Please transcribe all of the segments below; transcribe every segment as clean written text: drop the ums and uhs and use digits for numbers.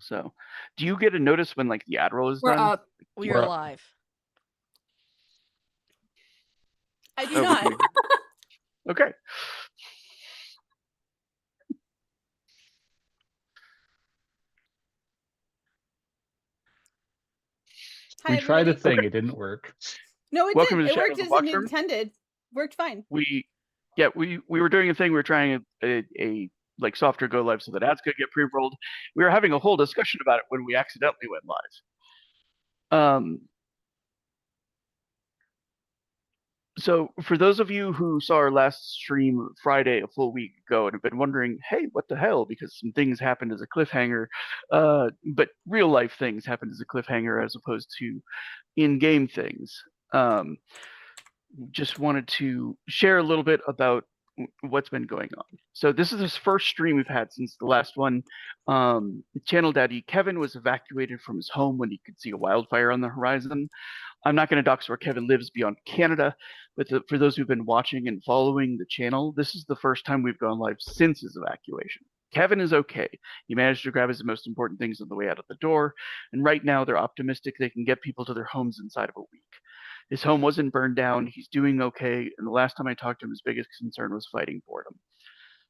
So, do you get a notice when like the ad roll is We're done? up. We We're are up. live. I do Oh, we not. can- Okay. Hi, We tried a everybody. thing, it didn't work. No, it Welcome did. to the It worked channel, as the it Wachtturm. intended. Worked fine. We were doing a thing. We were trying a like softer go live so that ads could get pre-rolled. We were having a whole discussion about it when we accidentally went live. So for those of you who saw our last stream Friday, a full week ago, and have been wondering, hey, what the hell? Because some things happened as a cliffhanger, but real life things happened as a cliffhanger as opposed to in-game things. Just wanted to share a little bit about what's been going on. So this is his first stream we've had since the last one. Channel Daddy Kevin was evacuated from his home when he could see a wildfire on the horizon. I'm not going to dox where Kevin lives beyond Canada, but for those who've been watching and following the channel, this is the first time we've gone live since his evacuation. Kevin is okay. He managed to grab his most important things on the way out of the door, and right now they're optimistic they can get people to their homes inside of a week. His home wasn't burned down, he's doing okay, and the last time I talked to him, his biggest concern was fighting boredom.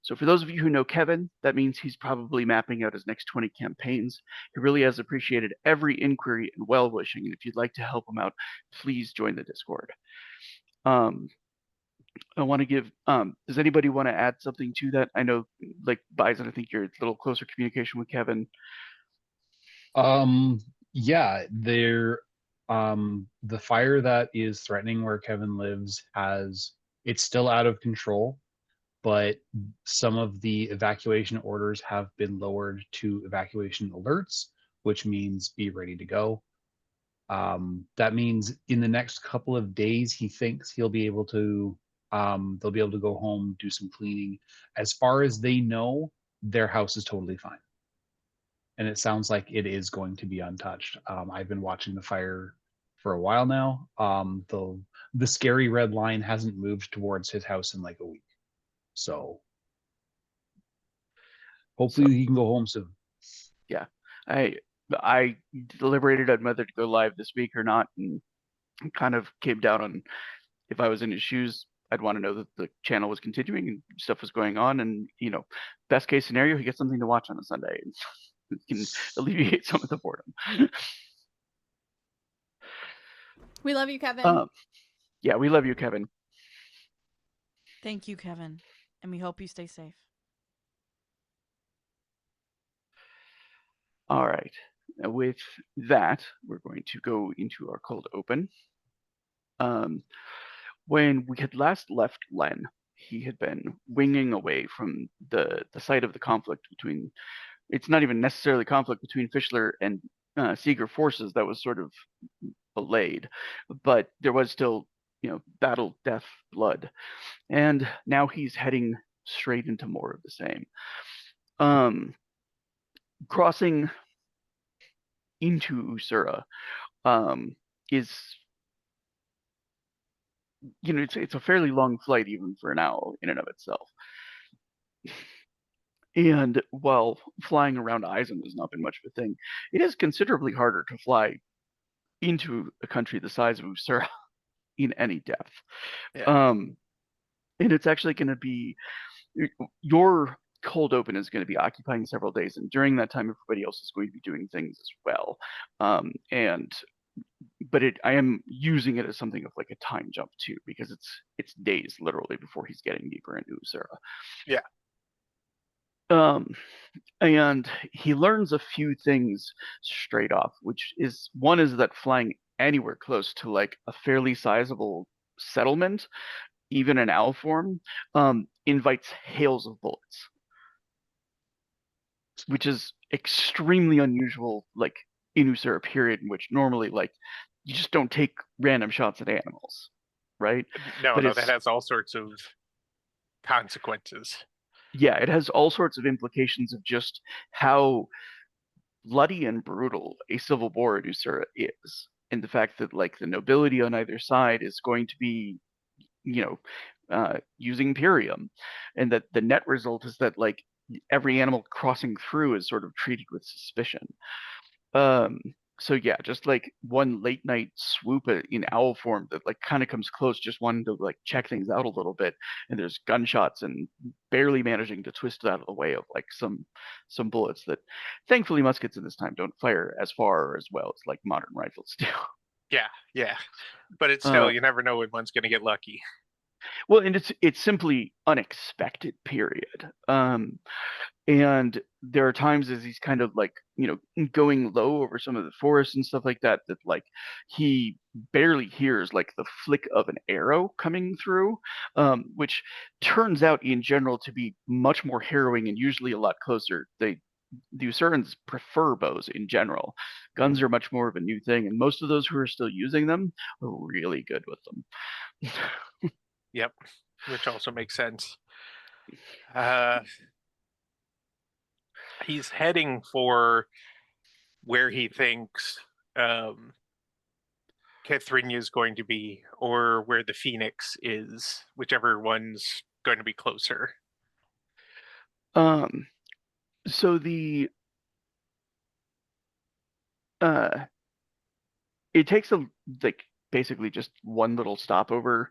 So for those of you who know Kevin, that means he's probably mapping out his next 20 campaigns. He really has appreciated every inquiry and well-wishing, and if you'd like to help him out, please join the Discord. I want to give, does anybody want to add something to that? I know, like Bison, I think you're a little closer communication with Kevin. Yeah, the fire that is threatening where Kevin lives it's still out of control, but some of the evacuation orders have been lowered to evacuation alerts, which means be ready to go. That means in the next couple of days, he thinks they'll be able to go home, do some cleaning. As far as they know, their house is totally fine. And it sounds like it is going to be untouched. I've been watching the fire for a while now. The scary red line hasn't moved towards his house in like a week. So hopefully he can go home soon. Yeah, I deliberated on whether to go live this week or not, and kind of came down on if I was in his shoes, I'd want to know that the channel was continuing and stuff was going on, and best case scenario, he gets something to watch on a Sunday and can alleviate some of the boredom. We love you, Kevin. Yeah, we love you, Kevin. Thank you, Kevin. And we hope you stay safe. All right. Now with that, we're going to go into our cold open. When we had last left Len, he had been winging away from the site of the conflict between, it's not even necessarily conflict between Fischler and Seeger forces that was sort of allayed, but there was still, battle, death, blood. And now he's heading straight into more of the same. Crossing into Usura is, it's a fairly long flight even for an owl in and of itself. And while flying around Eisen has not been much of a thing, it is considerably harder to fly into a country the size of Usura in any depth. Yeah. And it's actually going to be, your cold open is going to be occupying several days, and during that time everybody else is going to be doing things as well. But I am using it as something of like a time jump too, because it's days literally before he's getting deeper into Usura. Yeah. And he learns a few things straight off, which is, one is that flying anywhere close to like a fairly sizable settlement, even in owl form, invites hails of bullets, which is extremely unusual, like in Usura period, in which normally like you just don't take random shots at animals, right? No, But that has all sorts of consequences. Yeah, it has all sorts of implications of just how bloody and brutal a civil war in Usura is, and the fact that like the nobility on either side is going to be, using Imperium, and that the net result is that like every animal crossing through is sort of treated with suspicion. Um, so yeah, just like one late night swoop in owl form that like kind of comes close, just wanting to like check things out a little bit, and there's gunshots and barely managing to twist it out of the way of like some bullets that, thankfully, muskets in this time don't fire as far or as well as like modern rifles do. Yeah. But it's Uh, still, you never know when one's going to get lucky. Well, and it's simply unexpected, period. And there are times as he's kind of like, going low over some of the forest and stuff like that, that like he barely hears like the flick of an arrow coming through, which turns out in general to be much more harrowing and usually a lot closer. The Usurans prefer bows in general. Guns are much more of a new thing, and most of those who are still using them are really good with them. Yep, which also makes sense. He's heading for where he thinks Catherine is going to be, or where the Phoenix is, whichever one's going to be closer. So it takes like basically just one little stopover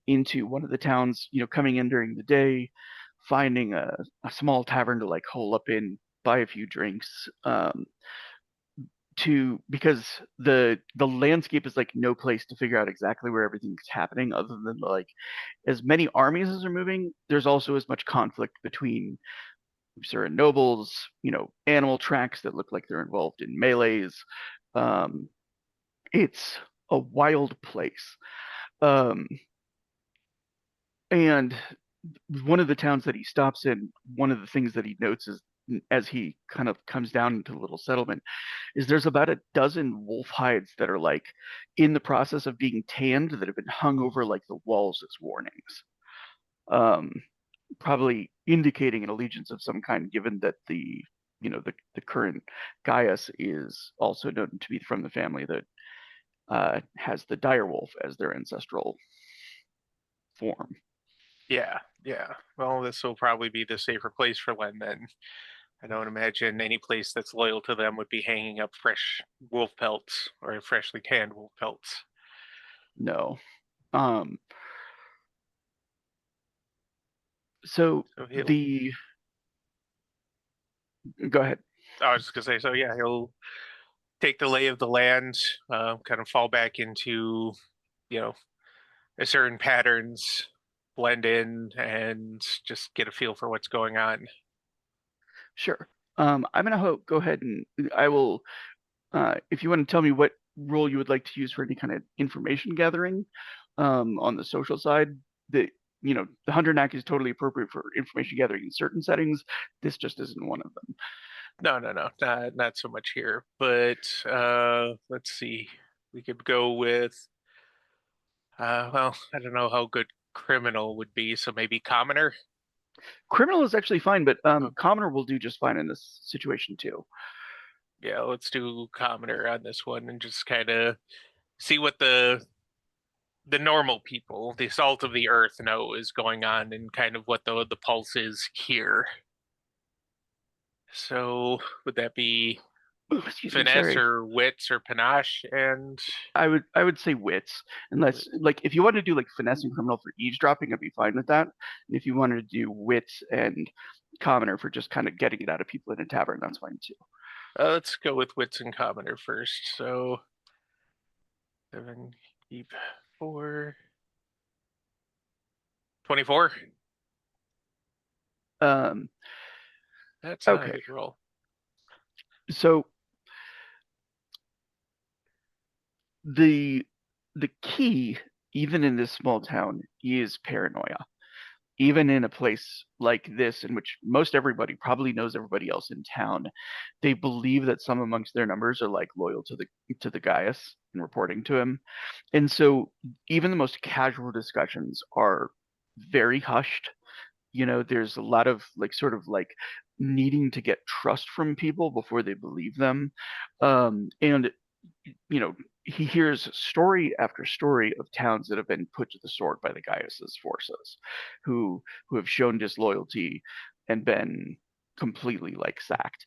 into one of the towns, coming in during the day, finding a small tavern to like hole up in, buy a few drinks, because the landscape is like no place to figure out exactly where everything's happening, other than like as many armies as are moving, there's also as much conflict between certain nobles, animal tracks that look like they're involved in melees. It's a wild place. And one of the towns that he stops in, one of the things that he notes is, as he kind of comes down into the little settlement, is there's about a dozen wolf hides that are like in the process of being tanned, that have been hung over like the walls as warnings. Probably indicating an allegiance of some kind, given that the current Gaius is also known to be from the family that has the direwolf as their ancestral form. Yeah. Well, this will probably be the safer place for Len then. I don't imagine any place that's loyal to them would be hanging up fresh wolf pelts or freshly tanned wolf pelts. No. So So he'll. Go ahead. I was just gonna say, so yeah, he'll take the lay of the land, kind of fall back into, a certain patterns, blend in, and just get a feel for what's going on. Sure. I'm gonna go ahead and I will. If you want to tell me what role you would like to use for any kind of information gathering, on the social side, the the hunter knack is totally appropriate for information gathering in certain settings. This just isn't one of them. No, not so much here. But let's see. We could go with. Well, I don't know how good criminal would be, so maybe commoner. Criminal is actually fine, but Oh. commoner will do just fine in this situation too. Yeah, let's do commoner on this one and just kind of see what the normal people, the salt of the earth, know is going on, and kind of what the pulse is here. So would that be Excuse me, finesse sorry. or wits or panache? And I would say wits, unless like if you want to do like finesse and criminal for eavesdropping, I'd be fine with that. And if you wanted to do wits and commoner for just kind of getting it out of people in a tavern, that's fine too. let's go with wits and commoner first. So 7, keep 4, 24. That's not a Okay. good roll. So the key, even in this small town, is paranoia. Even in a place like this, in which most everybody probably knows everybody else in town, they believe that some amongst their numbers are like loyal to the Gaius and reporting to him. And so even the most casual discussions are very hushed. There's a lot of like sort of like needing to get trust from people before they believe them. And he hears story after story of towns that have been put to the sword by the Gaius's forces, who have shown disloyalty and been completely like sacked.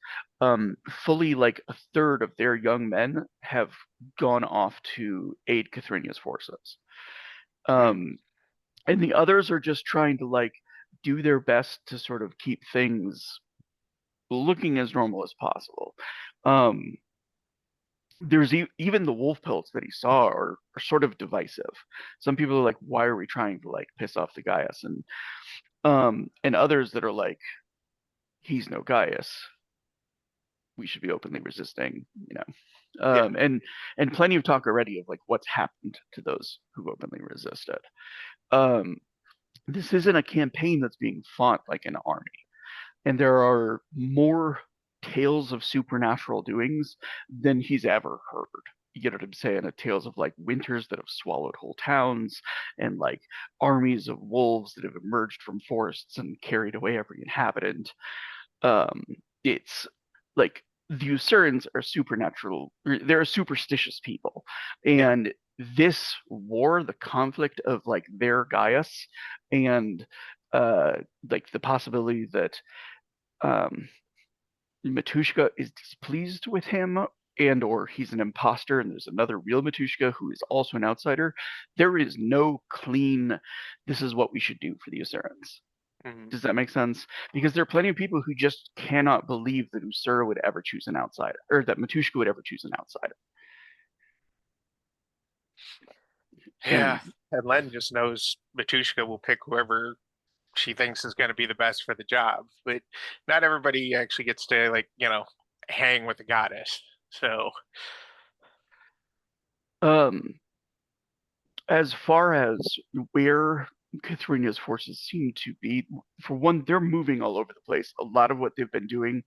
Fully like a third of their young men have gone off to aid Cathrinia's forces. And the others are just trying to like do their best to sort of keep things looking as normal as possible. There's even the wolf pelts that he saw are sort of divisive. Some people are like, why are we trying to like piss off the Gaius? And others that are like, he's no Gaius. We should be openly resisting, you know. And plenty of talk already of like what's happened to those who openly resisted. This isn't a campaign that's being fought like an army. And there are more tales of supernatural doings than he's ever heard. You get what I'm saying? Tales of like winters that have swallowed whole towns, and like armies of wolves that have emerged from forests and carried away every inhabitant. It's like the Usurans are supernatural. They're a superstitious people, and this war, the conflict of like their Gaius, and like the possibility that Matushka is displeased with him, and or he's an imposter and there's another real Matushka who is also an outsider. There is no clean, this is what we should do for the Usurans. Does that make sense? Because there are plenty of people who just cannot believe that Usura would ever choose an outsider, or that Matushka would ever choose an outsider. Yeah, and Len just knows Matushka will pick whoever she thinks is going to be the best for the job, but not everybody actually gets to like, you know, hang with the goddess. So as far as where Cathrinia's forces seem to be, for one, they're moving all over the place. A lot of what they've been doing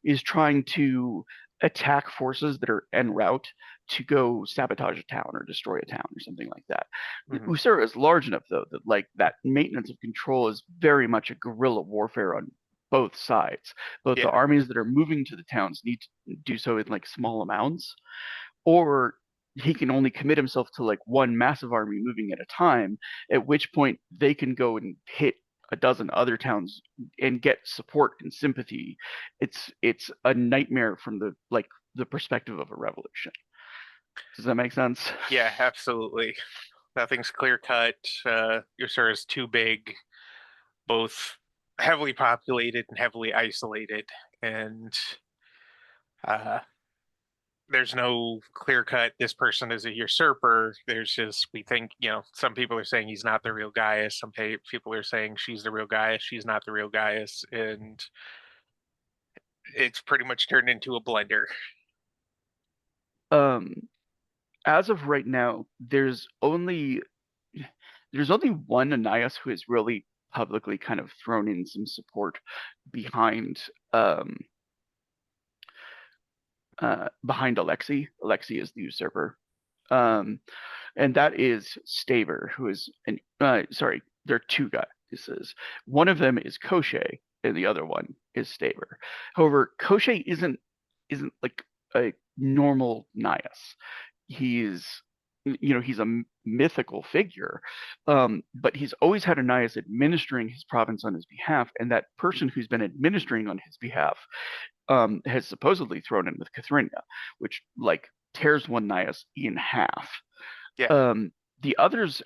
is trying to attack forces that are en route to go sabotage a town or destroy a town or something like that. Usura is large enough though that like that maintenance of control is very much a guerrilla warfare on both sides. Both the armies that are moving to the towns need to do so in like small amounts, or he can only commit himself to like one massive army moving at a time, at which point they can go and hit a dozen other towns and get support and sympathy. It's a nightmare from the perspective of a revolution. Does that make sense? Yeah, absolutely. Nothing's clear cut. Usura is too big, both heavily populated and heavily isolated, and there's no clear cut, this person is a usurper. There's just, we think, you know, some people are saying he's not the real Gaius. Some people are saying she's the real Gaius. She's not the real Gaius. And it's pretty much turned into a blender. As of right now, there's only one Ananias who has really publicly kind of thrown in some support behind Alexei. Alexei is the usurper. And that is Staver, who is sorry, there are two guys. One of them is Koshe, and the other one is Staver. However, Koshe isn't like a normal Nias. He's a mythical figure, but he's always had Ananias administering his province on his behalf, and that person who's been administering on his behalf has supposedly thrown in with Cathrinia, which like tears one Nias in half. The others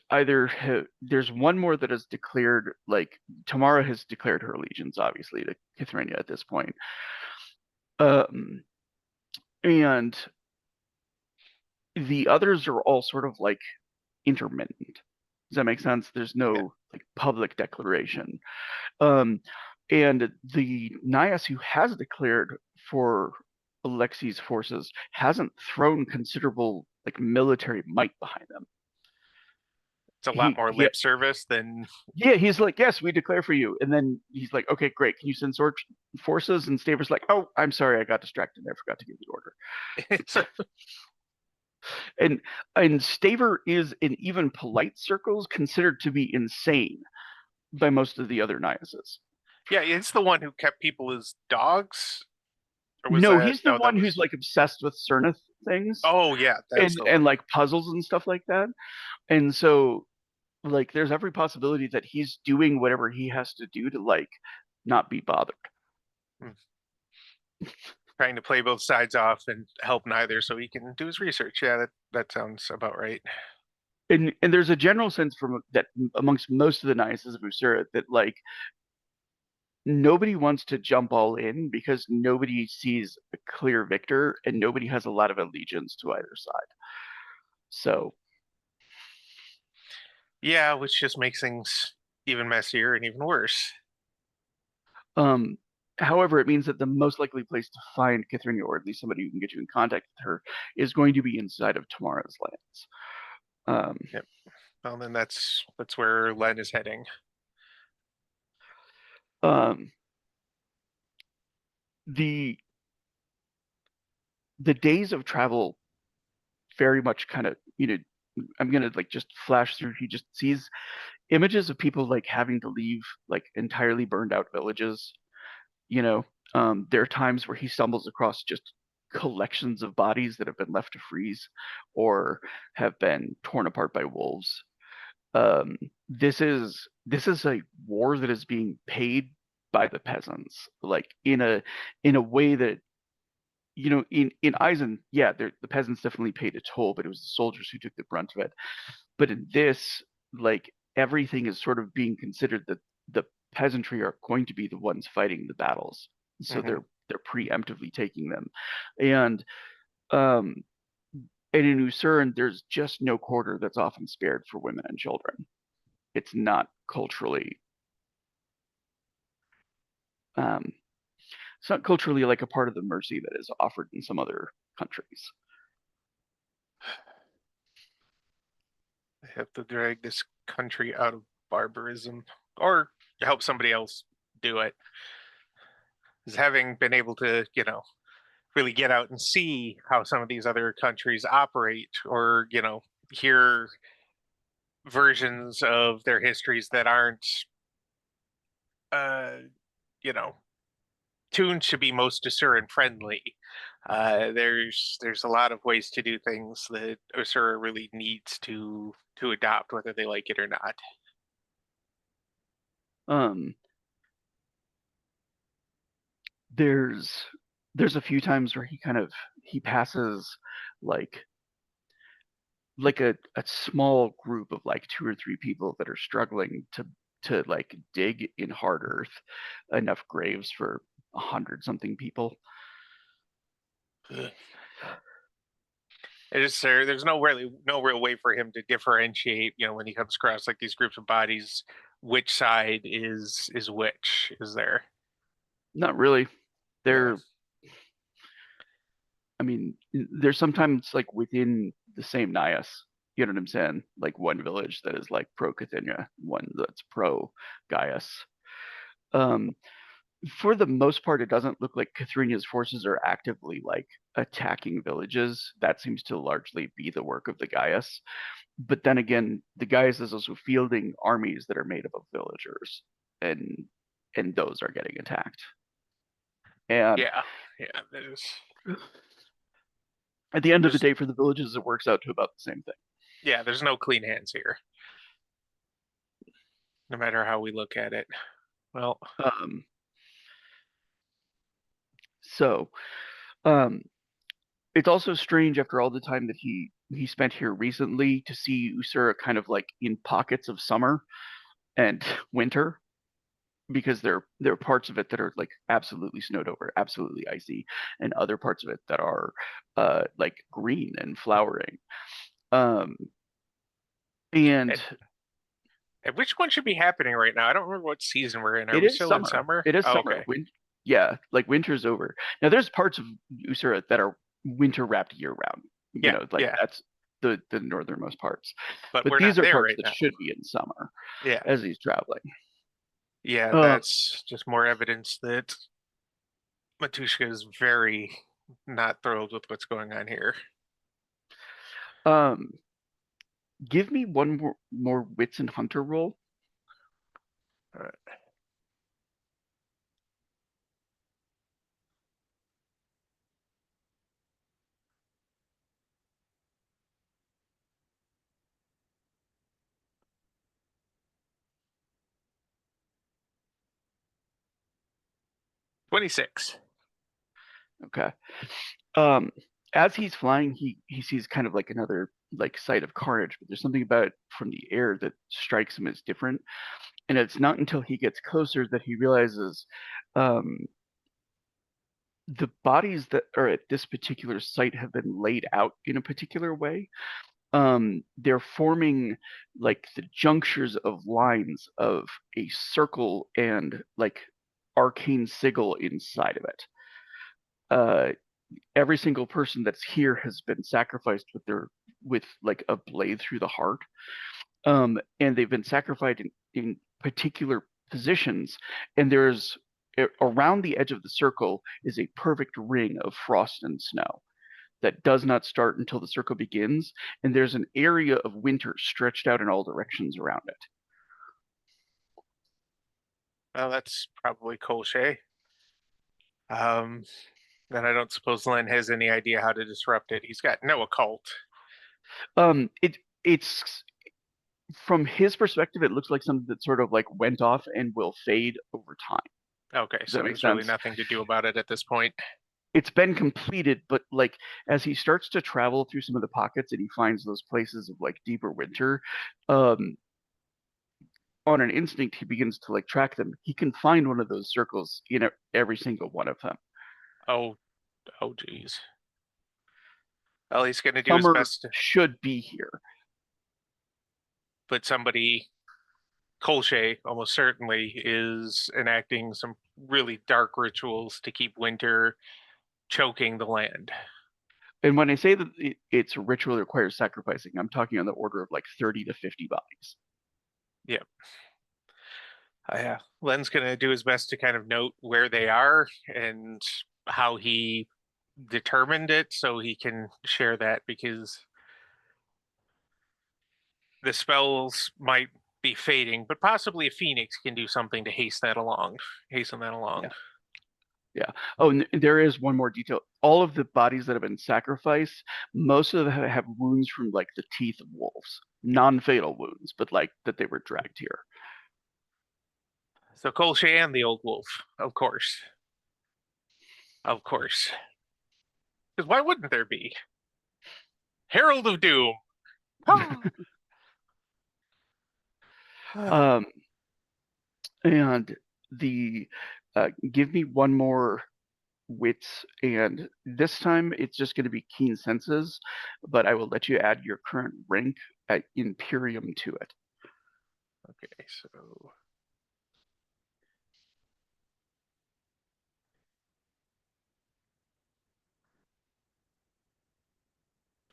there's one more that has declared, like Tamara has declared her allegiance, obviously, to Cathrinia at this point. And the others are all sort of like intermittent. Does that make sense? There's no like public declaration. And the Nias who has declared for Alexei's forces hasn't thrown considerable like military might behind them. It's a lot more lip service than. Yeah, he's like, yes, we declare for you. And then he's like, okay, great. Can you send forces? And Staver's like, oh, I'm sorry, I got distracted. I forgot to give the order. And Staver is, in even polite circles, considered to be insane by most of the other Niases. Yeah, it's the one who kept people as dogs. No, he's the one who's like obsessed with Cernith things. Oh yeah, and like puzzles and stuff like that. And so, like, there's every possibility that he's doing whatever he has to do to like not be bothered. trying to play both sides off and help neither so he can do his research. Yeah, that sounds about right. And there's a general sense from that amongst most of the Niases of Usura that like nobody wants to jump all in because nobody sees a clear victor and nobody has a lot of allegiance to either side. So Yeah, which just makes things even messier and even worse. however, it means that the most likely place to find Cithrinia, or at least somebody who can get you in contact with her, is going to be inside of Tamara's lands. Yep. Well, then that's where Len is heading. The days of travel very much kind of, I'm gonna like just flash through. He just sees images of people like having to leave like entirely burned out villages. There are times where he stumbles across just collections of bodies that have been left to freeze or have been torn apart by wolves. This is a war that is being paid by the peasants, like in a way that in Eisen, yeah, the peasants definitely paid a toll, but it was the soldiers who took the brunt of it. But in this, like everything is sort of being considered that the peasantry are going to be the ones fighting the battles, so they're preemptively taking them, and um, and in Usuran, there's just no quarter that's often spared for women and children. It's not culturally, um, it's not culturally like a part of the mercy that is offered in some other countries. They have to drag this country out of barbarism or help somebody else do it. Is having been able to, really get out and see how some of these other countries operate or, hear versions of their histories that aren't, uh, you know, tuned to be most Asuran friendly. There's a lot of ways to do things that Usura really needs to adopt, whether they like it or not. There's a few times where he passes like a small group of like 2 or 3 people that are struggling to like dig in hard earth enough graves for 100 something people. There's no real way for him to differentiate, when he comes across like these groups of bodies, which side is which, is there? Not really. Yeah. I mean, there's sometimes like within the same Nias, you know what I'm saying? Like one village that is like pro Cthinia, one that's pro Gaius. Um, for the most part, it doesn't look like Cthrinia's forces are actively like attacking villages. That seems to largely be the work of the Gaius. But then again, the Gaius is also fielding armies that are made up of villagers, and those are getting attacked. And Yeah, that is. at the end of the day, for the villages, it works out to about the same thing. Yeah, there's no clean hands here, no matter how we look at it. Well, so it's also strange after all the time that he spent here recently to see Usura kind of like in pockets of summer and winter, because there are parts of it that are like absolutely snowed over, absolutely icy, and other parts of it that are like green and flowering. And which one should be happening right now? I don't remember what season we're in. Are it we is still in summer. summer? It is Oh, summer. okay. Yeah, like winter's over. Now there's parts of Usura that are winter wrapped year round. That's the northernmost parts. But we're these not are there parts right that now. should be in summer. Yeah. As he's traveling. Yeah, that's just more evidence that Matushka is very not thrilled with what's going on here. Give me one more wits and hunter roll. All right. 26. Okay. As he's flying, he sees kind of like another like sight of carnage, but there's something about it from the air that strikes him as different. And it's not until he gets closer that he realizes the bodies that are at this particular site have been laid out in a particular way. They're forming like the junctures of lines of a circle and like arcane sigil inside of it. Every single person that's here has been sacrificed with like a blade through the heart. And they've been sacrificed in particular positions, and there's around the edge of the circle is a perfect ring of frost and snow that does not start until the circle begins, and there's an area of winter stretched out in all directions around it. Well, that's probably Colche. Then I don't suppose Len has any idea how to disrupt it. He's got no occult. It's from his perspective, it looks like something that sort of like went off and will fade over time. Okay, Does so that make there's really sense? nothing to do about it at this point. It's been completed, but like as he starts to travel through some of the pockets and he finds those places of like deeper winter, on an instinct he begins to like track them. He can find one of those circles in every single one of them. Oh, geez. Well, he's going to do his Summer best to should be here. but somebody, Colche, almost certainly is enacting some really dark rituals to keep winter choking the land. And when I say that it's a ritual that requires sacrificing, I'm talking on the order of like 30 to 50 bodies. Yep. Len's going to do his best to kind of note where they are and how he determined it so he can share that, because the spells might be fading, but possibly a phoenix can do something to hasten that along. Yeah. Oh, and there is one more detail. All of the bodies that have been sacrificed, most of them have wounds from like the teeth of wolves. Non-fatal wounds, but like that they were dragged here. So Colche and the old wolf, of course. Of course. Because why wouldn't there be? Herald of Doom. And the give me one more wits, and this time it's just going to be keen senses, but I will let you add your current rank at Imperium to it. Okay, so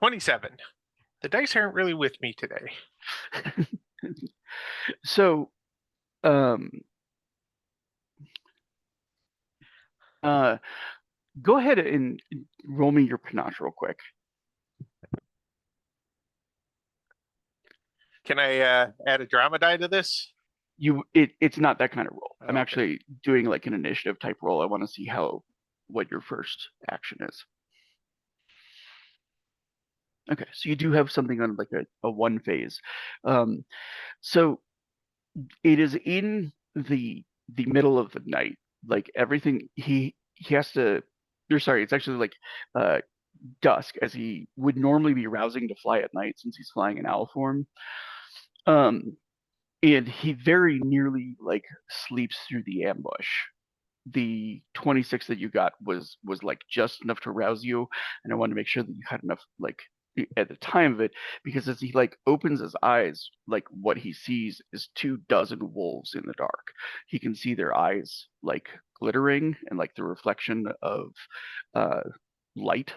27. The dice aren't really with me today. So, go ahead and roll me your panache real quick. Can I add a drama die to this? It's not that kind of roll. I'm Okay. actually doing like an initiative type roll. I want to see what your first action is. Okay, so you do have something on like a one phase. So it is in the middle of the night. Like everything he has to. Or sorry, it's actually like dusk, as he would normally be rousing to fly at night since he's flying in owl form. And he very nearly like sleeps through the ambush. The 26 that you got was like just enough to rouse you, and I wanted to make sure that you had enough like at the time of it, because as he like opens his eyes, like what he sees is 24 wolves in the dark. He can see their eyes like glittering and like the reflection of light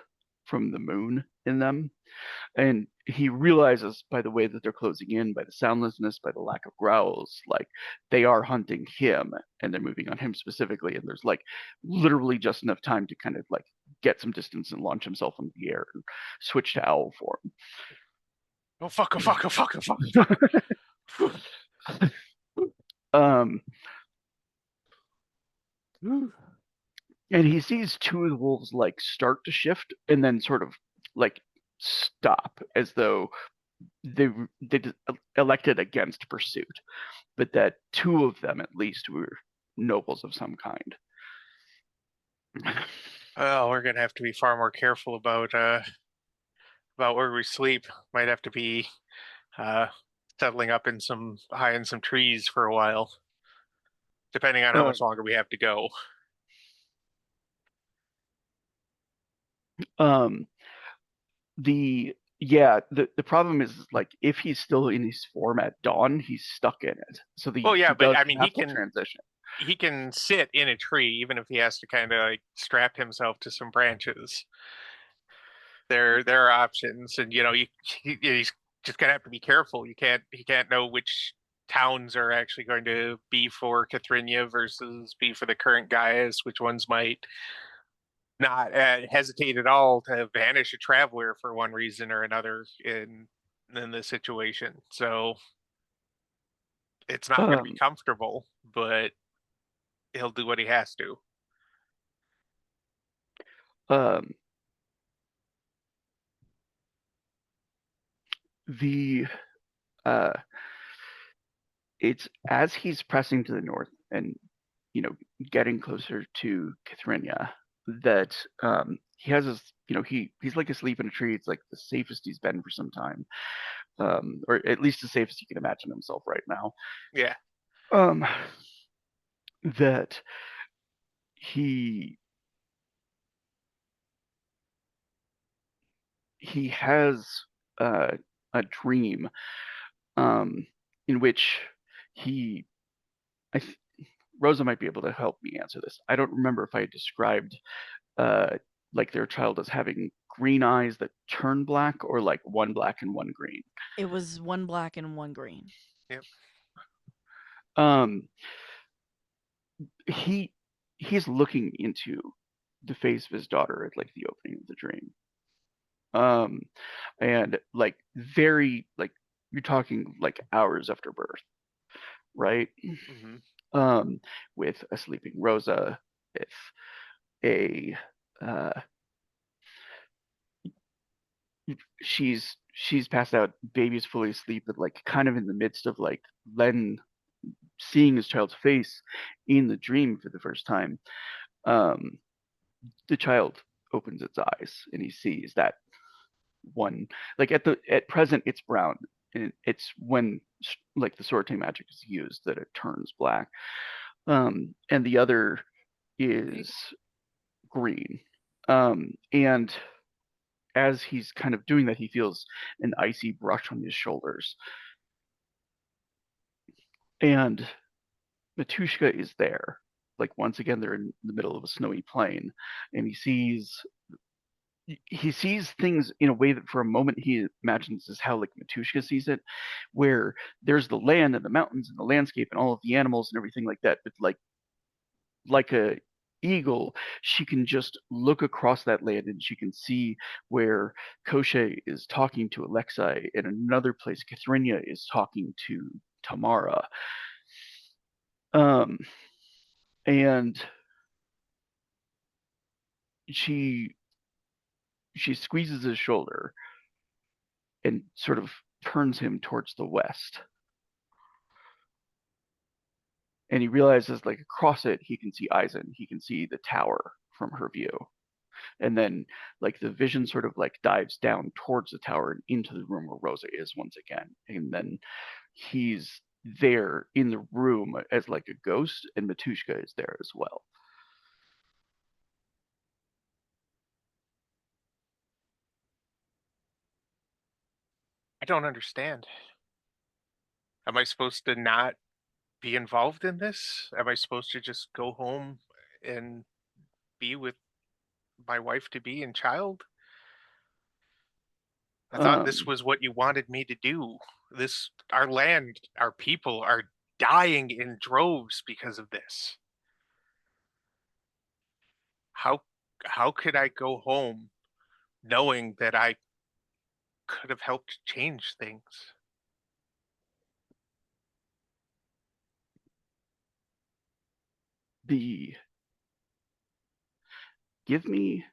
from the moon in them. And he realizes by the way that they're closing in, by the soundlessness, by the lack of growls, like they are hunting him and they're moving on him specifically. And there's like literally just enough time to kind of like get some distance and launch himself into the air and switch to owl form. Oh, fuck. And he sees two of the wolves like start to shift and then sort of like stop, as though they elected against pursuit, but that two of them at least were nobles of some kind. Oh, we're gonna have to be far more careful about where we sleep. Might have to be uh settling up in some high in some trees for a while, depending on how Uh, much longer we have to go. um, the problem is like if he's still in his form at dawn, he's stuck in it. So Well, yeah, he but does I mean, have to transition. he can sit in a tree even if he has to kind of like strap himself to some branches. There are options, and he's just gonna have to be careful. He can't know which towns are actually going to be for Cathrinia versus be for the current Gaius, which ones might not hesitate at all to banish a traveler for one reason or another in this situation. So it's not going to be Um, comfortable, but he'll do what he has to. um, the uh, it's as he's pressing to the north and getting closer to Cathrinia that he has his he's like asleep in a tree. It's like the safest he's been for some time, or at least the safest he can imagine himself right now. Yeah. Um, that he has a dream in which he I th- Rosa might be able to help me answer this. I don't remember if I described uh, like their child as having green eyes that turn black or like one black and one green. It was one black and one green. Yep. Um, he he's looking into the face of his daughter at like the opening of the dream. And like very like you're talking like hours after birth, right? Hmm. With a sleeping Rosa, with a uh, she's passed out, baby's fully asleep, but like kind of in the midst of like Len seeing his child's face in the dream for the first time. Um, the child opens its eyes and he sees that one like at present it's brown and it's when like the sorte magic is used that it turns black. And the other is green. And as he's kind of doing that, he feels an icy brush on his shoulders. And Matushka is there. Like once again, they're in the middle of a snowy plain, and he sees things in a way that for a moment he imagines is how like Matushka sees it, where there's the land and the mountains and the landscape and all of the animals and everything like that. But like a eagle, she can just look across that land and she can see where Koshe is talking to Alexei, and another place Kathrinia is talking to Tamara. Um, and she she squeezes his shoulder and sort of turns him towards the west. And he realizes like across it he can see Eisen, he can see the tower from her view. And then like the vision sort of like dives down towards the tower and into the room where Rosa is once again. And then he's there in the room as like a ghost, and Matushka is there as well. I don't understand. Am I supposed to not be involved in this? Am I supposed to just go home and be with my wife to be and child? I thought this Um, was what you wanted me to do. Our land, our people are dying in droves because of this. How how could I go home knowing that I could have helped change things? the Give me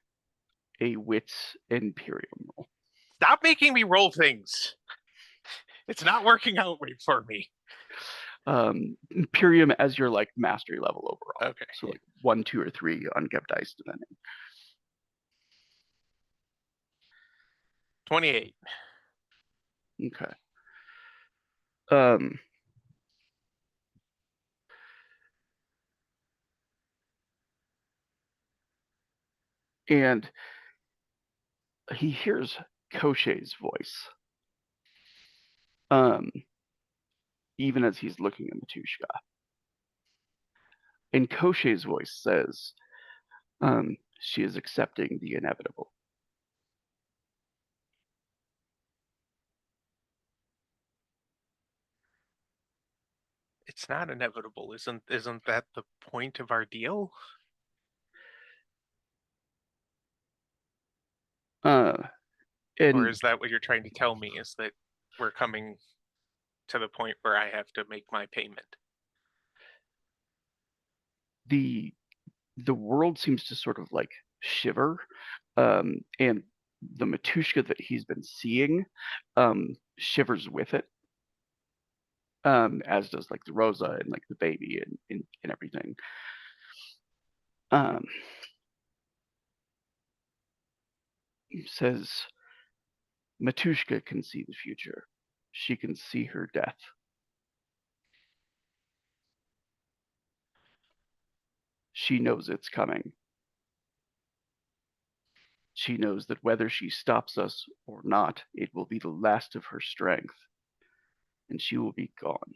a wits Imperium roll. Stop making me roll things. It's not working out right for me. Imperium as your like mastery level overall. Okay. So like 1, 2, or 3 unkept dice depending. 28. Okay. Um, and he hears Koshay's voice. Even as he's looking at Matushka. And Koshay's voice says, she is accepting the inevitable. It's not inevitable, isn't that the point of our deal? Or And is that what you're trying to tell me, is that we're coming to the point where I have to make my payment? the world seems to sort of like shiver, and the Matushka that he's been seeing shivers with it, as does like the Rosa and like the baby and everything. Says Matushka can see the future. She can see her death. She knows it's coming. She knows that whether she stops us or not, it will be the last of her strength, and she will be gone.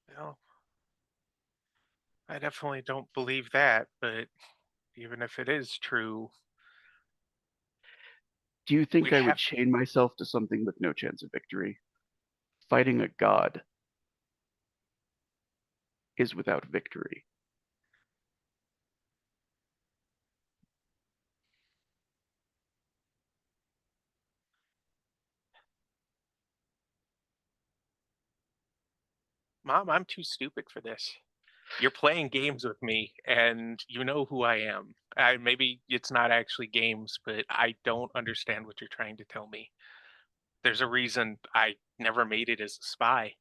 Well, I definitely don't believe that, but even if it is true, Do you think we I would have chain myself to something with no chance of victory? Fighting a god is without victory. Mom, I'm too stupid for this. You're playing games with me, and you know who I am. Maybe it's not actually games, but I don't understand what you're trying to tell me. There's a reason I never made it as a spy.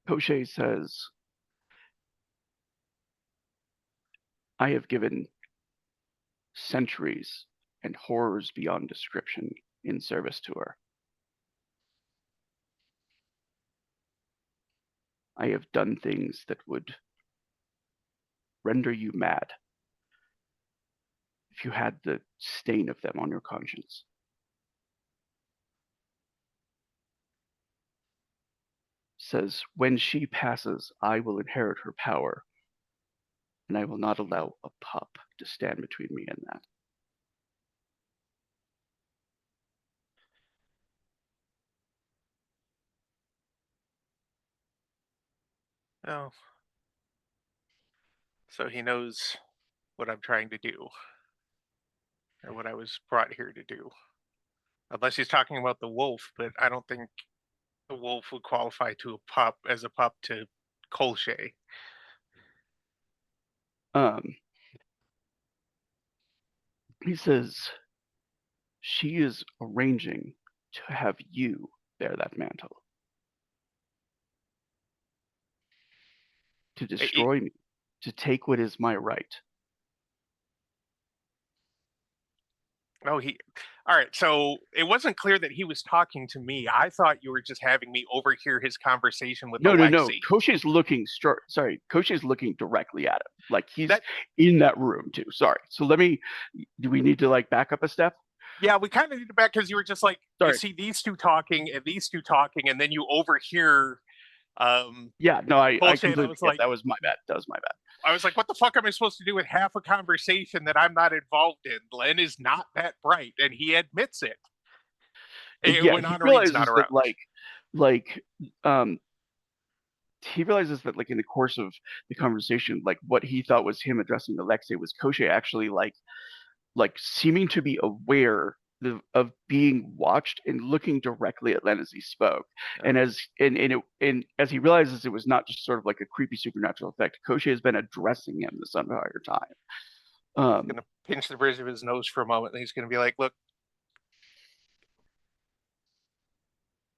Koshe says, I have given centuries and horrors beyond description in service to her. I have done things that would render you mad if you had the stain of them on your conscience. Says, when she passes, I will inherit her power, and I will not allow a pup to stand between me and that. Oh. So he knows what I'm trying to do, or what I was brought here to do. Unless he's talking about the wolf, but I don't think the wolf would qualify to a pup as a pup to Kolshe. He says, she is arranging to have you bear that mantle. To destroy me, to take what is my right. Oh, all right. So it wasn't clear that he was talking to me. I thought you were just having me overhear his conversation with No. Alexei. Koshe's looking Koshe's looking directly at him. Like he's in that room too. Sorry. So do we need to like back up a step? Yeah, we kind of need to back, because you were just like, you see these two talking, and then you overhear. Yeah, no, I completely was like, that was my bad. I was like, what the fuck am I supposed to do with half a conversation that I'm not involved in? Len is not that bright, and he admits it. Yeah, when he Honorene's realizes not around. that he realizes that like in the course of the conversation, like what he thought was him addressing Alexei was Koshe actually like seeming to be aware of being watched and looking directly at Len as he spoke. And as he realizes it was not just sort of like a creepy supernatural effect, Koshe has been addressing him this entire time. He's gonna pinch the bridge of his nose for a moment, and he's gonna be like, "Look,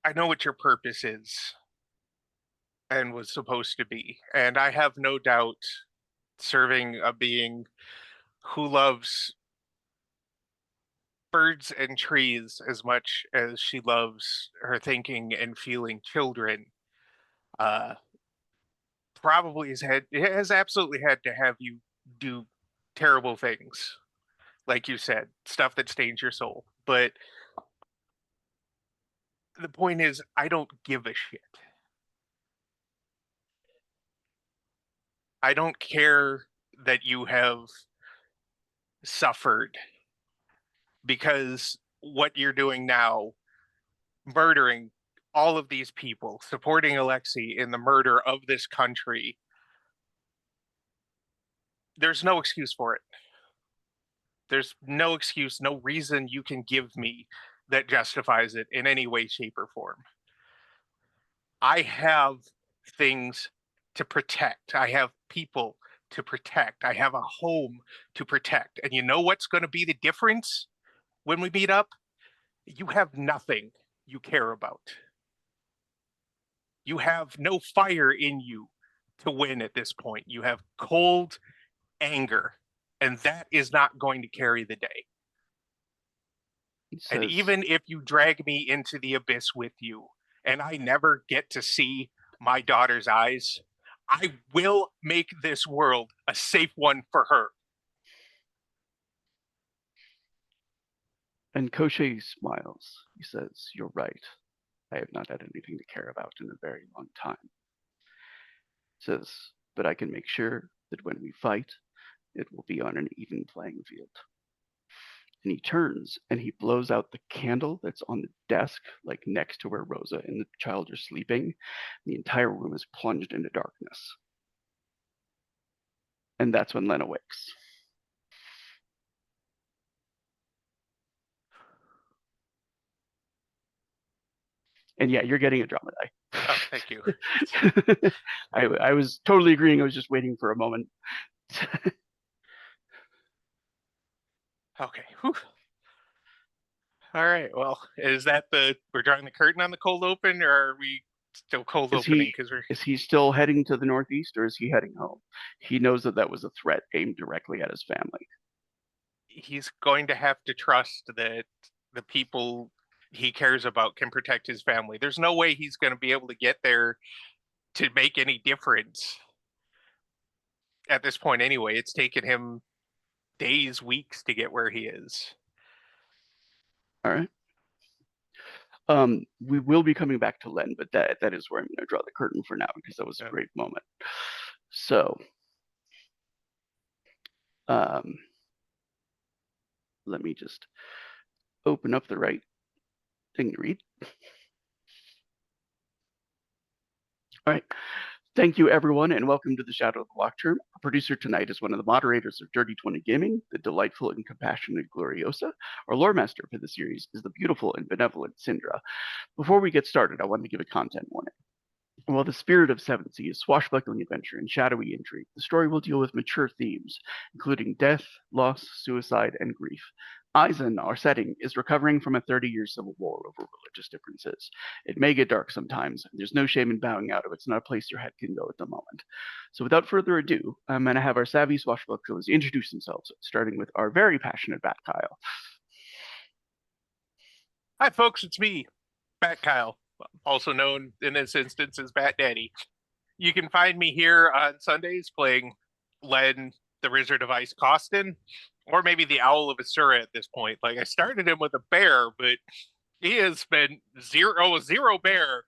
I know what your purpose is and was supposed to be, and I have no doubt serving a being who loves birds and trees as much as she loves her thinking and feeling children, uh, probably has absolutely had to have you do terrible things, like you said, stuff that stains your soul. But the point is, I don't give a shit. I don't care that you have suffered, because what you're doing now, murdering all of these people, supporting Alexei in the murder of this country, there's no excuse for it. There's no excuse, no reason you can give me that justifies it in any way, shape, or form. I have things to protect. I have people to protect. I have a home to protect. And you know what's going to be the difference when we meet up? You have nothing you care about. You have no fire in you to win at this point. You have cold anger, and that is not going to carry the day. And even if you drag me into the abyss with you, and I never get to see my daughter's eyes, I will make this world a safe one for her. And Koshé smiles. He says, "You're right. I have not had anything to care about in a very long time." He says, "But I can make sure that when we fight, it will be on an even playing field." And he turns and he blows out the candle that's on the desk, like next to where Rosa and the child are sleeping. The entire room is plunged into darkness. And that's when Len awakes. And yeah, you're getting a drama die. Oh, thank you. I was totally agreeing. I was just waiting for a moment. Okay. Whew. All right. Well, is that we're drawing the curtain on the cold open, or are we still cold opening? Is he still heading to the northeast, or is he heading home? He knows that that was a threat aimed directly at his family. He's going to have to trust that the people he cares about can protect his family. There's no way he's going to be able to get there to make any difference at this point anyway. It's taken him days, weeks to get where he is. All right. We will be coming back to Len, but that is where I'm going to draw the curtain for now, because that was a great moment. So, let me just open up the right thing to read. All right. Thank you, everyone, and welcome to the Shadow of the Wachtturm. Our producer tonight is one of the moderators of Dirty 20 Gaming, the delightful and compassionate Gloriosa. Our lore master for the series is the beautiful and benevolent Syndra. Before we get started, I want to give a content warning. While the spirit of Seventh Sea is swashbuckling adventure and shadowy intrigue, the story will deal with mature themes, including death, loss, suicide, and grief. Eisen, our setting, is recovering from a 30-year civil war over religious differences. It may get dark sometimes, and there's no shame in bowing out if it's not a place your head can go at the moment. So without further ado, I'm going to have our savvy swashbucklers introduce themselves, starting with our very passionate Bat Kyle. Hi, folks, it's me, Bat Kyle, also known in this instance as Bat Daddy. You can find me here on Sundays playing Len, the Wizard of Ice Costin, or maybe the Owl of Asura at this point. Like, I started him with a bear, but he has been zero bear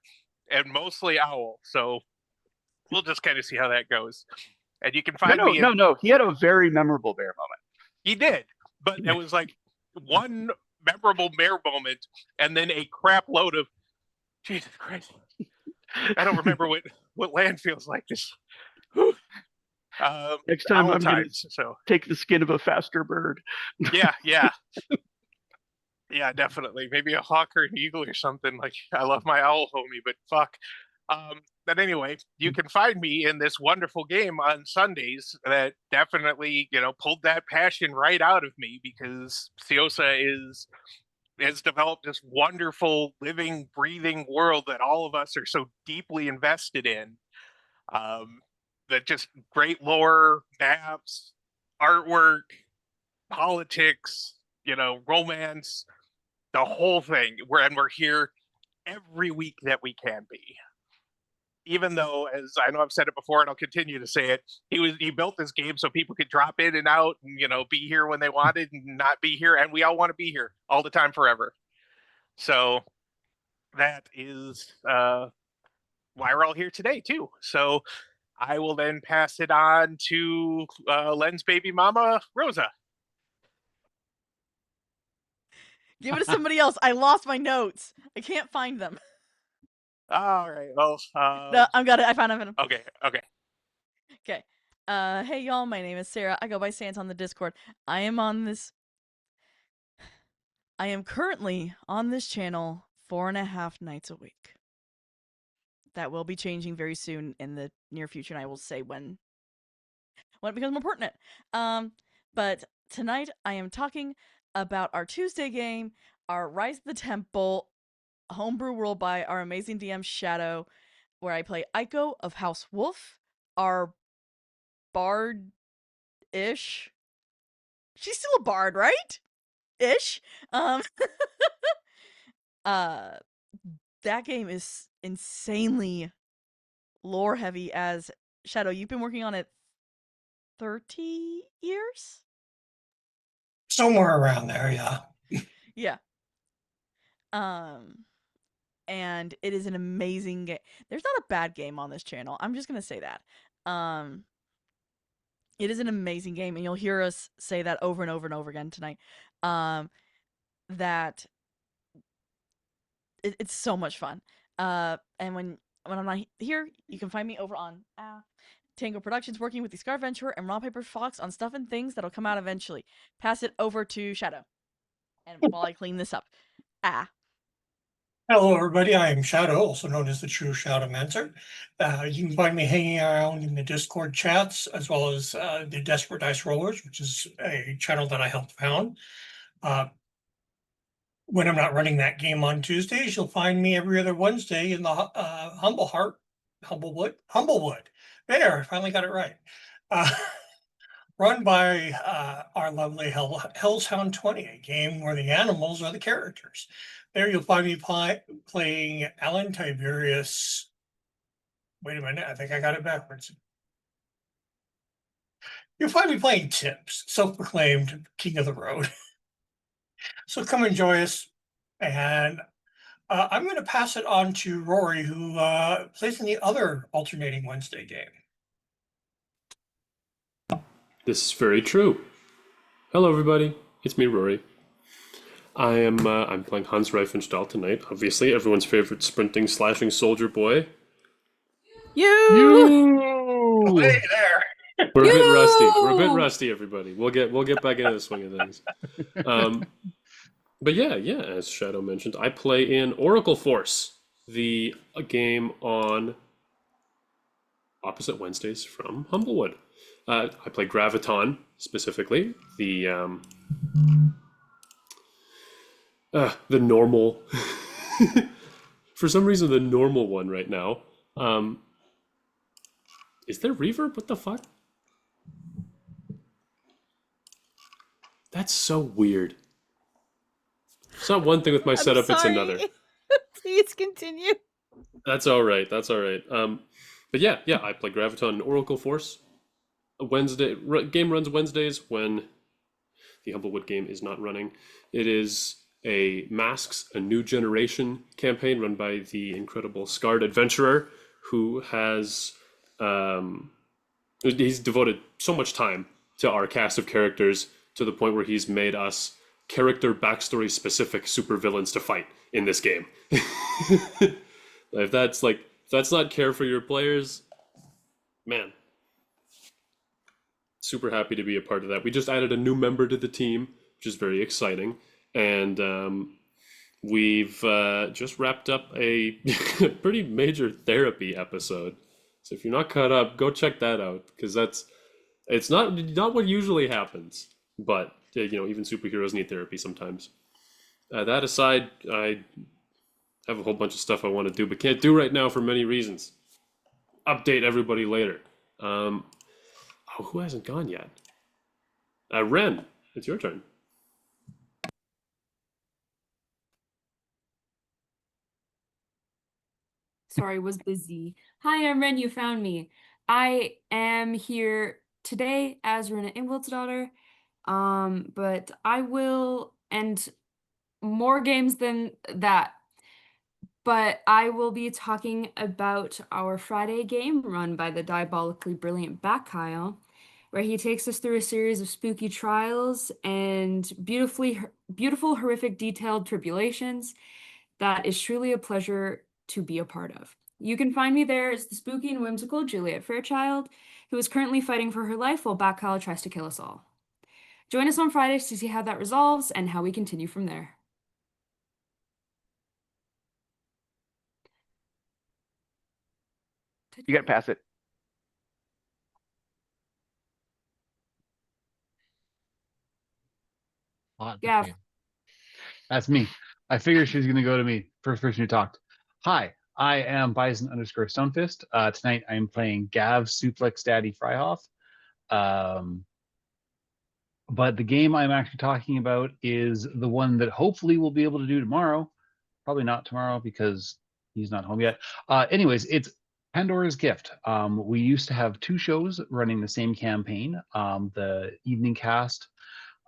and mostly owl. So we'll just kind of see how that goes. And you can find me. No. He had a very memorable bear moment. He did, but it was like one memorable bear moment, and then a crap load of Jesus Christ. I don't remember what land feels like this. Next time I'm going to take the skin of a faster bird. Yeah, definitely. Maybe a hawk or an eagle or something. Like, I love my owl homie, but fuck. But anyway, you can find me in this wonderful game on Sundays that definitely, pulled that passion right out of me, because Ciosa is has developed this wonderful living, breathing world that all of us are so deeply invested in. That just great lore, maps, artwork, politics, romance, the whole thing. We're here every week that we can be. Even though, as I know I've said it before and I'll continue to say it, he built this game so people could drop in and out and be here when they wanted and not be here, and we all want to be here all the time forever. So that is why we're all here today too. So I will then pass it on to Len's baby mama, Rosa. Give it to somebody else. I lost my notes. I can't find them. All right. Well, No, I found them. Okay. Okay. Hey y'all, my name is Sarah. I go by Sans on the Discord. I am currently on this channel 4.5 nights a week. That will be changing very soon in the near future, and I will say when it becomes more pertinent. But tonight I am talking about our Tuesday game, our Rise of the Temple homebrew world by our amazing DM Shadow, where I play Aiko of House Wolf, our bard-ish. She's still a bard, right? Ish. That game is insanely lore heavy. As Shadow, you've been working on it 30 years? Somewhere around there, yeah. Yeah. And it is an amazing game. There's not a bad game on this channel. I'm just gonna say that. It is an amazing game, and you'll hear us say that over and over and over again tonight. That it's so much fun. And when I'm not here, you can find me over on Tango Productions, working with the Scar Venturer and Raw Paper Fox on stuff and things that'll come out eventually. Pass it over to Shadow. And while I clean this up. Hello, everybody. I am Shadow, also known as the True Shadowmancer. You can find me hanging around in the Discord chats, as well as the Desperate Dice Rollers, which is a channel that I helped found. When I'm not running that game on Tuesdays, you'll find me every other Wednesday in the Humblewood. There, I finally got it right. Run by our lovely Hellshound 20, a game where the animals are the characters. There you'll find me playing Alan Tiberius. Wait a minute, I think I got it backwards. You'll find me playing Tips, self-proclaimed king of the road. So come enjoy us. And I'm going to pass it on to Rory, who plays in the other alternating Wednesday game. This is very true. Hello, everybody. It's me, Rory. I'm playing Hans Reifenstahl tonight. Obviously, everyone's favorite sprinting, slashing soldier boy. You! Hey there! We're a bit rusty. We're a bit rusty, everybody. We'll get back into the swing of things. But yeah, as Shadow mentioned, I play in Oracle Force, the game on opposite Wednesdays from Humblewood. I play Graviton, specifically, the normal... For some reason, the normal one right now. Is there reverb? What the fuck? That's so weird. It's not one thing with my setup, it's another. Please continue. That's all right. But yeah, I play Graviton and Oracle Force. Game runs Wednesdays when the Humblewood game is not running. It is a Masks, a New Generation campaign run by the incredible Scarred Adventurer, who has he's devoted so much time to our cast of characters to the point where he's made us character backstory specific supervillains to fight in this game. If that's not care for your players, man. Super happy to be a part of that. We just added a new member to the team, which is very exciting. And we've just wrapped up a pretty major therapy episode. So if you're not caught up, go check that out, because it's not what usually happens. But even superheroes need therapy sometimes. That aside, I have a whole bunch of stuff I want to do, but can't do right now for many reasons. Update everybody later. Who hasn't gone yet? Ren, it's your turn. Sorry, was busy. Hi, I'm Ren. You found me. I am here today as Rena Ingvald's daughter. But I will end more games than that. But I will be talking about our Friday game run by the diabolically brilliant Bakile, where he takes us through a series of spooky trials and beautiful, horrific, detailed tribulations that is truly a pleasure to be a part of. You can find me there as the spooky and whimsical Juliet Fairchild, who is currently fighting for her life while Bakile tries to kill us all. Join us on Fridays to see how that resolves and how we continue from there. You got to pass it. Yeah. That's me. I figured she was going to go to me. First person who talked. Hi, I am Bison_Stonefist. Tonight I'm playing Gav Suplex Daddy Fryhoff. But the game I'm actually talking about is the one that hopefully we'll be able to do tomorrow. Probably not tomorrow because he's not home yet. Anyways, it's Pandora's Gift. We used to have 2 shows running the same campaign. The evening cast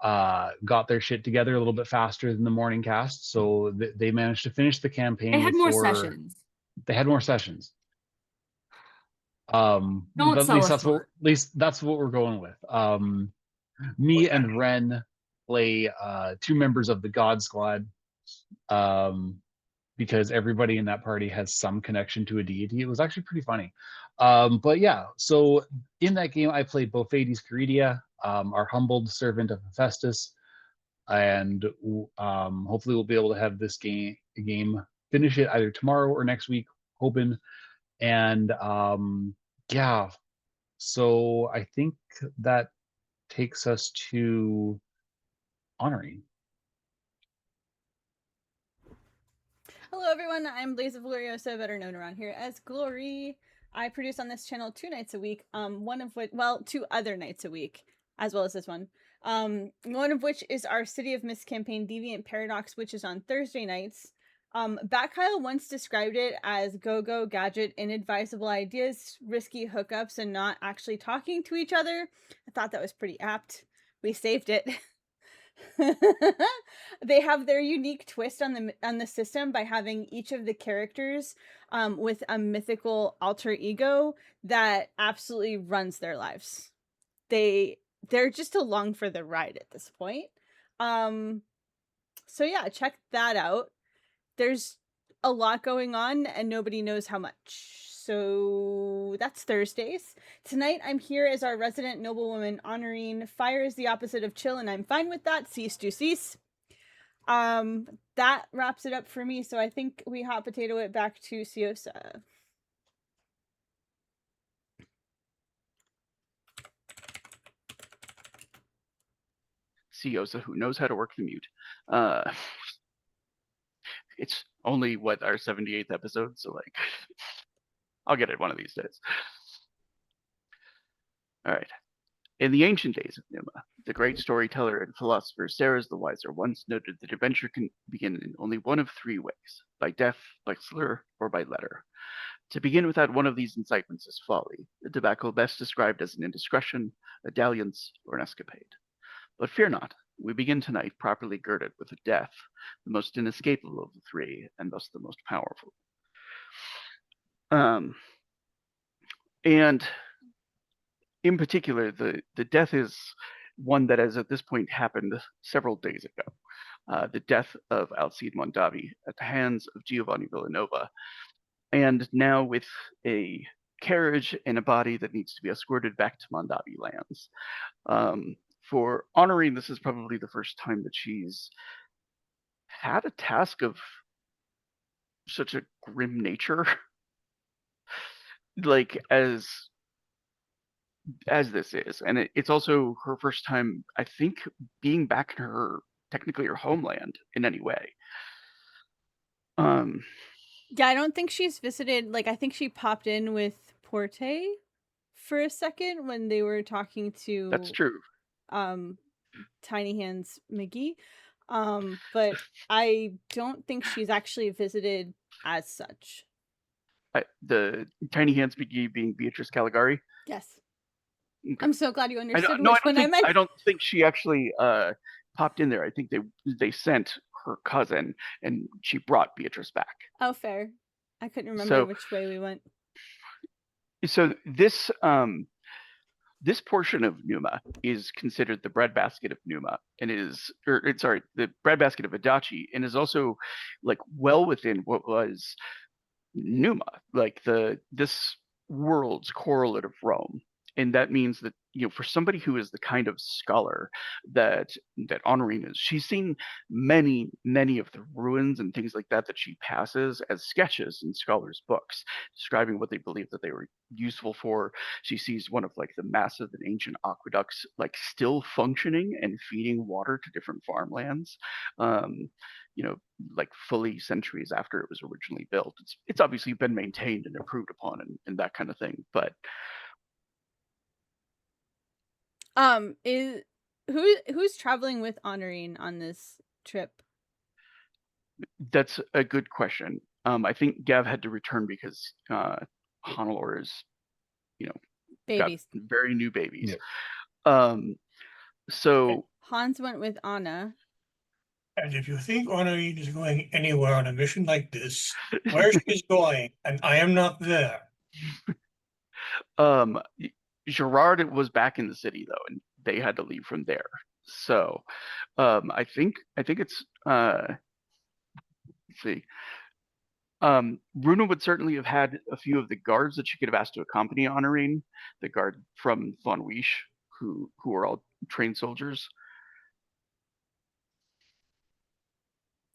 got their shit together a little bit faster than the morning cast, so they managed to finish the campaign. They had more sessions. They had more sessions. Don't at sell least us that's what more. at least that's what we're going with. Me and Ren play 2 members of the God Squad, because everybody in that party has some connection to a deity. It was actually pretty funny. But yeah, so in that game, I played Bophades Caridia, our humbled servant of Hephaestus, and hopefully we'll be able to have this game finish it either tomorrow or next week, hoping. And yeah, so I think that takes us to honoring. Hello, everyone. I'm Blaze of Gloriosa, better known around here as Glory. I produce on this channel 2 nights a week. One of which, well, 2 other nights a week, as well as this one. One of which is our City of Mist campaign, Deviant Paradox, which is on Thursday nights. Bakile once described it as go-go gadget, inadvisable ideas, risky hookups, and not actually talking to each other. I thought that was pretty apt. We saved it. They have their unique twist on the system by having each of the characters with a mythical alter ego that absolutely runs their lives. They're just along for the ride at this point. So yeah, check that out. There's a lot going on and nobody knows how much. So that's Thursdays. Tonight I'm here as our resident noblewoman honoring. Fire is the opposite of chill, and I'm fine with that. Cease to cease. That wraps it up for me. So I think we hot potato it back to Siosa. Siosa, who knows how to work the mute. It's only our 78th episode, so like I'll get it one of these days. All right. In the ancient days of Numa, the great storyteller and philosopher Ceres the Wiser once noted that adventure can begin in only one of 3 ways: by death, by slur, or by letter. To begin without one of these incitements is folly, a debacle best described as an indiscretion, a dalliance, or an escapade. But fear not, we begin tonight properly girded with a death, the most inescapable of the 3, and thus the most powerful. And in particular, the death is one that has at this point happened several days ago. The death of Alcide Mondavi at the hands of Giovanni Villanova, and now with a carriage and a body that needs to be escorted back to Mondavi lands. For honoring, this is probably the first time that she's had a task of such a grim nature, like as this is, and it's also her first time, I think, being back in her technically her homeland in any way. Yeah, I don't think she's visited. Like, I think she popped in with Porte for a second when they were talking to That's true. Tiny Hands McGee. But I don't think she's actually visited as such. The Tiny Hands McGee being Beatrice Caligari. Yes. Okay. I'm so glad you understood No, which one I meant. I don't think she actually popped in there. I think they sent her cousin, and she brought Beatrice back. Oh, fair. I couldn't remember So which way we went. this portion of Numa is considered the breadbasket of Numa, and the breadbasket of Adachi, and is also like well within what was Numa, like this world's correlate of Rome. And that means that, for somebody who is the kind of scholar that Honorine is, she's seen many, many of the ruins and things like that she passes as sketches in scholars' books, describing what they believe that they were useful for. She sees one of like the massive and ancient aqueducts like still functioning and feeding water to different farmlands. Like fully centuries after it was originally built. It's obviously been maintained and improved upon and that kind of thing. But is who's traveling with Honorine on this trip? that's a good question. I think Gav had to return because Hannelore is, Babies. got very new babies. Yep. So Hans went with Anna. And if you think Honorine is going anywhere on a mission like this, where she's going, and I am not there. Gerard was back in the city though, and they had to leave from there. So I think it's let's see. Runa would certainly have had a few of the guards that she could have asked to accompany Honorine, the guard from Von Weish, who are all trained soldiers.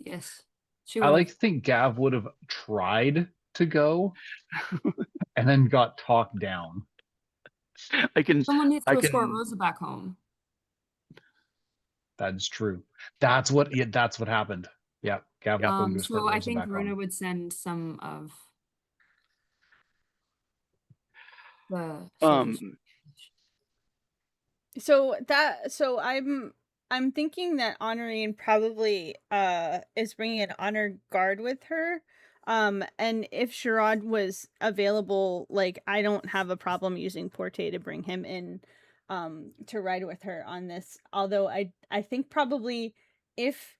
Yes. She I would like to think Gav would have tried to go and then got talked down. Someone needs to I escort can Rosa back home. That is true. That's what happened. Yeah, Gav was going to escort So I Rosa think back Runa home. would send some of the soldiers. So I'm thinking that Honorine probably is bringing an honor guard with her. And if Gerard was available, like, I don't have a problem using Porte to bring him in to ride with her on this. Although I think probably if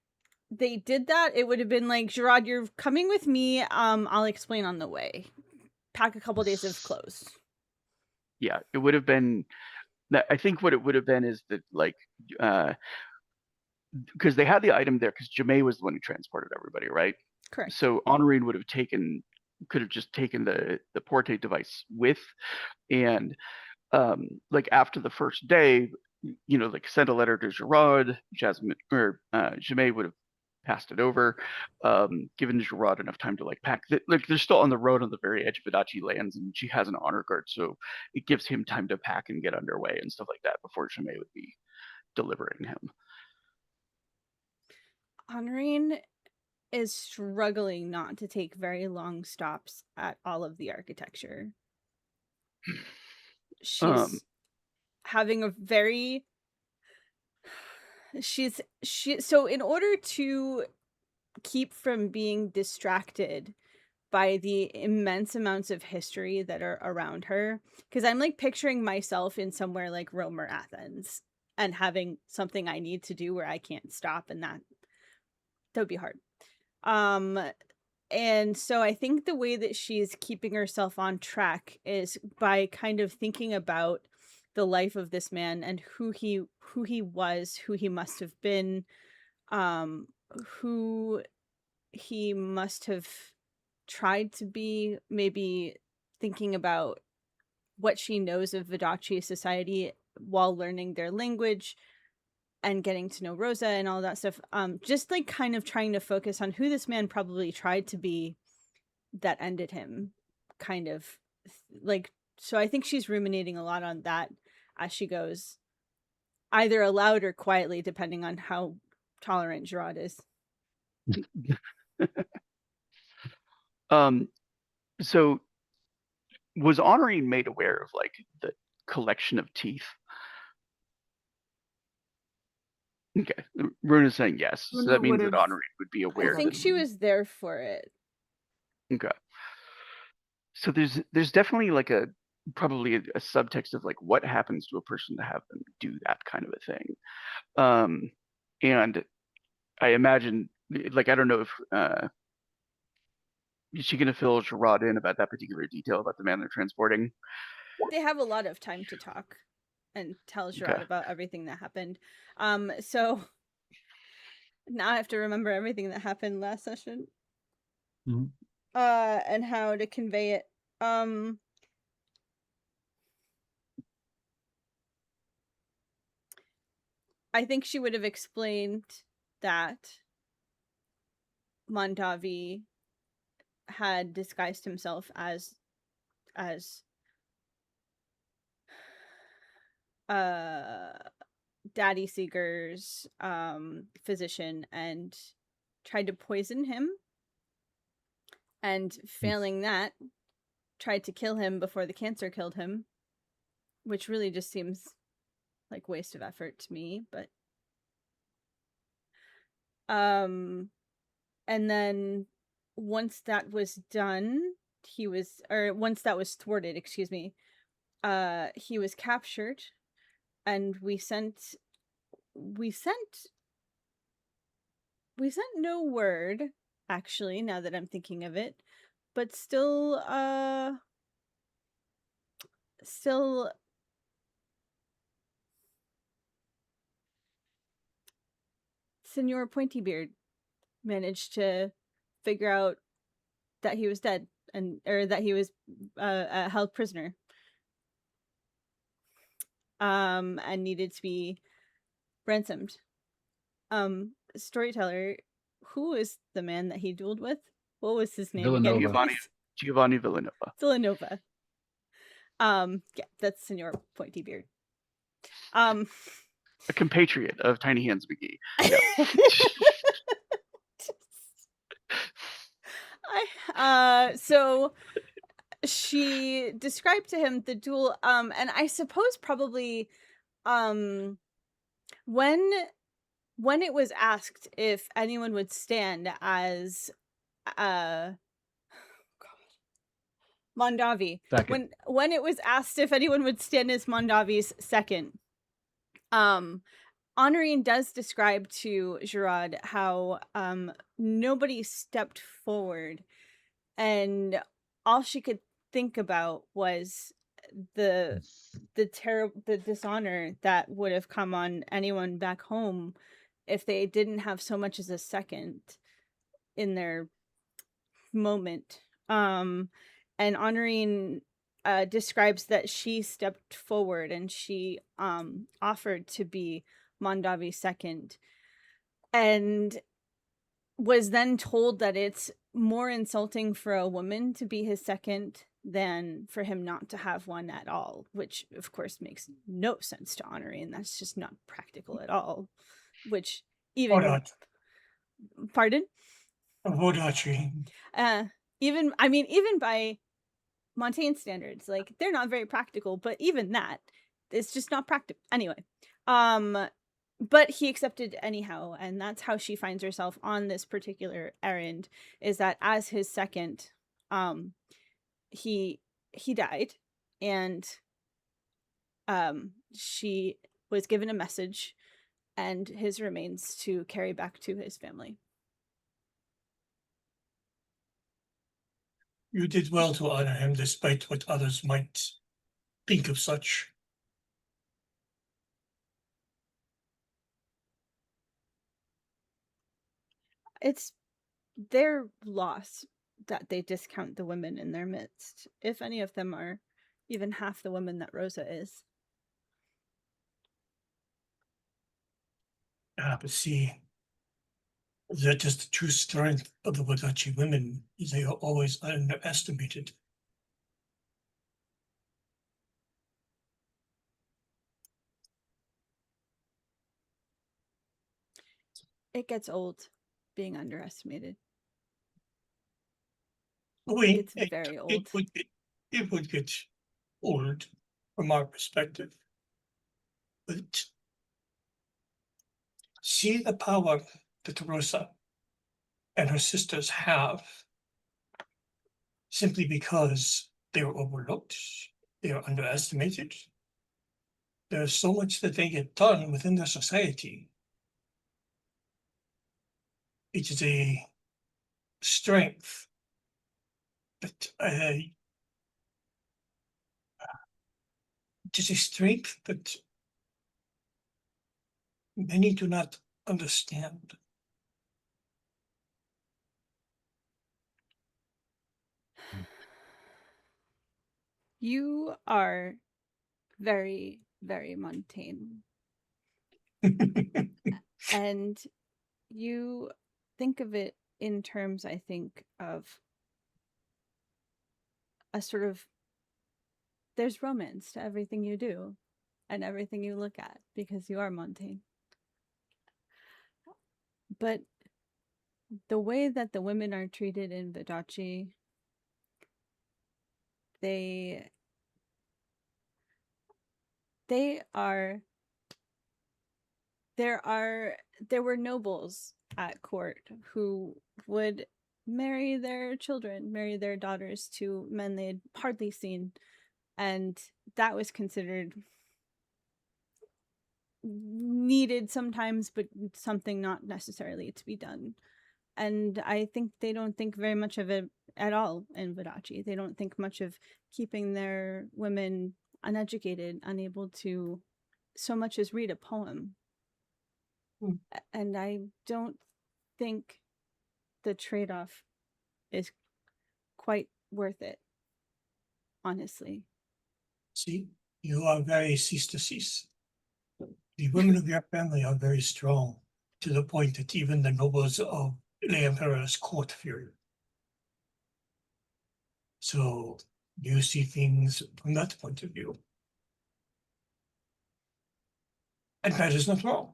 they did that, it would have been like, Gerard, you're coming with me. I'll explain on the way. Pack a couple days of clothes. Yeah, it would have been. I think what it would have been is that like because they had the item there because Jamae was the one who transported everybody, right? Correct. So Honorine could have just taken the Porte device with, and like after the first day, like sent a letter to Gerard. Jasmine or Jamae would have passed it over, given Gerard enough time to like pack. Like they're still on the road on the very edge of Adachi lands, and she has an honor guard, so it gives him time to pack and get underway and stuff like that before Jamae would be delivering him. Honorine is struggling not to take very long stops at all of the architecture. She's having a very so in order to keep from being distracted by the immense amounts of history that are around her, because I'm like picturing myself in somewhere like Rome or Athens and having something I need to do where I can't stop, and that would be hard. And so I think the way that she's keeping herself on track is by kind of thinking about the life of this man and who he was, who he must have been, who he must have tried to be, maybe thinking about what she knows of Adachi society while learning their language and getting to know Rosa and all that stuff. Just like kind of trying to focus on who this man probably tried to be that ended him, kind of like. So I think she's ruminating a lot on that as she goes, either aloud or quietly, depending on how tolerant Gerard is. So was Honorine made aware of like the collection of teeth? Okay, Runa's saying yes, so Runa that means that would've- Honorine would be I aware. think that she was there for it. Okay. So there's definitely like probably a subtext of like what happens to a person to have them do that kind of a thing. And I imagine, like, I don't know if is she gonna fill Gerard in about that particular detail about the man they're transporting? They have a lot of time to talk and tell Gerard Okay. about everything that happened. So now I have to remember everything that happened last session. Mhm. And how to convey it. I think she would have explained that Mondavi had disguised himself as Daddy Seeger's physician and tried to poison him, and failing that, tried to kill him before the cancer killed him, which really just seems like waste of effort to me. But and then once that was done, once that was thwarted, excuse me, he was captured, and we sent no word, actually, now that I'm thinking of it, but still Senor Pointybeard managed to figure out that he was dead, or that he was held prisoner, and needed to be ransomed. Storyteller, who is the man that he dueled with? What was his name again? Villanova. please? Giovanni Villanova, Villanova. Yeah, that's Senor Pointybeard. a compatriot of Tiny Hands McGee. So she described to him the duel, and I suppose probably when it was asked if anyone would stand as Mondavi, Second. when it was asked if anyone would stand as Mondavi's second, Honorine does describe to Gerard how nobody stepped forward, and all she could think about was the dishonor that would have come on anyone back home if they didn't have so much as a second in their moment. And Honorine describes that she stepped forward and she offered to be Mondavi's second, and was then told that it's more insulting for a woman to be his second than for him not to have one at all, which of course makes no sense to Honorine. That's just not practical at all. Which even pardon? Even by Montaigne standards, like, they're not very practical, but even that, it's just not practical. Anyway, but he accepted anyhow, and that's how she finds herself on this particular errand, is that as his second, he died, and she was given a message and his remains to carry back to his family. You did well to honor him despite what others might think of such. It's their loss that they discount the women in their midst, if any of them are even half the women that Rosa is. But see, that is the true strength of the Wadachi women. They are always underestimated. It gets old being underestimated. We, It's very it old. would get old from our perspective. But see the power that Rosa and her sisters have simply because they were overlooked, they are underestimated. There's so much that they get done within their society. It is a strength that it is a strength that many do not understand. You are very, very mundane. And you think of it in terms, I think, of a sort of there's romance to everything you do and everything you look at because you are mundane. But the way that the women are treated in Vidachi, they are there were nobles at court who would marry their children, marry their daughters to men they had hardly seen, and that was considered needed sometimes, but something not necessarily to be done. And I think they don't think very much of it at all in Vidachi. They don't think much of keeping their women uneducated, unable to so much as read a poem. And I don't think the trade-off is quite worth it, honestly. See, you are very cease to cease. The women of your family are very strong, to the point that even the nobles of the Emperor's court fear you. So you see things from that point of view. And that is not wrong.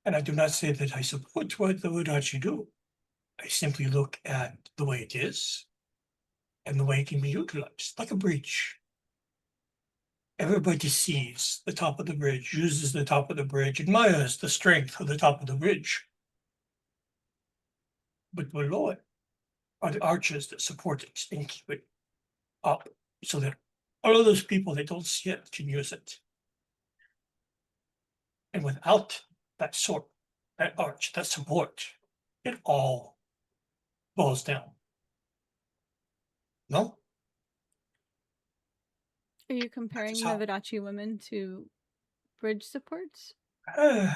And I do not say that I support what the Wadachi do. I simply look at the way it is and the way it can be utilized, like a bridge. Everybody sees the top of the bridge, uses the top of the bridge, admires the strength of the top of the bridge. But below it are the arches that support it and keep it up so that all of those people that don't see it can use it. And without that arch, that support, it all falls down. No? Are you comparing the how- Vidachi women to bridge supports? In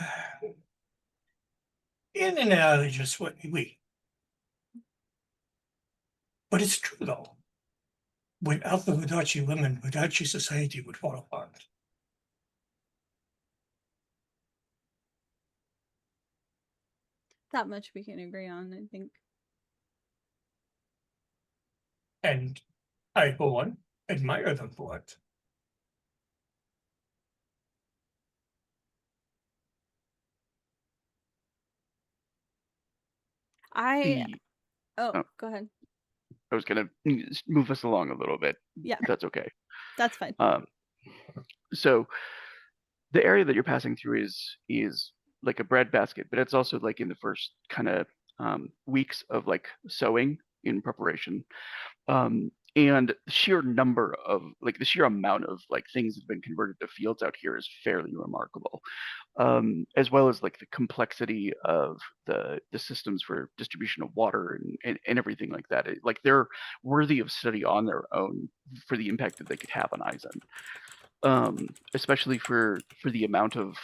and out of just what we. But it's true though. Without the Wadachi women, Wadachi society would fall apart. That much we can agree on, I think. And I, for one, admire them for it. The- oh. Go ahead. I was gonna move us along a little bit. Yeah. If that's okay. That's fine. So the area that you're passing through is like a breadbasket, but it's also like in the first kind of weeks of like sowing in preparation. And the sheer number of like the sheer amount of like things that have been converted to fields out here is fairly remarkable. As well as like the complexity of the systems for distribution of water and everything like that. Like they're worthy of study on their own for the impact that they could have on Eisen. Especially for the amount of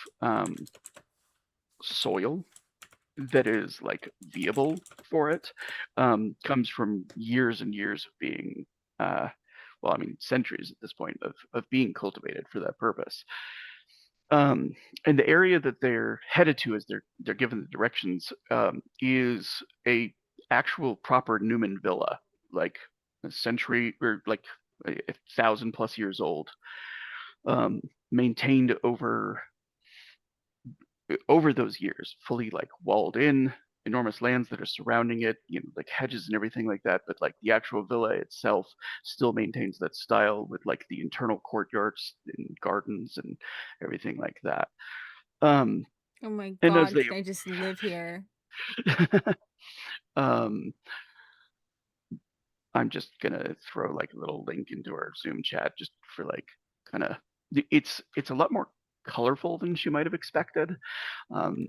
soil that is like viable for it, comes from years and years of being well, I mean centuries at this point of being cultivated for that purpose. And the area that they're headed to as they're given the directions, is a actual proper Newman villa, like a century or like 1,000+ years old, maintained over over those years, fully like walled in, enormous lands that are surrounding it, like hedges and everything like that. But like the actual villa itself still maintains that style with like the internal courtyards and gardens and everything like that. Oh my And as god, they can I just live here? um I'm just gonna throw like a little link into our Zoom chat just for like kind of it's a lot more colorful than she might have expected, um,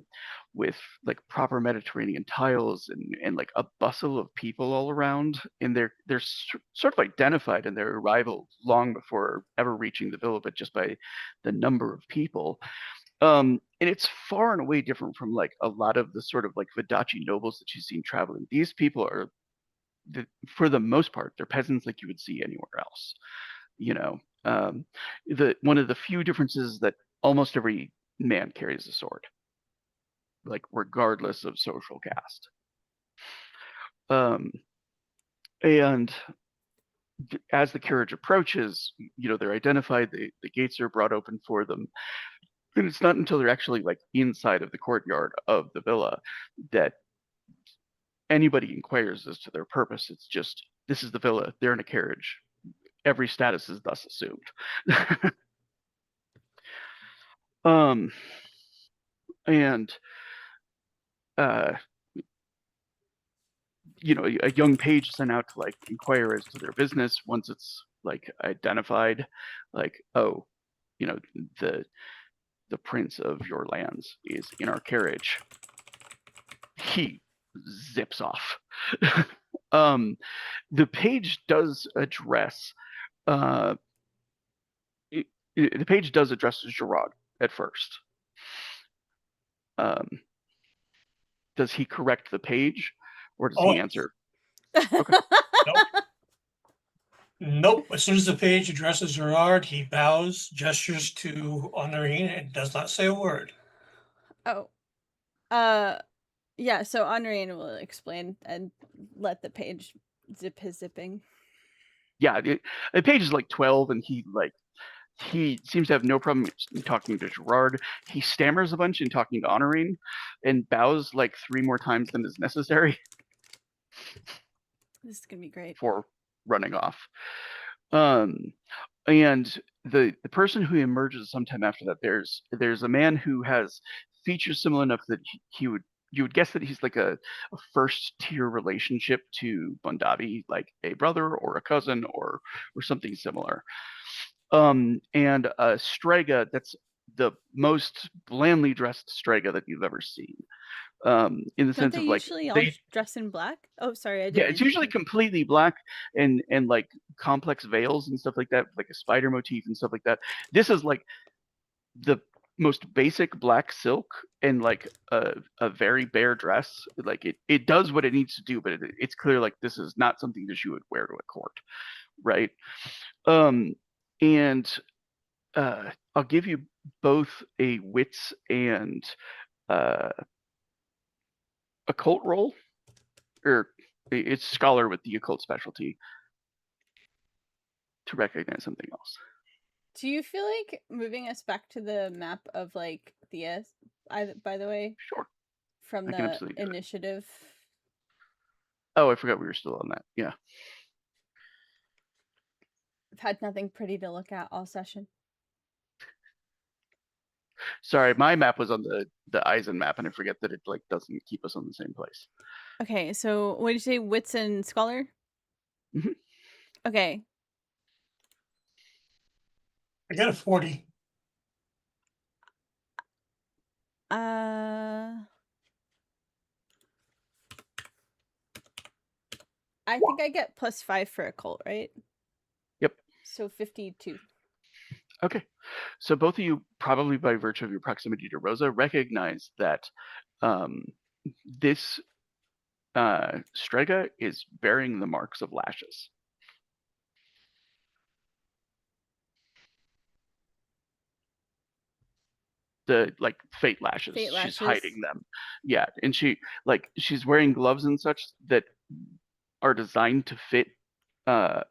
with like proper Mediterranean tiles and like a bustle of people all around, and they're sort of identified in their arrival long before ever reaching the villa, but just by the number of people. And it's far and away different from like a lot of the sort of like Vodacce nobles that she's seen traveling. These people are for the most part, they're peasants like you would see anywhere else. You know, the one of the few differences is that almost every man carries a sword, like regardless of social caste. Um, and as the carriage approaches, they're identified. The gates are brought open for them, and it's not until they're actually like inside of the courtyard of the villa that anybody inquires as to their purpose. It's just this is the villa. They're in a carriage. Every status is thus assumed. um, and uh, a young page sent out to like inquire as to their business once it's like identified, like, oh, the prince of your lands is in our carriage. He zips off. The page does address uh, the page does address Gerard at first. Does he correct the page, or does he answer? Okay. Nope. Nope. As soon as the page addresses Gerard, he bows, gestures to Honorine, and does not say a word. Oh. Yeah, so Honorine will explain and let the page zip his zipping. Yeah, the page is like 12, and he seems to have no problem talking to Gerard. He stammers a bunch in talking to Honorine, and bows like 3 more times than is necessary. This is gonna be great. For running off. And the person who emerges sometime after that, there's a man who has features similar enough that you would guess that he's like a first tier relationship to Bondavi, like a brother or a cousin or something similar. And a Strega that's the most blandly dressed Strega that you've ever seen. In the Don't sense they of like usually all dress in black? Oh, sorry, I didn't. it's usually completely black and like complex veils and stuff like that, like a spider motif and stuff like that. This is like the most basic black silk and like a very bare dress. Like it does what it needs to do, but it's clear like this is not something that you would wear to a court, right? And I'll give you both a wits and occult roll, or it's scholar with the occult specialty, to recognize something else. Do you feel like moving us back to the map of like Thea, by the way? Sure. From the initiative. Oh, I forgot we were still on that. Yeah. I've had nothing pretty to look at all session. Sorry, my map was on the Eisen map, and I forget that it like doesn't keep us on the same place. Okay, so what did you say, wits and scholar? Mm-hmm. Okay. I got a 40. I think I get +5 for occult, right? Yep. So 52. Okay. So both of you, probably by virtue of your proximity to Rosa, recognize that this Strega is bearing the marks of lashes. The like fate lashes. She's hiding them. Yeah, and she's wearing gloves and such that are designed to fit a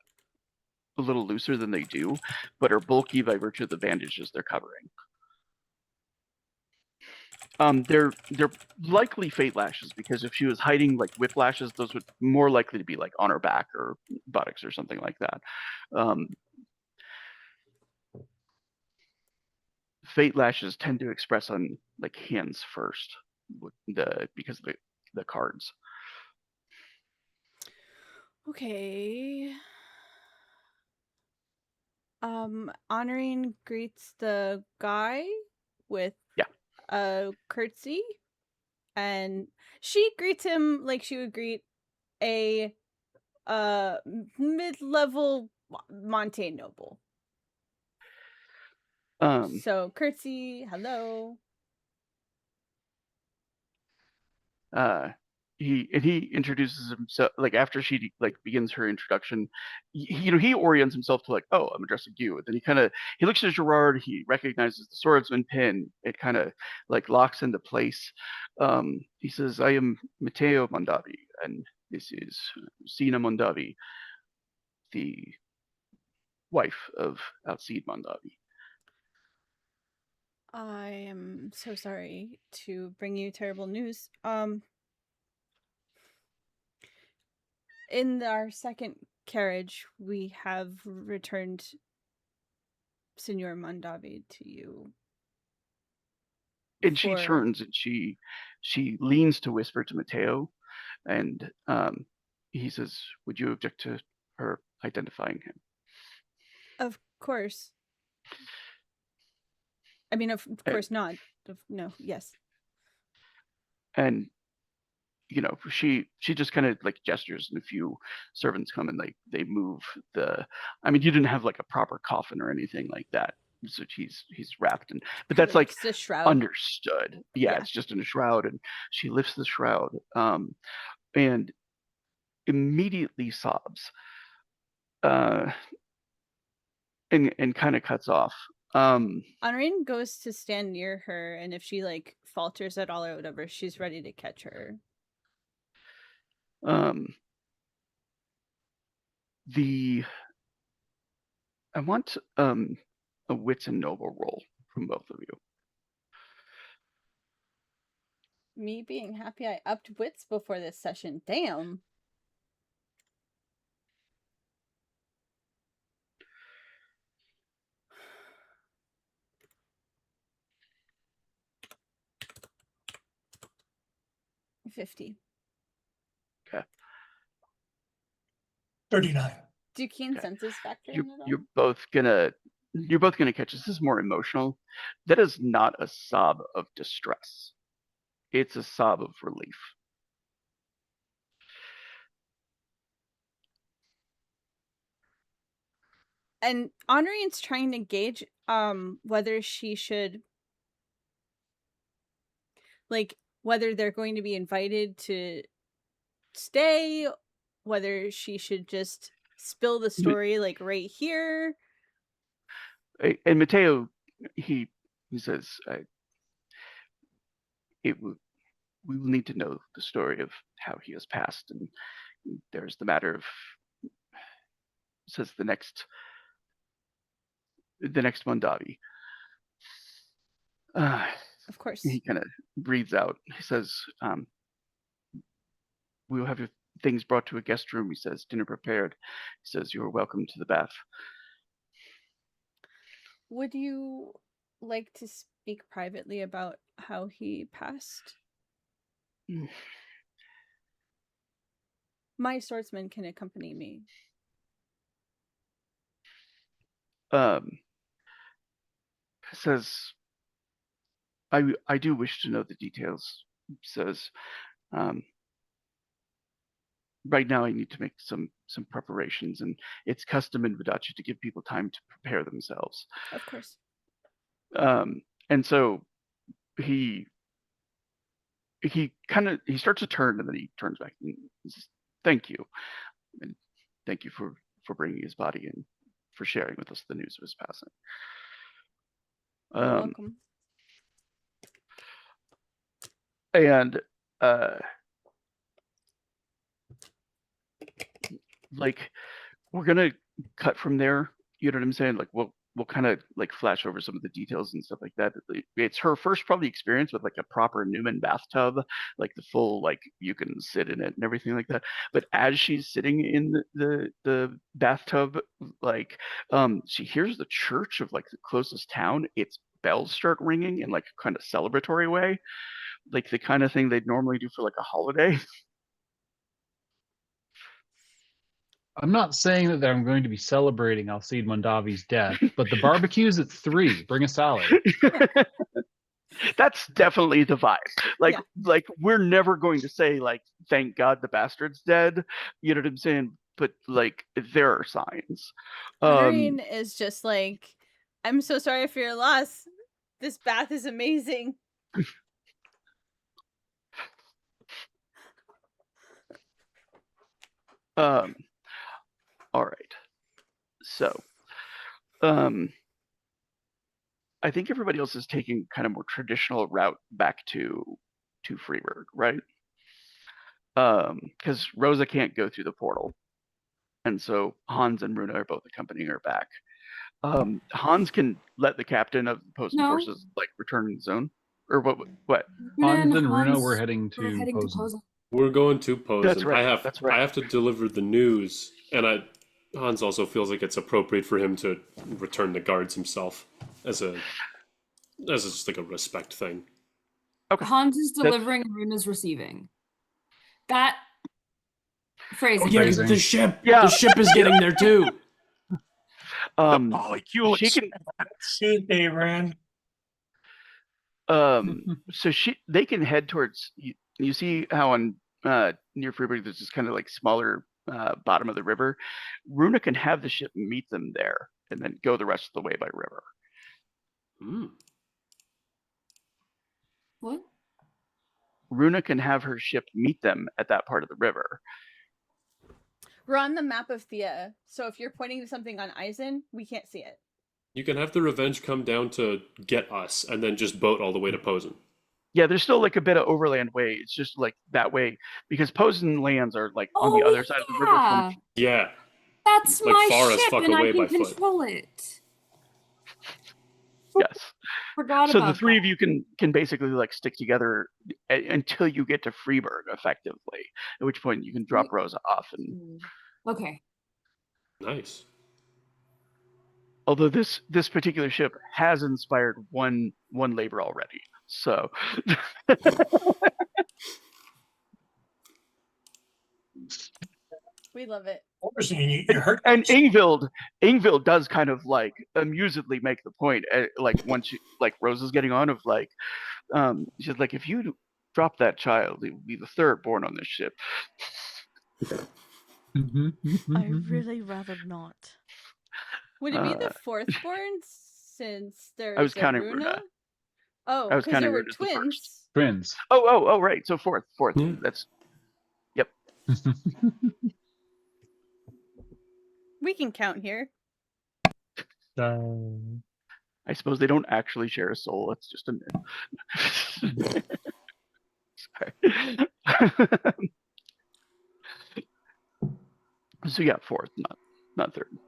little looser than they do, but are bulky by virtue of the bandages they're covering. They're likely fate lashes, because if she was hiding like whiplashes, those would more likely to be like on her back or buttocks or something like that. Fate lashes tend to express on like hands first, because of the cards. Okay. Honoring greets the guy with Yeah. a curtsy, and she greets him like she would greet a mid-level Montane noble. So curtsy, hello. He introduces himself, like after she like begins her introduction, he orients himself to like, oh, I'm addressing you. And then he looks at Gerard, he recognizes the swordsman pin, it kind of like locks into place. He says, I am Matteo Mondavi, and this is Sina Mondavi, the wife of Alcide Mondavi. I am so sorry to bring you terrible news. In our second carriage, we have returned Signor Mondavi to you. And she turns and she leans to whisper to Matteo, and he says, would you object to her identifying him? Of course. I mean, of course not. No, yes. And she just kind of like gestures, and a few servants come and they move I mean, you didn't have like a proper coffin or anything like that, so he's wrapped, but that's like the shroud. understood. Yeah, it's just in a shroud, and she lifts the shroud and immediately sobs and kind of cuts off. Honorine goes to stand near her, and if she like falters at all or whatever, she's ready to catch her. I want a wits and noble roll from both of you. Me being happy I upped wits before this session. Damn. $50. Okay. 39. Do keen senses factor in at all? You're both gonna catch this. This is more emotional. That is not a sob of distress. It's a sob of relief. And Honorine's trying to gauge whether she should, like, whether they're going to be invited to stay, whether she should just spill the story like right here. And Matteo, he says, we will need to know the story of how he has passed, and there's the matter of, says the next Mondavi. Of course. He kind of breathes out. He says, we will have your things brought to a guest room. He says, dinner prepared. He says, you are welcome to the bath. Would you like to speak privately about how he passed? My swordsman can accompany me. Says, I do wish to know the details. Says, right now I need to make some preparations, and it's custom in Vidachi to give people time to prepare themselves. Of course. And so he starts to turn, and then he turns back and says, thank you. And thank you for bringing his body and for sharing with us the news of his passing. You're welcome. And like, we're gonna cut from there. You know what I'm saying? Like, we'll we'll kind of like flash over some of the details and stuff like that. It's her first probably experience with like a proper Newman bathtub, like the full like you can sit in it and everything like that. But as she's sitting in the bathtub, like she hears the church of like the closest town. Its bells start ringing in like a kind of celebratory way, like the kind of thing they'd normally do for like a holiday. I'm not saying that I'm going to be celebrating Alcide Mondavi's death, but the barbecue's at 3. Bring a salad. That's definitely the vibe. Like, Yeah. like we're never going to say like, "Thank God the bastard's dead." You know what I'm saying? But like, there are signs. Honoring is just like, I'm so sorry for your loss. This bath is amazing. All right. So, I think everybody else is taking kind of more traditional route back to Freeburg, right? Because Rosa can't go through the portal, and so Hans and Runa are both accompanying her back. Hans can let the captain of the opposing No. forces like return in the zone, or what? What? Hans and Runa were heading to Posen. Posen. We're going to Posen. That's right. That's right. I have to deliver the news, and Hans also feels like it's appropriate for him to return the guards himself as just like a respect thing. Okay. Hans is delivering and Runa's receiving. That phrase. Oh yeah, 'cause the ship. Yeah. The ship is getting there too. Molecule. She can. See, they ran. So they can head towards. You see how on near Freeburg there's this kind of like smaller bottom of the river. Runa can have the ship meet them there and then go the rest of the way by river. What? Runa can have her ship meet them at that part of the river. We're on the map of Thea, so if you're pointing to something on Eisen, we can't see it. You can have the Revenge come down to get us, and then just boat all the way to Posen. Yeah, there's still like a bit of overland way. It's just like that way because Posen lands are like on the other side of the river. From... Yeah. That's like my far as ship, fuck and I away can by foot. control it. Yes. Forgot So about the three that. of you can basically like stick together until you get to Freeburg, effectively. At which point you can drop Rosa off. And Okay. Nice. although this particular ship has inspired one labor already, so. We love it. You hurt. And Ingvild does kind of like amusedly make the point, like once she, like Rosa's getting on of like, she's like, if you drop that child, it would be the third born on this ship. I really rather not. Would it be the fourth born since there's I was a counting Runa? Runa. Oh, I was because there counting were Runa as the first. twins. Twins. Oh, right. So fourth. Yeah. That's, yep. We can count here. I suppose they don't actually share a soul. It's just a myth. Sorry. So yeah, fourth, not third.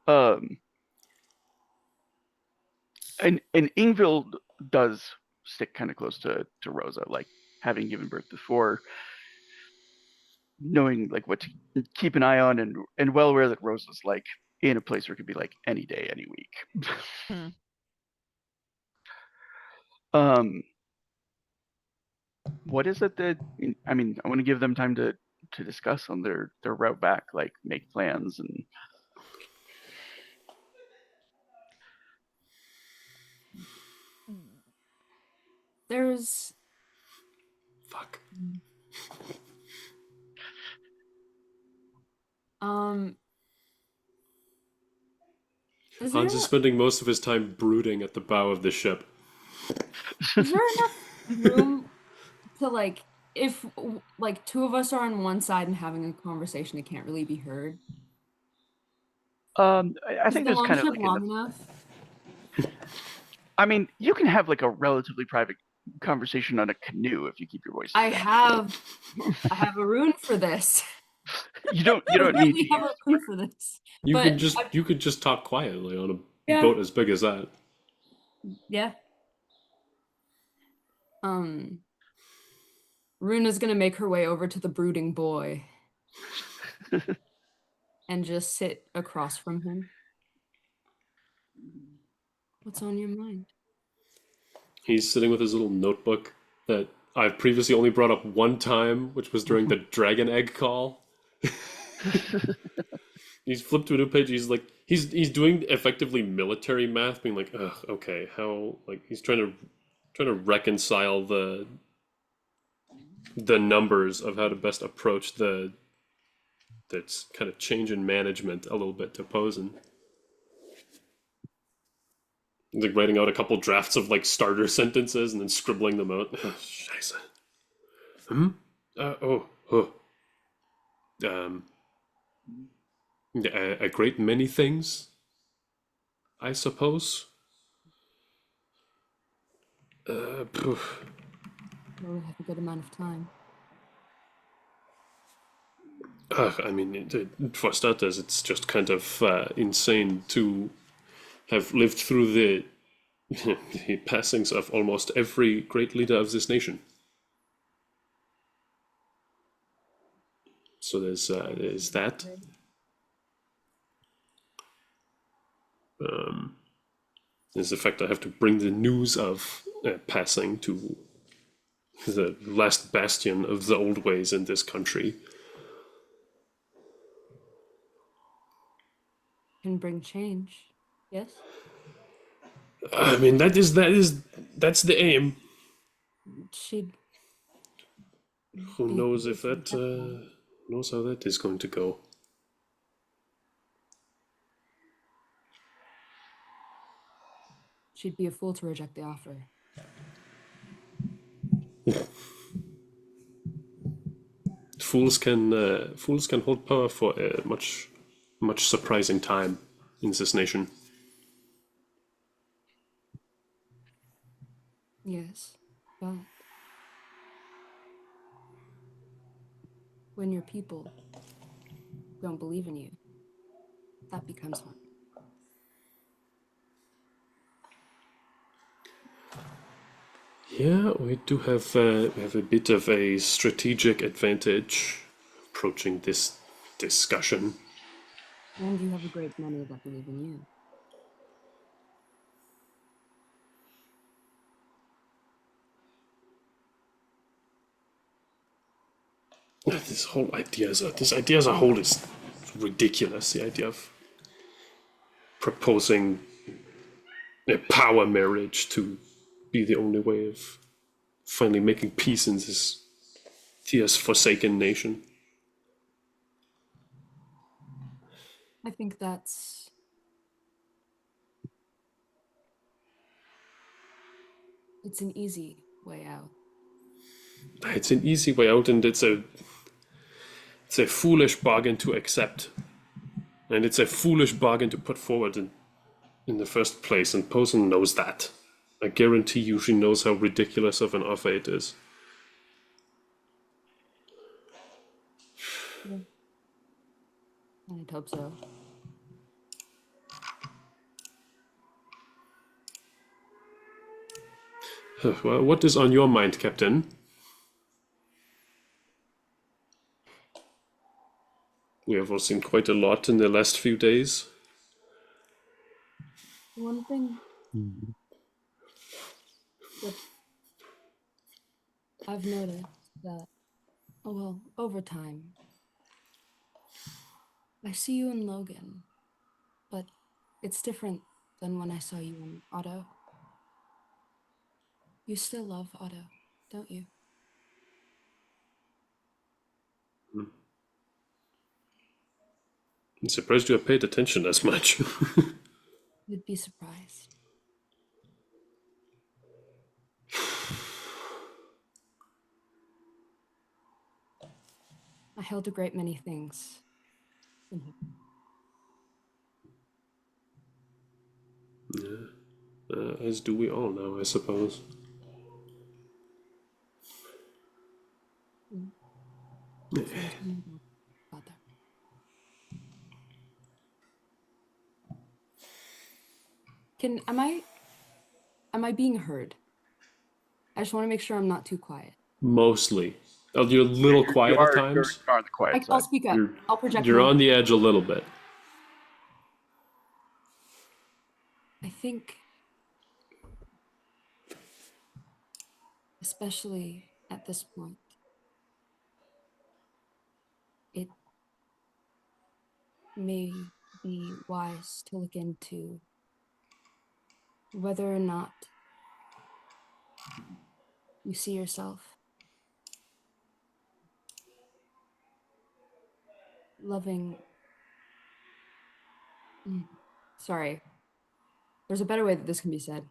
And Ingvild does stick kind of close to Rosa, like having given birth before, knowing like what to keep an eye on, and well aware that Rosa's like in a place where it could be like any day, any week. What is it that I mean? I want to give them time to discuss on their route back, like make plans and. There's. Fuck. Hans is spending most of his time brooding at the bow of the ship. Is there enough room to like, if like two of us are on one side and having a conversation that can't really be heard? I think Is there's the kind of long like ship long enough? I mean, you can have like a relatively private conversation on a canoe if you keep your voice. I down. have a rune for this. You don't I need to really have use a proof for this. You But could just talk quietly on a Yeah. boat as big as that. yeah. Runa's gonna make her way over to the brooding boy and just sit across from him. What's on your mind? He's sitting with his little notebook that I've previously only brought up one time, which was during the dragon egg call. He's flipped to a new page. He's like, he's doing effectively military math, being like, ugh, okay, how, like, he's trying to reconcile the numbers of how to best approach that's kind of change in management a little bit to Posen. He's like writing out a couple drafts of like starter sentences and then scribbling them out. Scheiße. Oh. A great many things, I suppose. Poof. We'll have a good amount of time. I mean, for starters, it's just kind of insane to have lived through the the passings of almost every great leader of this nation. So there's that. There's the fact I have to bring the news of passing to the last bastion of the old ways in this country. Can bring change. Yes? I mean, that's the aim. She'd Who be knows if able that to get that. knows how that is going to go. She'd be a fool to reject the offer. Fools can hold power for a much surprising time in this nation. Yes, but when your people don't believe in you, that becomes hard. Yeah, we do have a bit of a strategic advantage approaching this discussion. And you have a great many that believe in you. This idea as a whole is ridiculous. The idea of proposing a power marriage to be the only way of finally making peace in this fierce, forsaken nation. I think that's it's an easy way out. It's an easy way out, and it's a foolish bargain to accept, and it's a foolish bargain to put forward in the first place. And Posen knows that. I guarantee you, she knows how ridiculous of an offer it is. Yeah. I'd hope so. Well, what is on your mind, Captain? We have all seen quite a lot in the last few days. One thing that I've noticed that, over time, I see you in Logan, but it's different than when I saw you in Otto. You still love Otto, don't you? I'm surprised you have paid attention as much. You'd be surprised. I held a great many things in him. As do we all now, I suppose. About Am I being heard? I just want to make sure I'm not too quiet. Mostly. Oh, you're a little quiet at times. You're on the quiet I'll side. speak up. I'll project. You're more. on the edge a little bit. I think, especially at this point, it may be wise to look into whether or not you see yourself loving. Sorry. There's a better way that this can be said.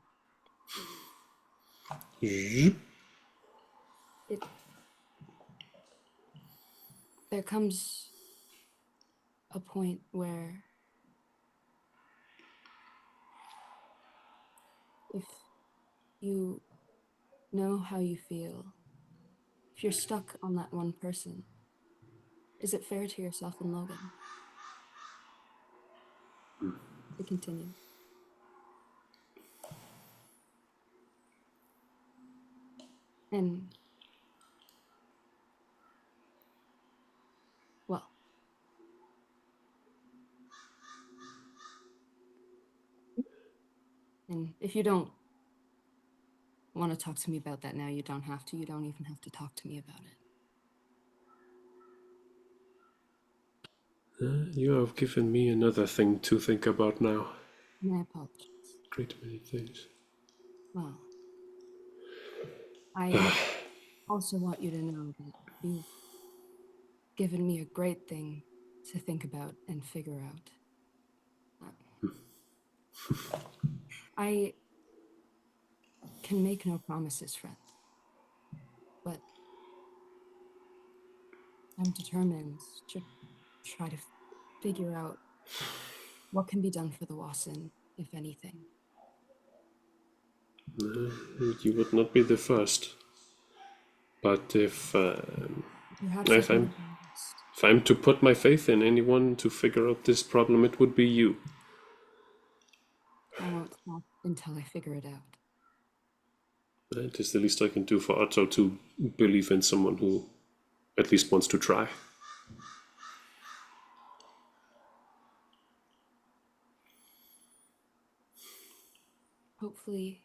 There comes a point where if you know how you feel, if you're stuck on that one person, is it fair to yourself and Logan to continue? And, well, and if you don't want to talk to me about that now, you don't have to. You don't even have to talk to me about it. You have given me another thing to think about now. And I apologize. Great many things. Well, I also want you to know that you've given me a great thing to think about and figure out. I can make no promises, friend, but I'm determined to try to figure out what can be done for the Wasson, if anything. You would not be the first. But if Perhaps I can do if I'm to put my faith in anyone to figure out this problem, it would be you. I won't stop until I figure it out. It is the least I can do for Otto to believe in someone who at least wants to try. Hopefully,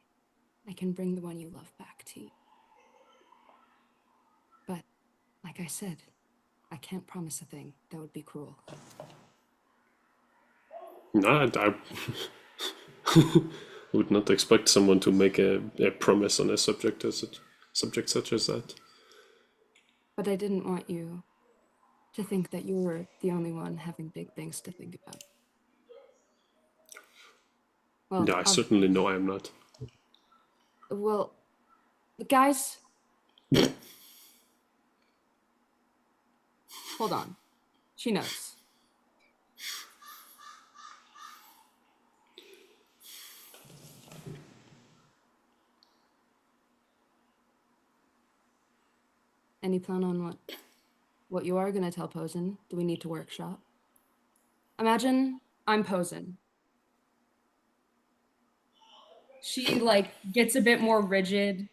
I can bring the one you love back to you. But, like I said, I can't promise a thing. That would be cruel. Nah, I would not expect someone to make a promise on a subject such as that. But I didn't want you to think that you were the only one having big things to think about. Well, Yeah, I certainly know I am not. Well, guys, hold on. She knows. Any plan on what you are gonna tell Posen? Do we need to workshop? Imagine I'm Posen. She gets a bit more rigid,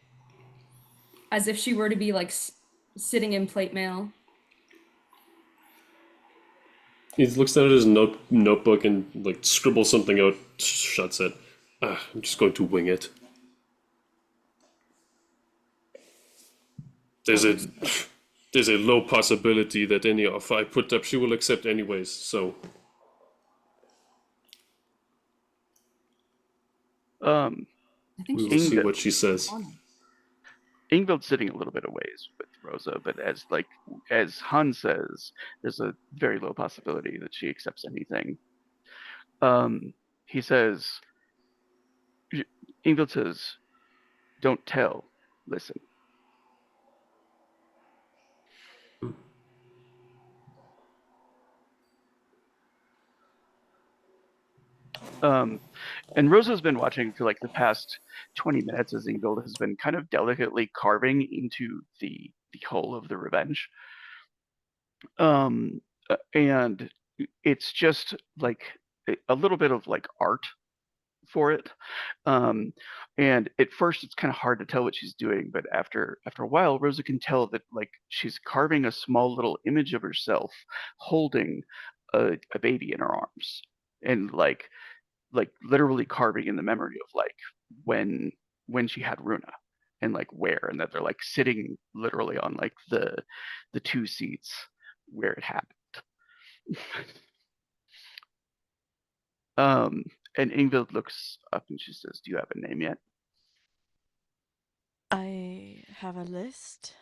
as if she were to be sitting in plate mail. He looks at his notebook and scribbles something out, shuts it. I'm just going to wing it. There's a low possibility that any offer I put up she will accept anyways, so I think we will see what she says. Ingvild's sitting a little bit away with Rosa, but as Han says, there's a very low possibility that she accepts anything. He says, Ingvild says, "Don't tell, listen." And Rosa's been watching for the past 20 minutes as Ingvild has been kind of delicately carving into the hull of the Revenge. And it's just a little bit of art for it. Um, and at first it's kind of hard to tell what she's doing, but after a while, Rosa can tell that like she's carving a small little image of herself holding a baby in her arms, and like literally carving in the memory of like when she had Runa, and like where, and that they're like sitting literally on like the two seats where it happened. um, and Ingvild looks up and she says, "Do you have a name yet?" I have a list,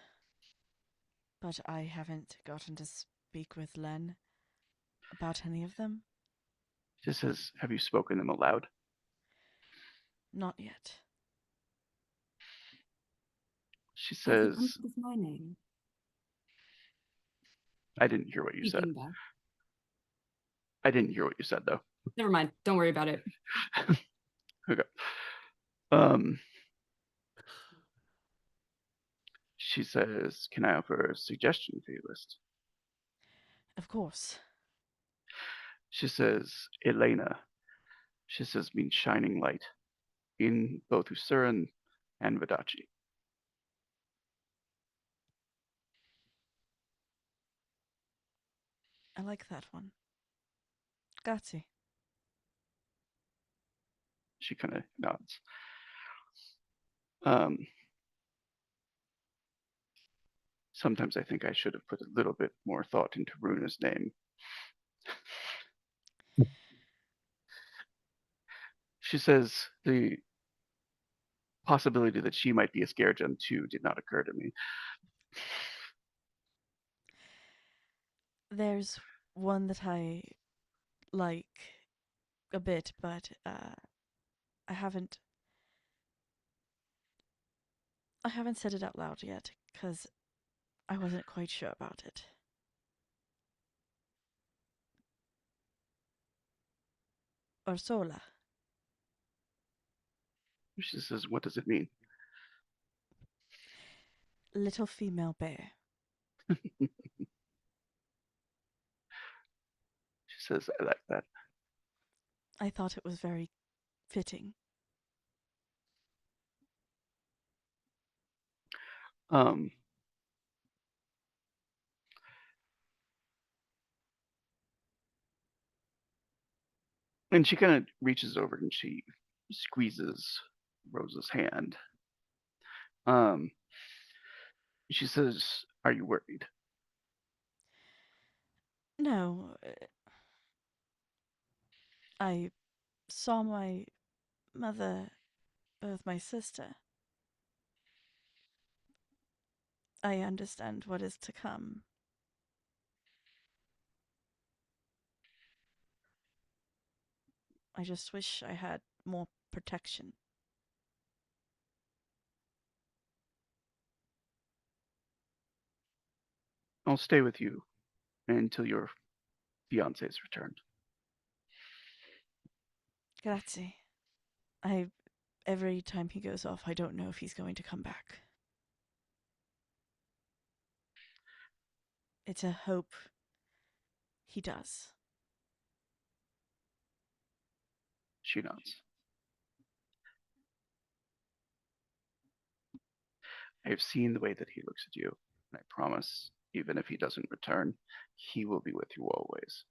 but I haven't gotten to speak with Len about any of them. She says, "Have you spoken them aloud?" Not yet. She Have you says, come with my name? "I didn't hear what you said." Speaking back. I didn't hear what you said though. Never mind. Don't worry about it. Okay. Um, she says, "Can I offer a suggestion for your list?" Of course. She says, "Elena." She says, "means shining light in both Usuran and Vadachi." I like that one. Grazie. She kind of nods. Um, sometimes I think I should have put a little bit more thought into Runa's name. She says, "The possibility that she might be a Scaregem too did not occur to me." There's one that I like a bit, but I haven't said it out loud yet because I wasn't quite sure about it. Orsola. She says, "What does it mean?" Little female bear. She says, "I like that." I thought it was very fitting. Um, and she kind of reaches over and she squeezes Rosa's hand. She says, "Are you worried?" No, I saw my mother with my sister. I understand what is to come. I just wish I had more protection. "I'll stay with you until your fiance's returned." Grazie. Every time he goes off, I don't know if he's going to come back. It's a hope he does. She nods. "I have seen the way that he looks at you, and I promise, even if he doesn't return, he will be with you always."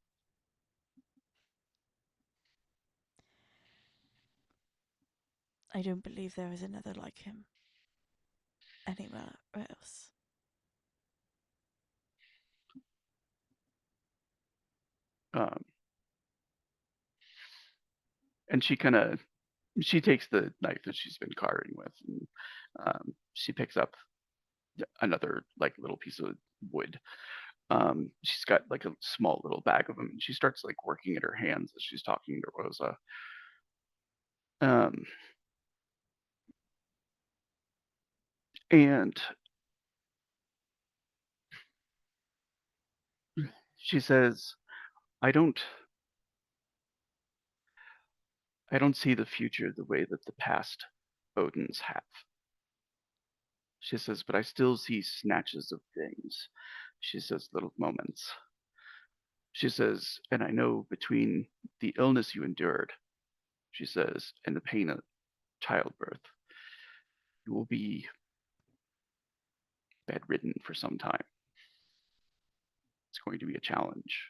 I don't believe there is another like him anywhere else. Um, and she takes the knife that she's been carving with, and she picks up another like little piece of wood. She's got like a small little bag of them, and she starts like working at her hands as she's talking to Rosa. Um, and she says, I don't see the future the way that the past Odins have." She says, "But I still see snatches of things." She says, "Little moments." She says, "And I know between the illness you endured she says, and the pain of childbirth. You will be bedridden for some time. It's going to be a challenge.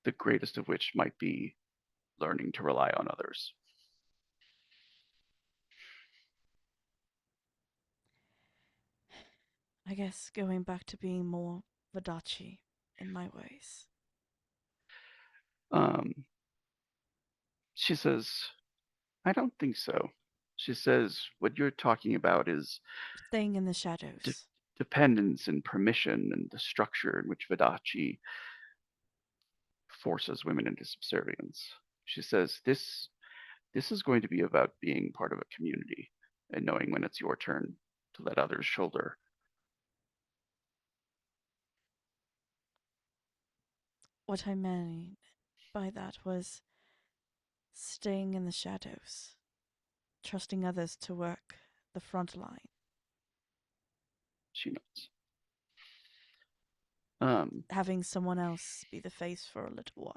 The greatest of which might be learning to rely on others. I guess going back to being more Vadachi in my ways. She says, I don't think so. She says, what you're talking about is Staying in the shadows. dependence and permission and the structure in which Vadachi forces women into subservience. She says, this is going to be about being part of a community and knowing when it's your turn to let others shoulder. What I meant by that was staying in the shadows, trusting others to work the front line. She nods. Having someone else be the face for a little while.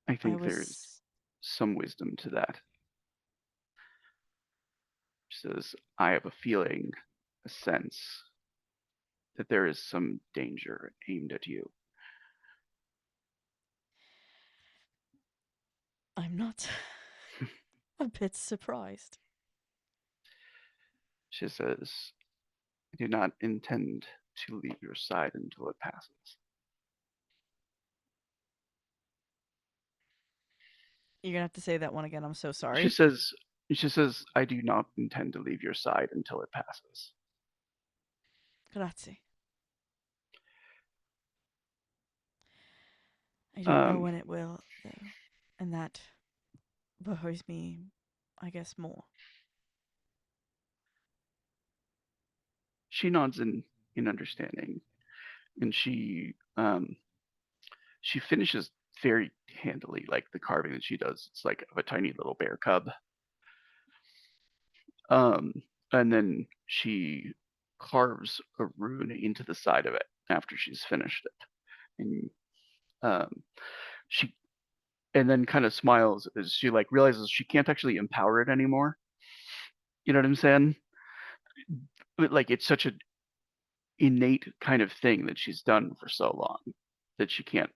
I think there's some wisdom to that. She says, I have a feeling, a sense that there is some danger aimed at you. I'm not a bit surprised. She says, I do not intend to leave your side until it passes. You're gonna have to say that one again. I'm so sorry. She says, I do not intend to leave your side until it passes. Grazie. I don't know Um, when it will, though, and that worries me, I guess, more. She nods in understanding, and she finishes very handily, like the carving that she does. It's like of a tiny little bear cub. And then she carves a rune into the side of it after she's finished it, and she and then kind of smiles as she like realizes she can't actually empower it anymore. You know what I'm saying? But like it's such an innate kind of thing that she's done for so long that she can't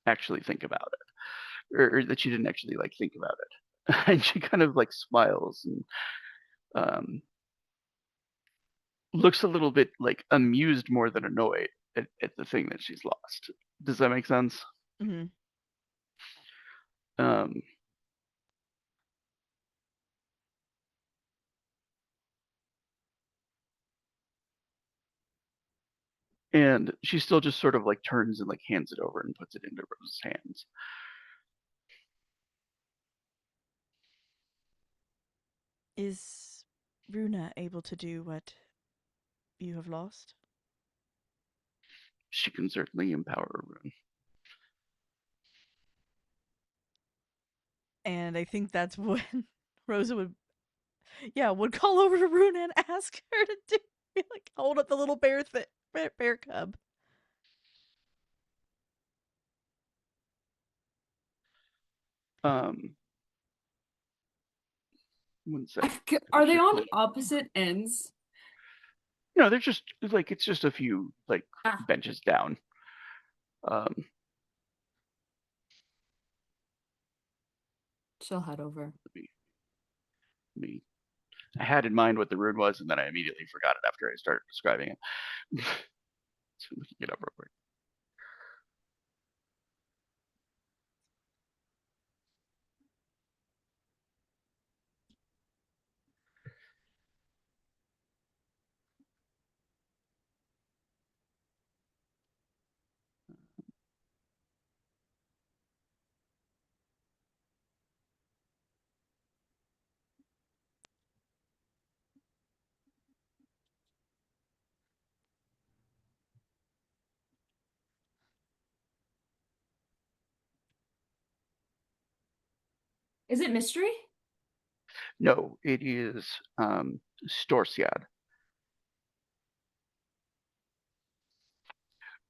actually think about it, or that she didn't actually like think about it. And she kind of like smiles and looks a little bit like amused more than annoyed at the thing that she's lost. Does that make sense? Mm-hmm. Um, and she still just sort of like turns and like hands it over and puts it into Rose's hands. Is Runa able to do what you have lost? She can certainly empower a rune. And I think that's when Rosa would call over to Runa and ask her to do like hold up the little bear cub. One sec. Are they on opposite ends? No, they're just like it's just a few like benches down. She'll head over. Me. I had in mind what the rune was, and then I immediately forgot it after I started describing it. So we can get up real quick. Is it mystery? No, it is Storsiad.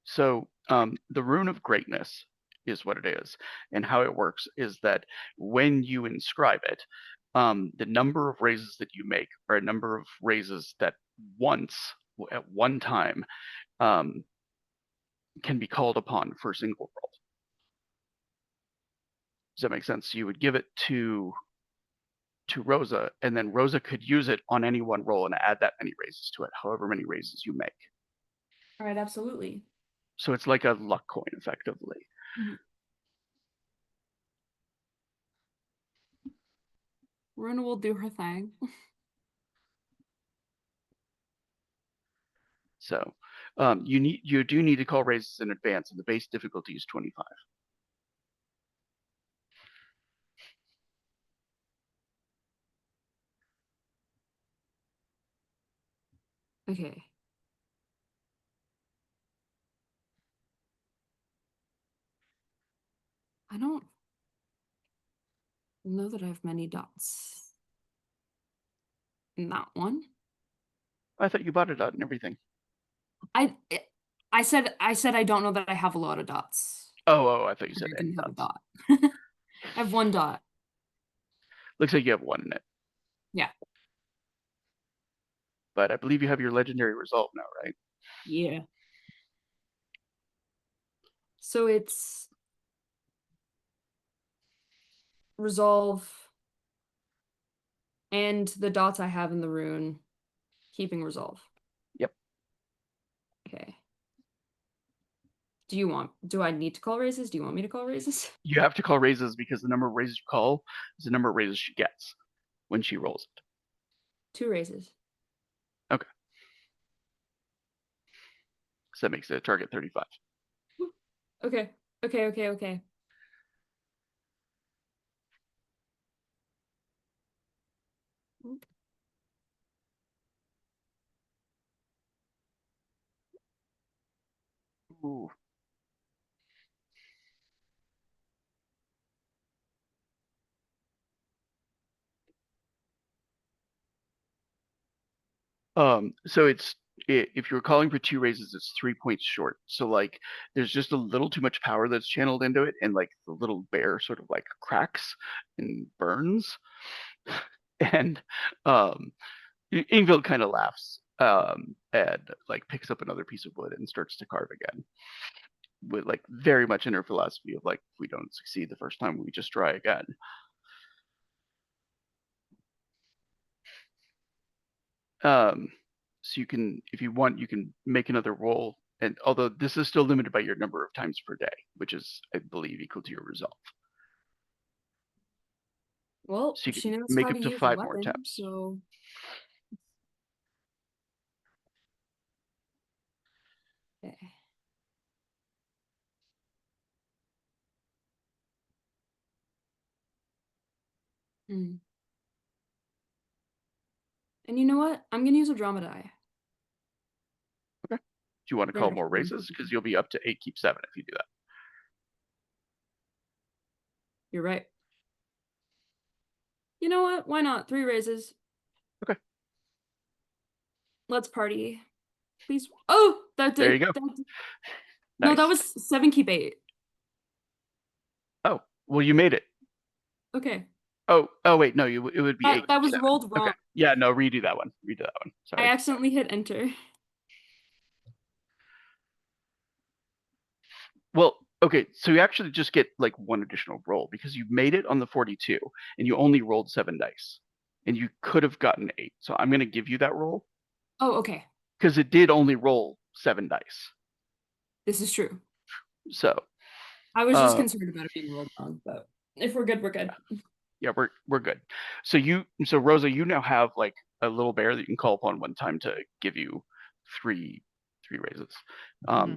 So the rune of greatness is what it is, and how it works is that when you inscribe it, the number of raises that you make are a number of raises that once at one time um, can be called upon for a single roll. Does that make sense? You would give it to Rosa, and then Rosa could use it on any one roll and add that many raises to it, however many raises you make. All right, absolutely. So it's like a luck coin, effectively. Mhm. Runa will do her thing. So you do need to call raises in advance, and the base difficulty is 25. Okay. I don't know that I have many dots. In that one. I thought you bought a dot and everything. I said I don't know that I have a lot of dots. Oh, I thought you I said any didn't have a dots. dot. I have one dot. Looks like you have one in it. Yeah. But I believe you have your legendary result now, right? Yeah. So it's resolve and the dots I have in the rune, keeping resolve. Yep. Okay. Do I need to call raises? Do you want me to call raises? You have to call raises because the number of raises you call is the number of raises she gets when she rolls it. 2 raises. Okay. So that makes it a target 35. Okay. Okay. Ooh. So if you're calling for 2 raises, it's 3 points short. So like there's just a little too much power that's channeled into it, and like the little bear sort of like cracks and burns. And Ingvild kind of laughs and like picks up another piece of wood and starts to carve again. With like very much in her philosophy of like, if we don't succeed the first time, we just try again. So you can, if you want, you can make another roll. And although this is still limited by your number of times per day, which is, I believe, equal to your resolve. Well, So you she can knows make how up to to use a 5 more weapon, attempts. so okay. Hmm. And you know what? I'm gonna use a drama die. Okay. Do you want to For call an more extra raises? one. Because you'll be up to 8, keep 7 if you do that. You're right. You know what? Why not? 3 raises. Okay. Let's party. Please. Oh, that There did. you go. No, Nice. that was 7 keep 8. Oh, well, you made it. Okay. Oh, wait, no, it would be 8. That was 7. rolled wrong. Okay. Yeah, no, redo that one. Redo that one. I Sorry. accidentally hit enter. Well, okay, so you actually just get like one additional roll because you made it on the 42 and you only rolled 7 dice. And you could have gotten 8. So I'm going to give you that roll Oh, okay. because it did only roll 7 dice. This is true. So I was just concerned about it being rolled wrong, but if we're good, we're good. yeah, we're good. So Rosa, you now have like a little bear that you can call upon one time to give you three raises.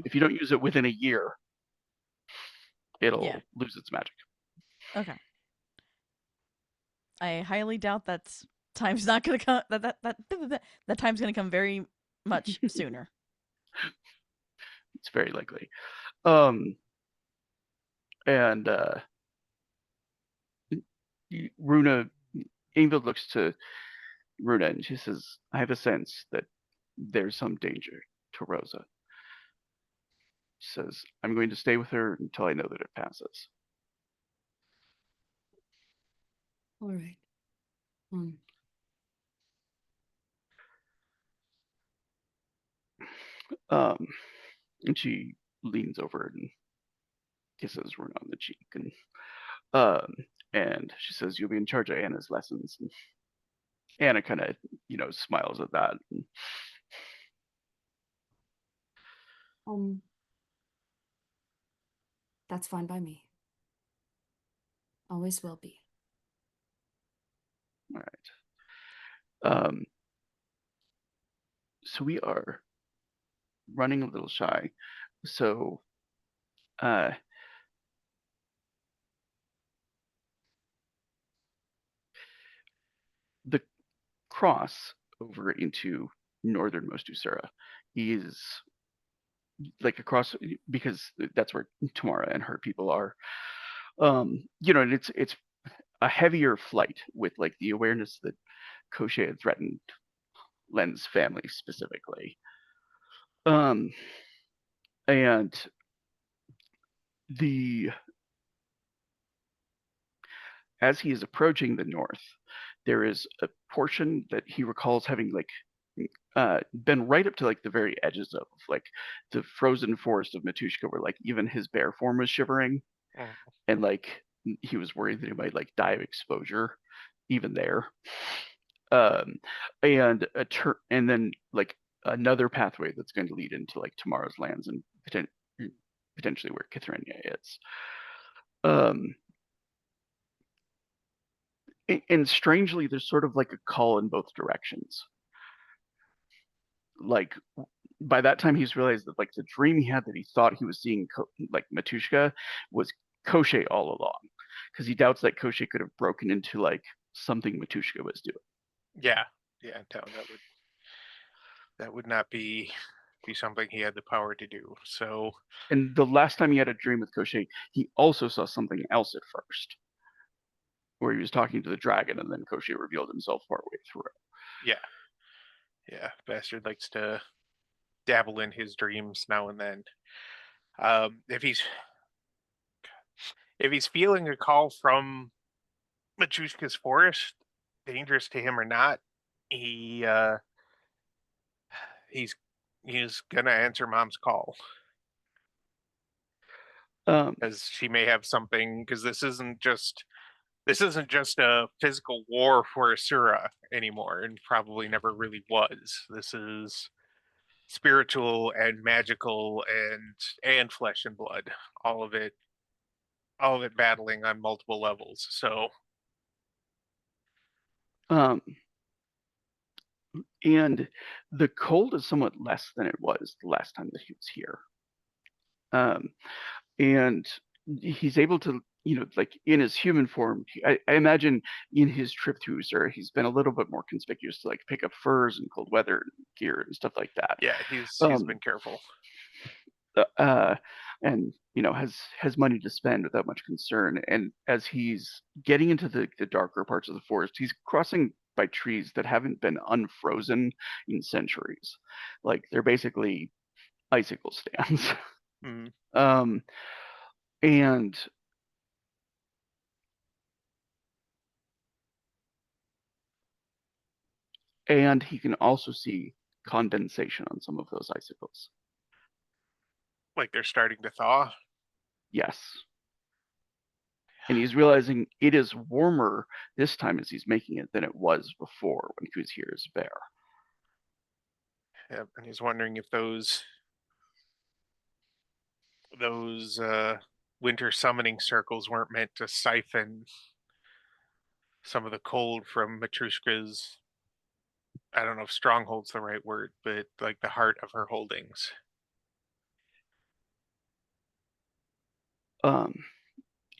If you don't use it within a year, it'll lose its magic. Okay. I highly doubt that time's not gonna come. That time's gonna come very much sooner. It's very likely. And Runa, Ingvild looks to Runa and she says, I have a sense that there's some danger to Rosa. says, "I'm going to stay with her until I know that it passes." All right. And she leans over and kisses Runa on the cheek, and she says, "You'll be in charge of Anna's lessons." And Anna kind of, smiles at that. That's fine by me. Always will be. All right. So we are running a little shy. So, the cross over into northernmost Usura is like across, because that's where Tamara and her people are. And it's a heavier flight with like the awareness that Koschei had threatened Len's family specifically. And as he is approaching the north, there is a portion that he recalls having like been right up to like the very edges of like the frozen forest of Matushka, where like even his bear form was shivering, and like he was worried that he might like die of exposure even there. And then like another pathway that's going to lead into like tomorrow's lands and potentially where Kithrenia is. And strangely, there's sort of like a call in both directions. Like by that time, he's realized that like the dream he had that he thought he was seeing like Matushka was Koschei all along, because he doubts that Koschei could have broken into like something Matushka was doing. Yeah, no, that would not be something he had the power to do. So, and the last time he had a dream with Koschei, he also saw something else at first, where he was talking to the dragon, and then Koschei revealed himself partway through. Yeah, bastard likes to dabble in his dreams now and then. If he's feeling a call from Machushka's forest, dangerous to him or not, he's gonna answer Mom's call, because she may have something. Because this isn't just a physical war for Asura anymore, and probably never really was. This is spiritual and magical and flesh and blood, all of it battling on multiple levels. So and the cold is somewhat less than it was the last time that he was here. And he's able to, like in his human form, I imagine in his trip through Usura, he's been a little bit more conspicuous to like pick up furs and cold weather gear and stuff like that. yeah, he's been careful. And has money to spend without much concern. And as he's getting into the darker parts of the forest, he's crossing by trees that haven't been unfrozen in centuries. Like they're basically icicle stands. And he can also see condensation on some of those icicles. Like they're starting to thaw? Yes. And he's realizing it is warmer this time as he's making it than it was before when he was here as a bear. Yeah, and he's wondering if those winter summoning circles weren't meant to siphon some of the cold from Matrushka's, I don't know if stronghold's the right word, but like the heart of her holdings.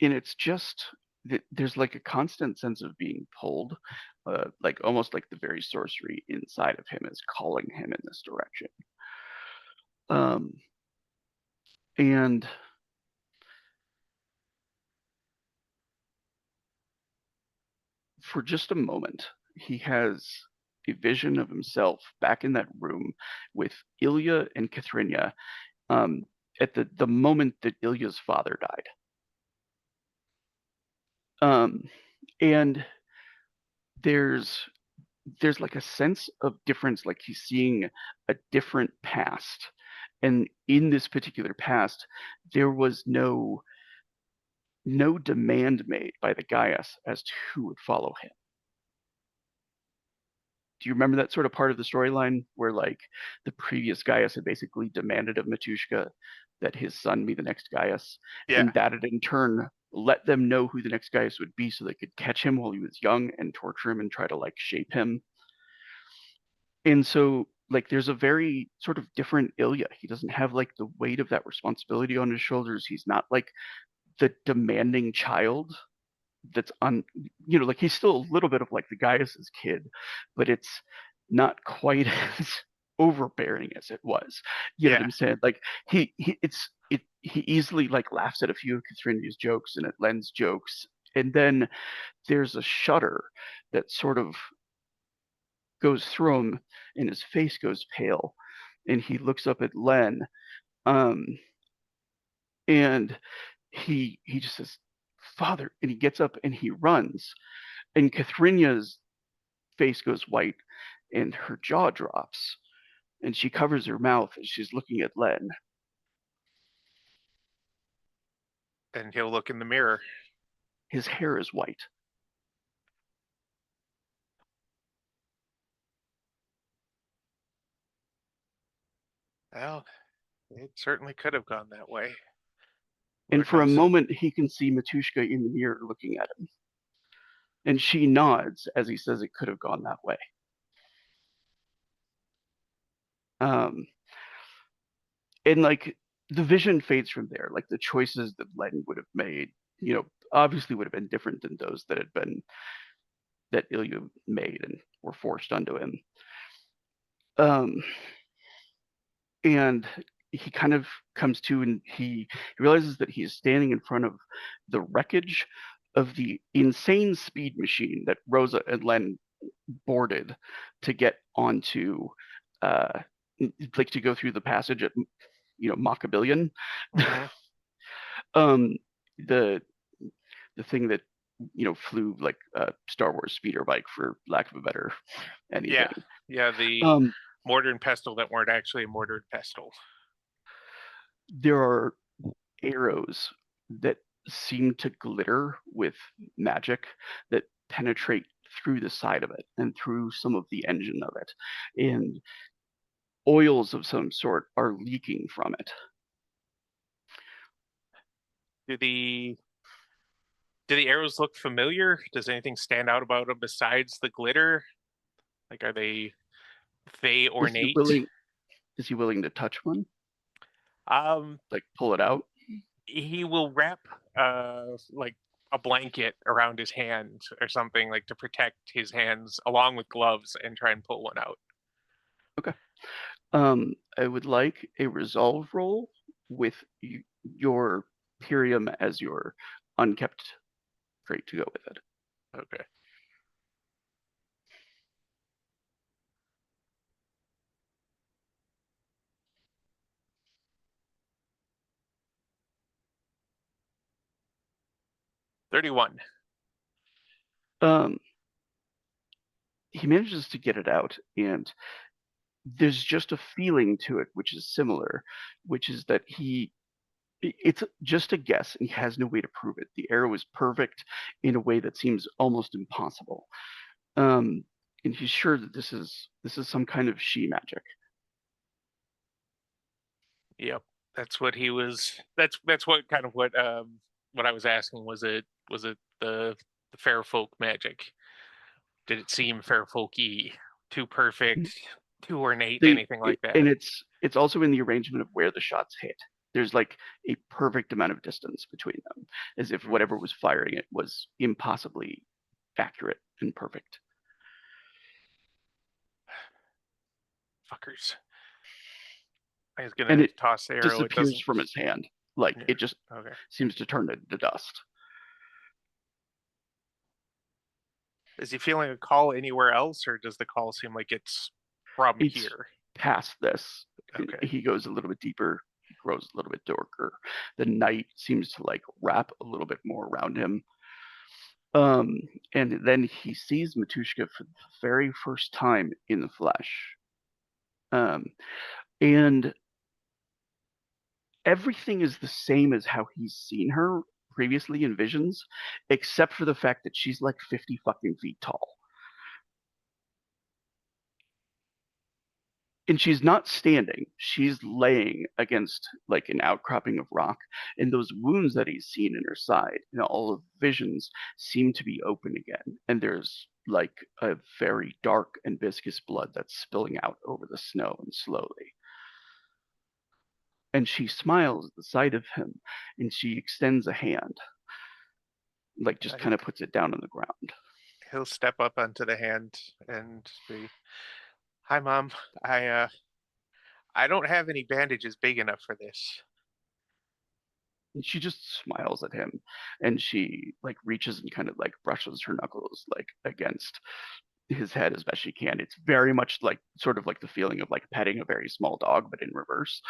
And it's just there's like a constant sense of being pulled, like almost like the very sorcery inside of him is calling him in this direction. And for just a moment, he has a vision of himself back in that room with Ilya and Kithrenia, at the moment that Ilya's father died. And there's like a sense of difference, like he's seeing a different past. And in this particular past, there was no demand made by the Gaius as to who would follow him. Do you remember that sort of part of the storyline where like the previous Gaius had basically demanded of Matushka that his son be the next Gaius, Yeah. and that had in turn let them know who the next Gaius would be so they could catch him while he was young and torture him and try to like shape him. And so like there's a very sort of different Ilya. He doesn't have like the weight of that responsibility on his shoulders. He's not like the demanding child that's on, like he's still a little bit of like the Gaius's kid, but it's not quite as overbearing as it was. You know what I'm saying? Like he easily like laughs at a few of Kathrinia's jokes and at Len's jokes, and then there's a shudder that sort of goes through him, and his face goes pale, and he looks up at Len, and he just says, "Father," and he gets up and he runs, and Kathrinia's face goes white, and her jaw drops, and she covers her mouth and she's looking at Len. And he'll look in the mirror. His hair is white. Well, it certainly could have gone that way. And Lord for a knows. moment, he can see Matushka in the mirror looking at him. And she nods as he says it could have gone that way. And like the vision fades from there. Like the choices that Len would have made, obviously would have been different than those that Ilya made and were forced onto him. And he kind of comes to, and he realizes that he is standing in front of the wreckage of the insane speed machine that Rosa and Len boarded to get onto, like to go through the passage at, Mach a billion. Mm-hmm. The thing that flew like a Star Wars speeder bike, for lack of a better anything. Yeah, the mortar and pestle that weren't actually a mortar and pestle. There are arrows that seem to glitter with magic that penetrate through the side of it and through some of the engine of it, and oils of some sort are leaking from it. Do the arrows look familiar? Does anything stand out about them besides the glitter? Like, are they ornate? Is he willing to touch one? Like pull it out? He will wrap like a blanket around his hand or something, like to protect his hands, along with gloves, and try and pull one out. Okay. I would like a resolve roll with your Pyrium as your unkept trait to go with it. Okay. $31. He manages to get it out, and there's just a feeling to it which is similar, which is that it's just a guess, and he has no way to prove it. The arrow is perfect in a way that seems almost impossible. And he's sure that this is some kind of she magic. Yep, that's what he was. That's what kind of what I was asking. Was it the fair folk magic? Did it seem fair folky, too perfect, too ornate, anything like that? And it's also in the arrangement of where the shots hit. There's like a perfect amount of distance between them, as if whatever was firing it was impossibly accurate and perfect. Fuckers. I was gonna toss the arrow. It disappears from his hand. Like it just seems to turn to dust. Is he feeling a call anywhere else, or does the call seem like it's from here? Past this. Okay. He goes a little bit deeper. He grows a little bit darker. The night seems to like wrap a little bit more around him. And then he sees Matushka for the very first time in the flesh. And everything is the same as how he's seen her previously in visions, except for the fact that she's like 50 fucking feet tall. And she's not standing, she's laying against like an outcropping of rock, and those wounds that he's seen in her side in all of the visions seem to be open again, and there's like a very dark and viscous blood that's spilling out over the snow and slowly. And she smiles at the sight of him, and she extends a hand, like just kind of puts it down on the ground. He'll step up onto the hand and be, "Hi, Mom. I don't have any bandages big enough for this." And she just smiles at him, and she like reaches and kind of like brushes her knuckles like against his head as best she can. It's very much like sort of like the feeling of like petting a very small dog, but in reverse.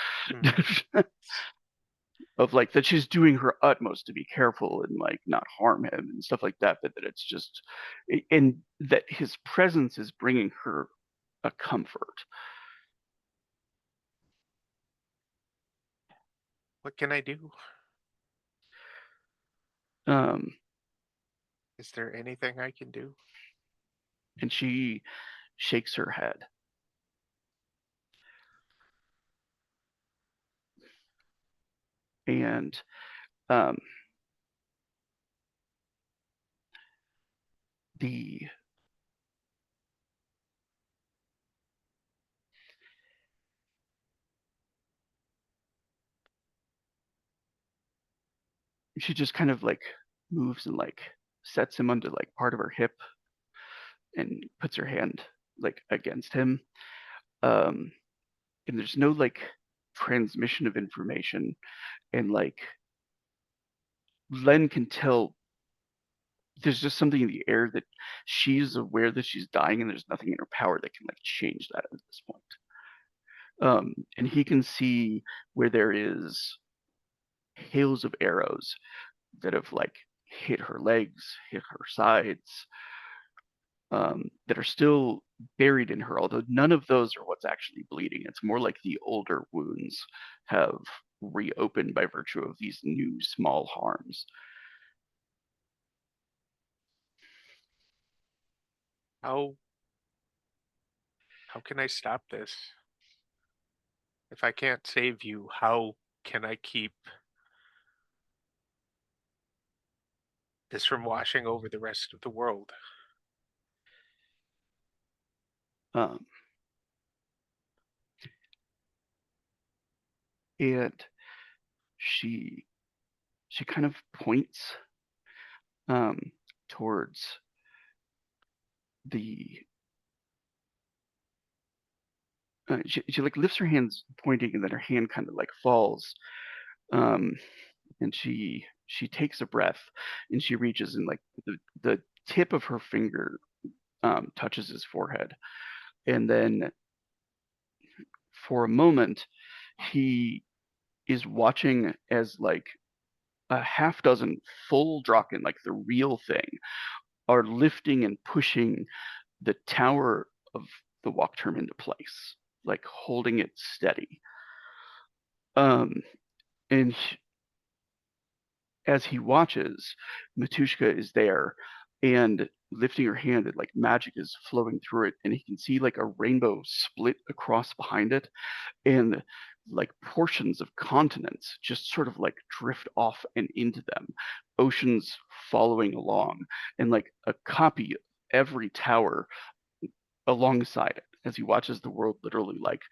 Of like that she's doing her utmost to be careful and like not harm him and stuff like that, but that it's just, and that his presence is bringing her a comfort. What can I do? Um, Is there anything I can do? and she shakes her head. And the she just kind of like moves and like sets him onto like part of her hip and puts her hand like against him. And there's no like transmission of information, and like Len can tell there's just something in the air that she's aware that she's dying, and there's nothing in her power that can like change that at this point. And he can see where there is hails of arrows that have like hit her legs, hit her sides, that are still buried in her, although none of those are what's actually bleeding. It's more like the older wounds have reopened by virtue of these new small harms. How can I stop this? If I can't save you, how can I keep this from washing over the rest of the world? Um, and she kind of points towards the she like lifts her hands pointing, and then her hand kind of like falls, and she takes a breath, and she reaches, and like the tip of her finger touches his forehead, and then for a moment he is watching as like a half dozen full Draken, like the real thing, are lifting and pushing the tower of the Wachtturm into place, like holding it steady. And as he watches, Matushka is there and lifting her hand, and like magic is flowing through it, and he can see like a rainbow split across behind it, and like portions of continents just sort of like drift off and into them, oceans following along, and like a copy of every tower alongside it as he watches the world literally like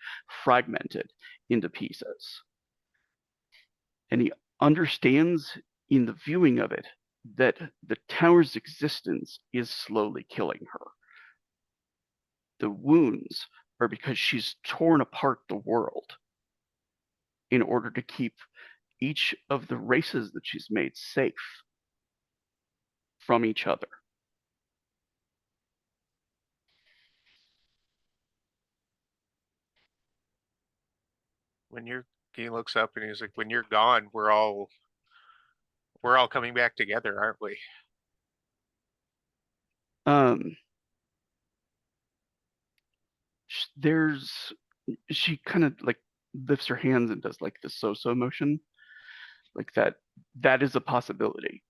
fragmented into pieces. And he understands in the viewing of it that the tower's existence is slowly killing her. The wounds are because she's torn apart the world in order to keep each of the races that she's made safe from each other. When you're he looks up and he's like, "When you're gone, we're all coming back together, aren't we?" Um, she kind of like lifts her hands and does like the so-so motion, like that is a possibility.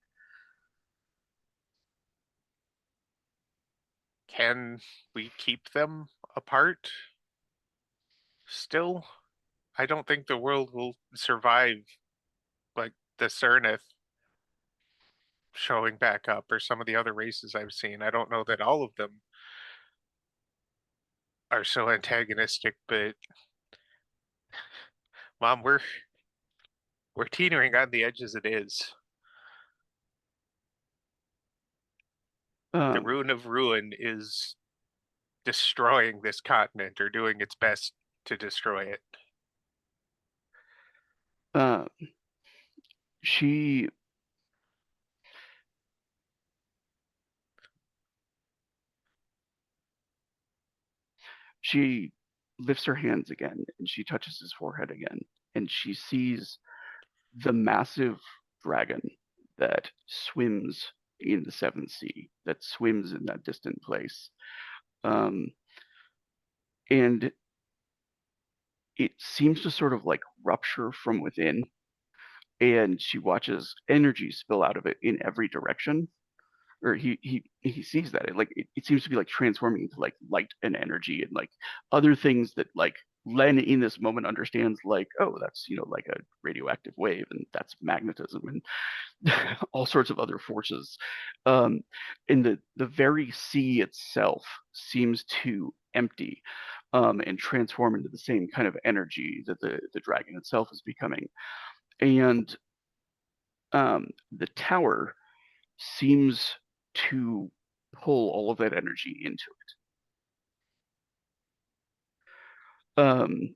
Can we keep them apart still? I don't think the world will survive like the Cernith showing back up or some of the other races I've seen. I don't know that all of them are so antagonistic, but Mom, we're teetering on the edge as it is. The Rune of Ruin is destroying this continent or doing its best to destroy it. She she lifts her hands again and she touches his forehead again, and she sees the massive dragon that swims in the seventh sea, that swims in that distant place. And it seems to sort of like rupture from within, and she watches energy spill out of it in every direction. Or he sees that it seems to be like transforming into like light and energy and like other things that like Len in this moment understands, like, oh, that's like a radioactive wave, and that's magnetism and all sorts of other forces. And the very sea itself seems to empty and transform into the same kind of energy that the dragon itself is becoming. And the tower seems to pull all of that energy into it.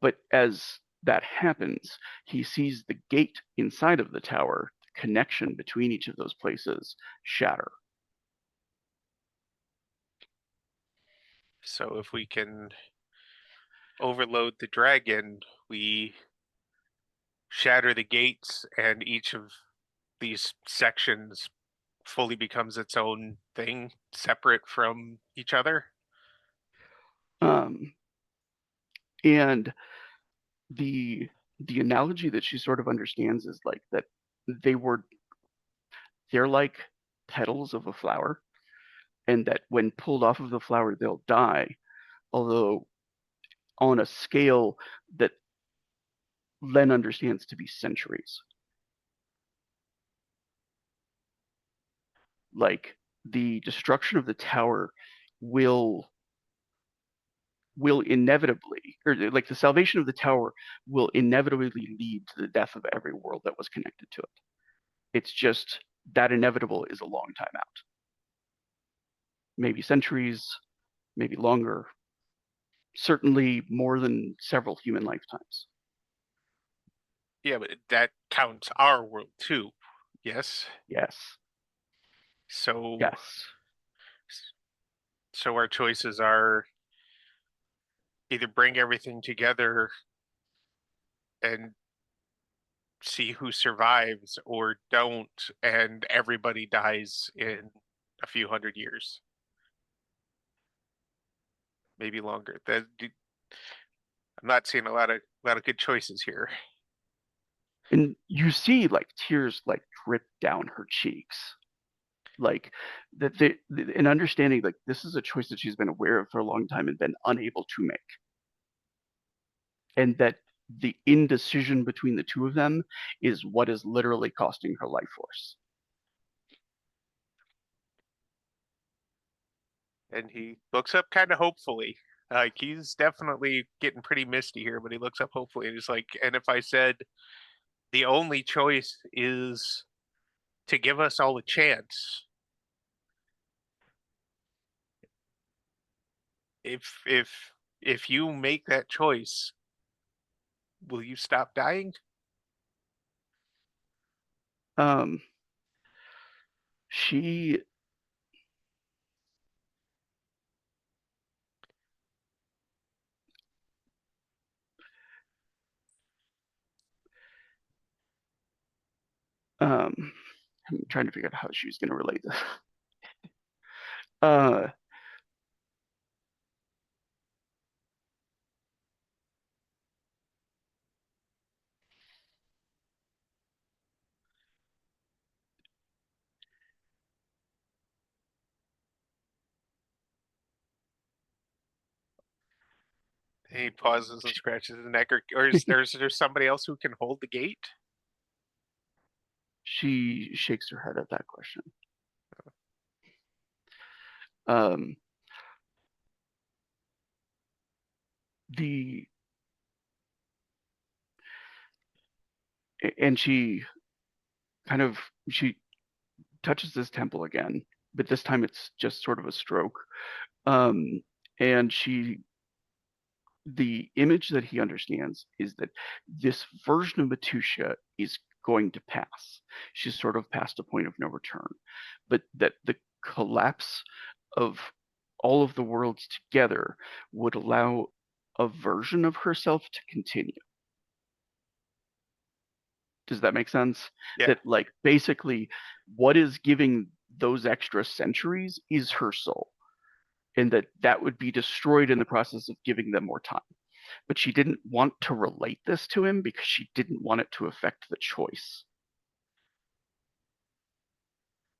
But as that happens, he sees the gate inside of the tower, the connection between each of those places, shatter. So if we can overload the dragon, we shatter the gates and each of these sections fully becomes its own thing, separate from each other. And the analogy that she sort of understands is like that they're like petals of a flower, and that when pulled off of the flower they'll die, although on a scale that Len understands to be centuries. Like the destruction of the tower will inevitably, or like the salvation of the tower will inevitably lead to the death of every world that was connected to it. It's just that inevitable is a long time out. Maybe centuries, maybe longer, certainly more than several human lifetimes. Yeah, but that counts our world too. Yes. Yes. So Yes. So our choices are either bring everything together and see who survives, or don't, and everybody dies in a few hundred years, maybe longer. I'm not seeing a lot of good choices here. And you see like tears like drip down her cheeks, like that an understanding like this is a choice that she's been aware of for a long time and been unable to make, and that the indecision between the two of them is what is literally costing her life force. And he looks up kind of hopefully. Like he's definitely getting pretty misty here, but he looks up hopefully and he's like, and if I said the only choice is to give us all a chance, if you make that choice, will you stop dying? She I'm trying to figure out how she's going to relate this. Uh, He pauses and scratches his neck, or is there somebody else who can hold the gate? she shakes her head at that question. Um, and she she touches this temple again, but this time it's just sort of a stroke. And the image that he understands is that this version of Matusia is going to pass. She's sort of past a point of no return, but that the collapse of all of the worlds together would allow a version of herself to continue. Does that make sense? Yeah. That like basically what is giving those extra centuries is her soul, and that would be destroyed in the process of giving them more time. But she didn't want to relate this to him because she didn't want it to affect the choice.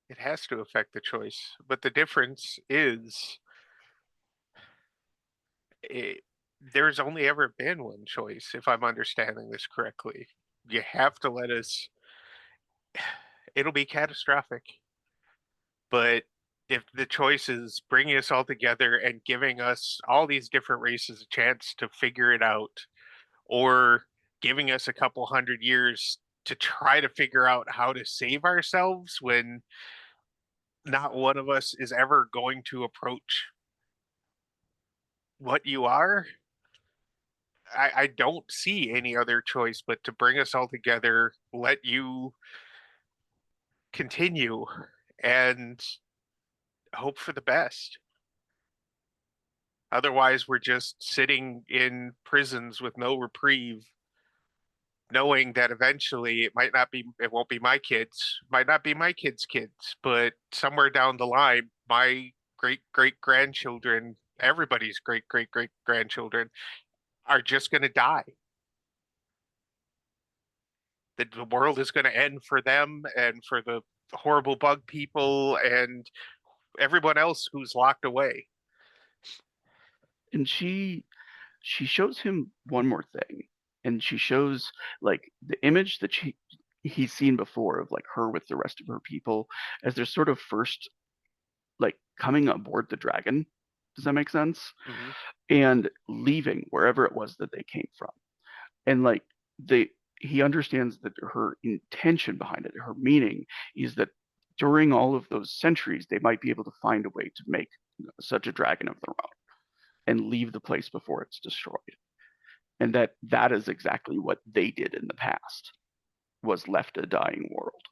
It has to affect the choice, but the difference is there's only ever been one choice, if I'm understanding this correctly. You have to let us. It'll be catastrophic, but if the choice is bringing us all together and giving us all these different races a chance to figure it out, or giving us a couple hundred years to try to figure out how to save ourselves when not one of us is ever going to approach what you are, I don't see any other choice but to bring us all together, let you continue, and hope for the best. Otherwise, we're just sitting in prisons with no reprieve, knowing that eventually it won't be my kids, might not be my kids' kids, but somewhere down the line, my great great grandchildren, everybody's great great great grandchildren, are just going to die. The world is going to end for them and for the horrible bug people and everyone else who's locked away. And she shows him one more thing, and she shows like the image that he's seen before of like her with the rest of her people as they're sort of first like coming aboard the dragon. Does that make sense? Mm-hmm. And leaving wherever it was that they came from. And like he understands that her intention behind it, her meaning is that during all of those centuries, they might be able to find a way to make such a dragon of their own and leave the place before it's destroyed. And that is exactly what they did in the past, was left a dying world.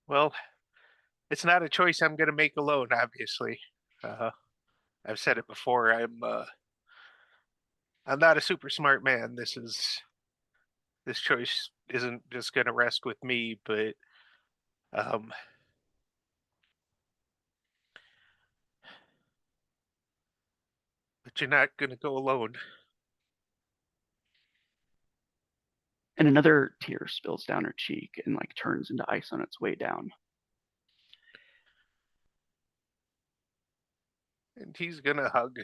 Well, it's not a choice I'm going to make alone, obviously. I've said it before. I'm not a super smart man. This choice isn't just going to rest with me, um, but you're not going to go alone. And another tear spills down her cheek and like turns into ice on its way down. And he's going to hug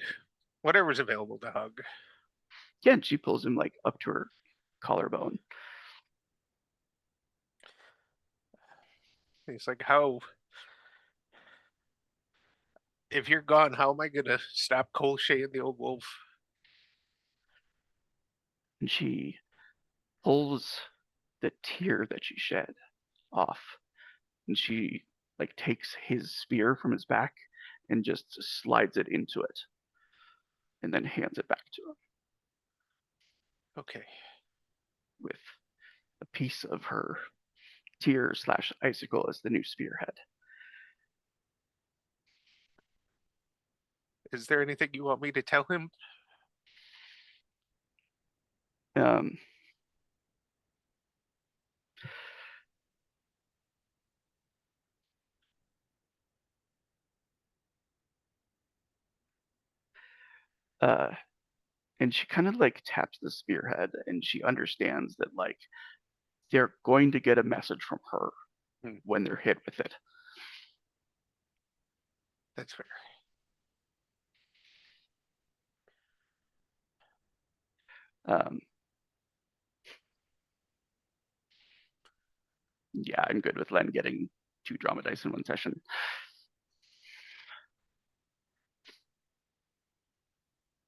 whatever's available to hug. Yeah, and she pulls him like up to her collarbone. He's like, if you're gone, how am I going to stop Colshay and the old wolf? And she pulls the tear that she shed off, and she like takes his spear from his back and just slides it into it and then hands it back to him. Okay. With a piece of her tear / icicle as the new spearhead. Is there anything you want me to tell him? Um, and she kind of like taps the spearhead, and she understands that like they're going to get a message from her when they're hit with it. That's fair. Yeah, I'm good with Len getting 2 drama dice in one session.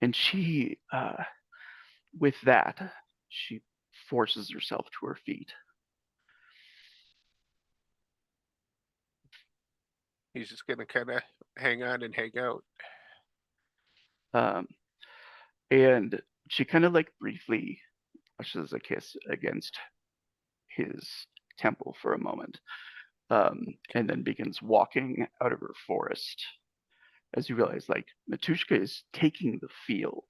And she, with that, she forces herself to her feet. He's just gonna kind of hang on and hang out. And she kind of like briefly brushes a kiss against his temple for a moment, and then begins walking out of her forest. As you realize, like, Matushka is taking the field,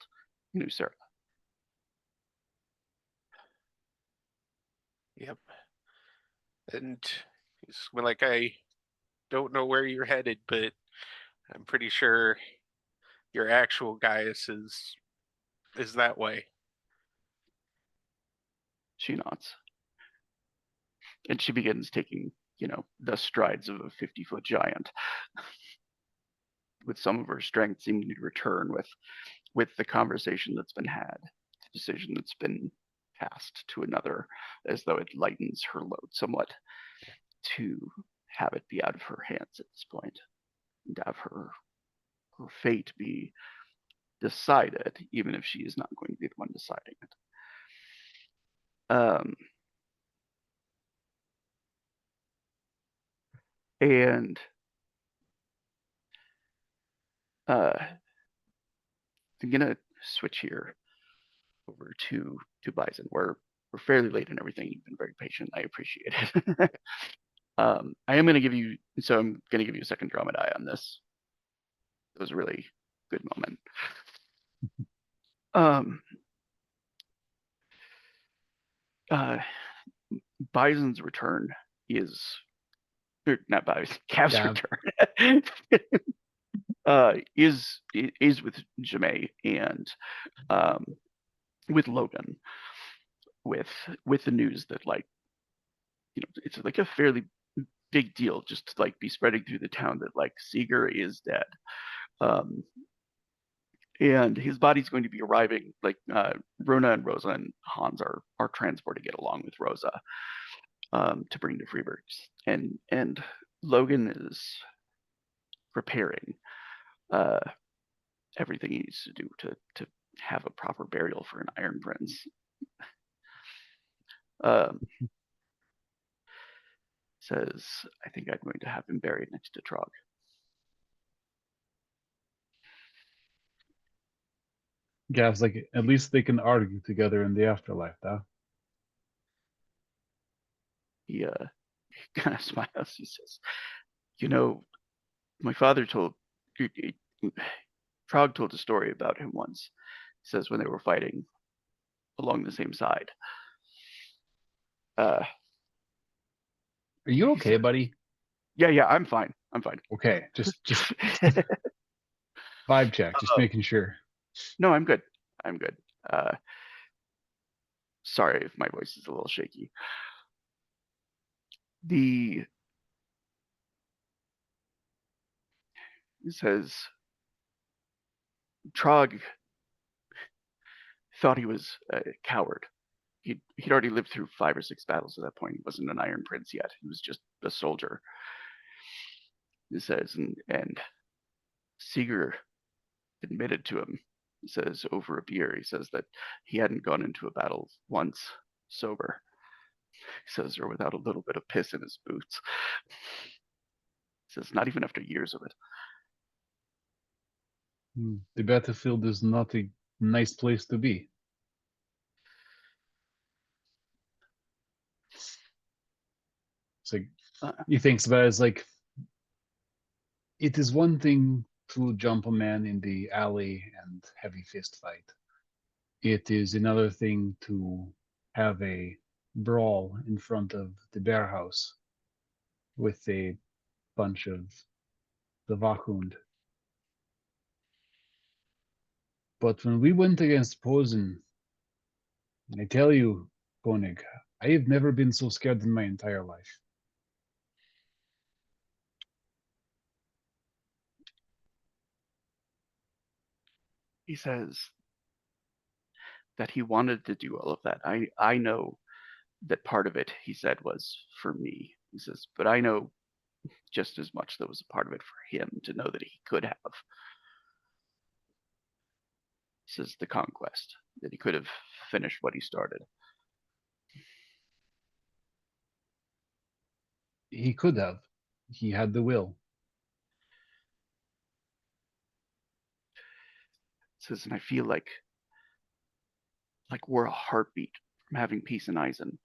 Nusera. Yep. And he's like, I don't know where you're headed, but I'm pretty sure your actual Gaius is that way. She nods. And she begins taking, the strides of a 50-foot giant, with some of her strength seeming to return with the conversation that's been had, the decision that's been passed to another, as though it lightens her load somewhat to have it be out of her hands at this point, and have her fate be decided, even if she is not going to be the one deciding it. And I'm gonna switch here over to Bison. We're fairly late and everything. You've been very patient. I appreciate it. I'm gonna give you a second drama die on this. It was a really good moment. Bison's return is, or not Bison, Cav's Cav. return is with Jamae and with Logan, with the news that, like, it's like a fairly big deal just to like be spreading through the town that like Seeger is dead. And his body's going to be arriving, like, Rona and Rosa and Hans are transporting it along with Rosa, to bring to Freeburg's, and Logan is preparing everything he needs to do to have a proper burial for an Iron Prince. Says, I think I'm going to have him buried next to Trog. Gav's like, at least they can argue together in the afterlife, though. He kind of smiles. He says, my father Trog told a story about him once. He says when they were fighting along the same side. Are you okay, buddy? Yeah, I'm fine. Okay, just vibe check, just making sure. No, I'm good. Sorry if my voice is a little shaky. He says Trog thought he was a coward. He'd already lived through 5 or 6 battles at that point. He wasn't an Iron Prince yet. He was just a soldier. He says, and Seeger admitted to him. He says over a beer. He says that he hadn't gone into a battle once sober. He says, or without a little bit of piss in his boots. He says, not even after years of it. The battlefield is not a nice place to be. It's like, he thinks about it as like, it is one thing to jump a man in the alley and have a fist fight. It is another thing to have a brawl in front of the bear house with a bunch of the Wachhund. But when we went against Posen, I tell you, Koenig, I have never been so scared in my entire life. He says that he wanted to do all of that. I know that part of it, he said, was for me. He says, but I know just as much that was a part of it for him to know that he could have. This is the conquest, that he could have finished what he started. He could have. He had the will. Says, and I feel like we're a heartbeat from having peace in Eisen.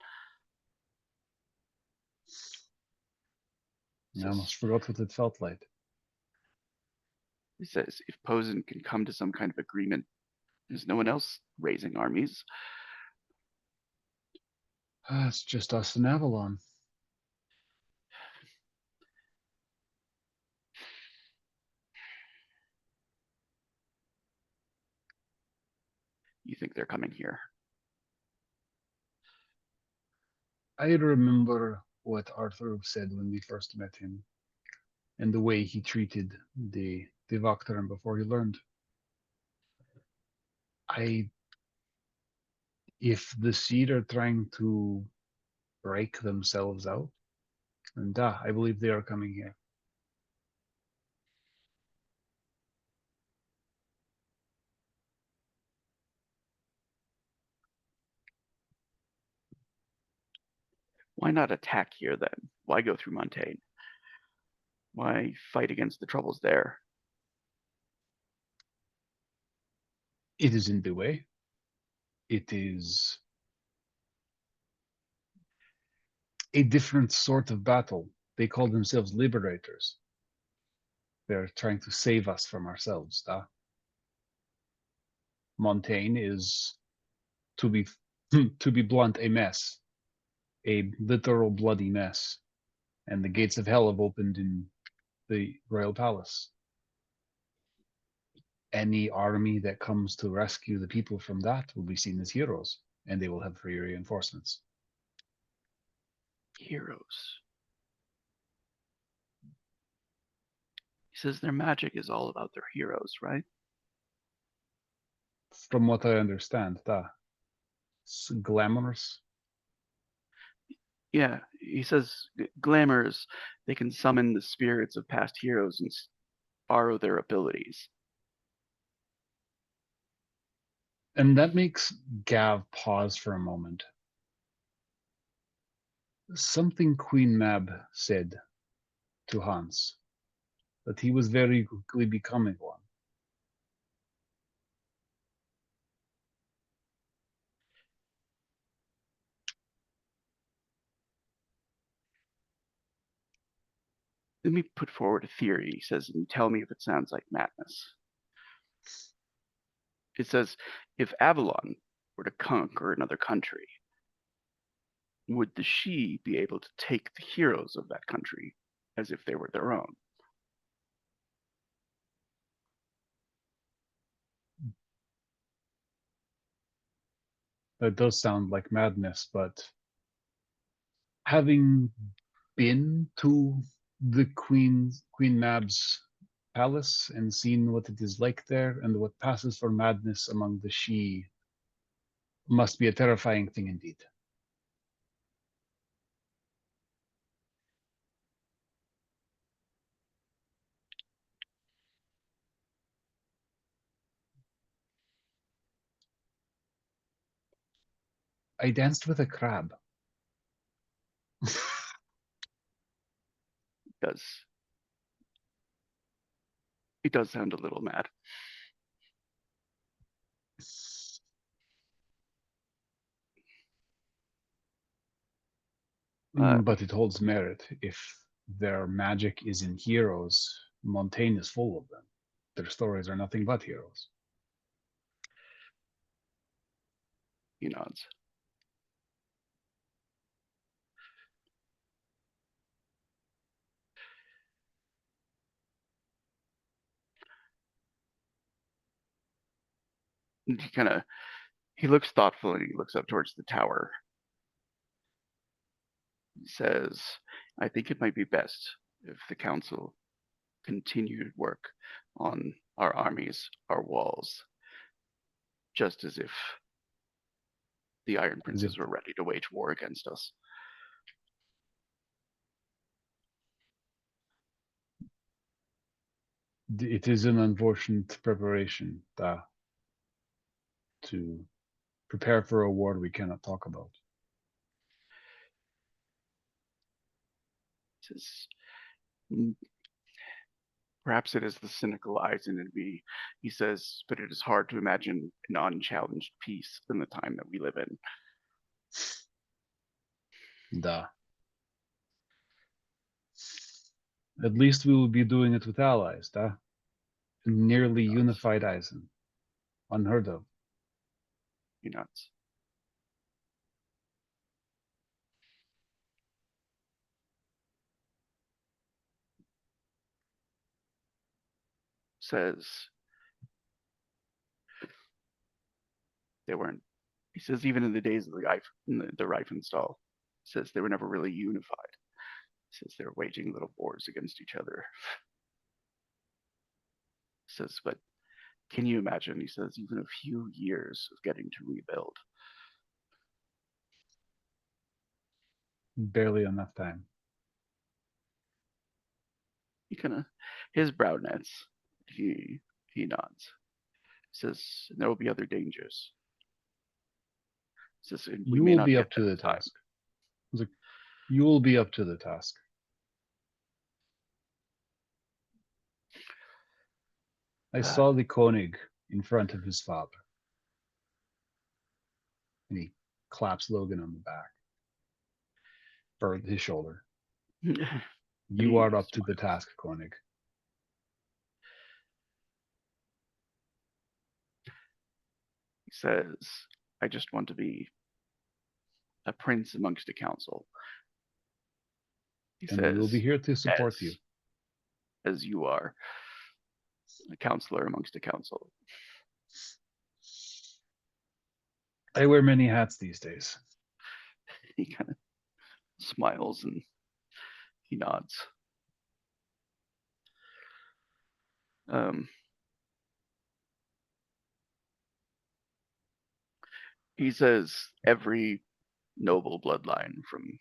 I almost forgot what it felt like. He says, if Posen can come to some kind of agreement, there's no one else raising armies. It's just us and Avalon. You think they're coming here? I remember what Arthur said when we first met him, and the way he treated the Wachtturm before he learned. If the Seed are trying to break themselves out, and I believe they are coming here. Why not attack here then? Why go through Montaigne? Why fight against the troubles there? It is in the way. It is a different sort of battle. They call themselves liberators. They're trying to save us from ourselves. Montaigne is, to be to be blunt, a mess, a literal bloody mess, and the gates of hell have opened in the royal palace. Any army that comes to rescue the people from that will be seen as heroes, and they will have free reinforcements. Heroes. He says their magic is all about their heroes, right? From what I understand, it's glamorous. Yeah, he says glamours, they can summon the spirits of past heroes and borrow their abilities. And that makes Gav pause for a moment. Something Queen Mab said to Hans, that he was very quickly becoming one. Let me put forward a theory, he says, and you tell me if it sounds like madness. It says, if Avalon were to conquer another country, would the She be able to take the heroes of that country as if they were their own? That does sound like madness, but having been to the Queen Mab's palace and seen what it is like there and what passes for madness among the She must be a terrifying thing indeed. I danced with a crab. Does it does sound a little mad. But it holds merit. If their magic is in heroes, Montaigne is full of them. Their stories are nothing but heroes. He nods. And he looks thoughtful and he looks up towards the tower. He says, I think it might be best if the council continued work on our armies, our walls, just as if the Iron Princes were ready to wage war against us. It is an unfortunate preparation to prepare for a war we cannot talk about. Says, perhaps it is the cynical eyes in me. He says, but it is hard to imagine an unchallenged peace in the time that we live in. At least we will be doing it with allies, Nearly unified Eisen. Unheard of. He nods. Says, they weren't. He says, even in the days of the Reifenstall, says they were never really unified. He says they were waging little wars against each other. He says, but can you imagine? He says, even a few years of getting to rebuild. Barely enough time. His brow knits. He nods. He says, there will be other dangers. He says, we You may will not be get up to there the in time. task. You will be up to the task. I saw the Koenig in front of his father. And he claps Logan on the back. Or his shoulder. You are up to the task, Koenig. He says, I just want to be a prince amongst a council. He And says, we will be here to support you. As you are a counselor amongst a council. I wear many hats these days. He kind of smiles and he nods. He says every noble bloodline from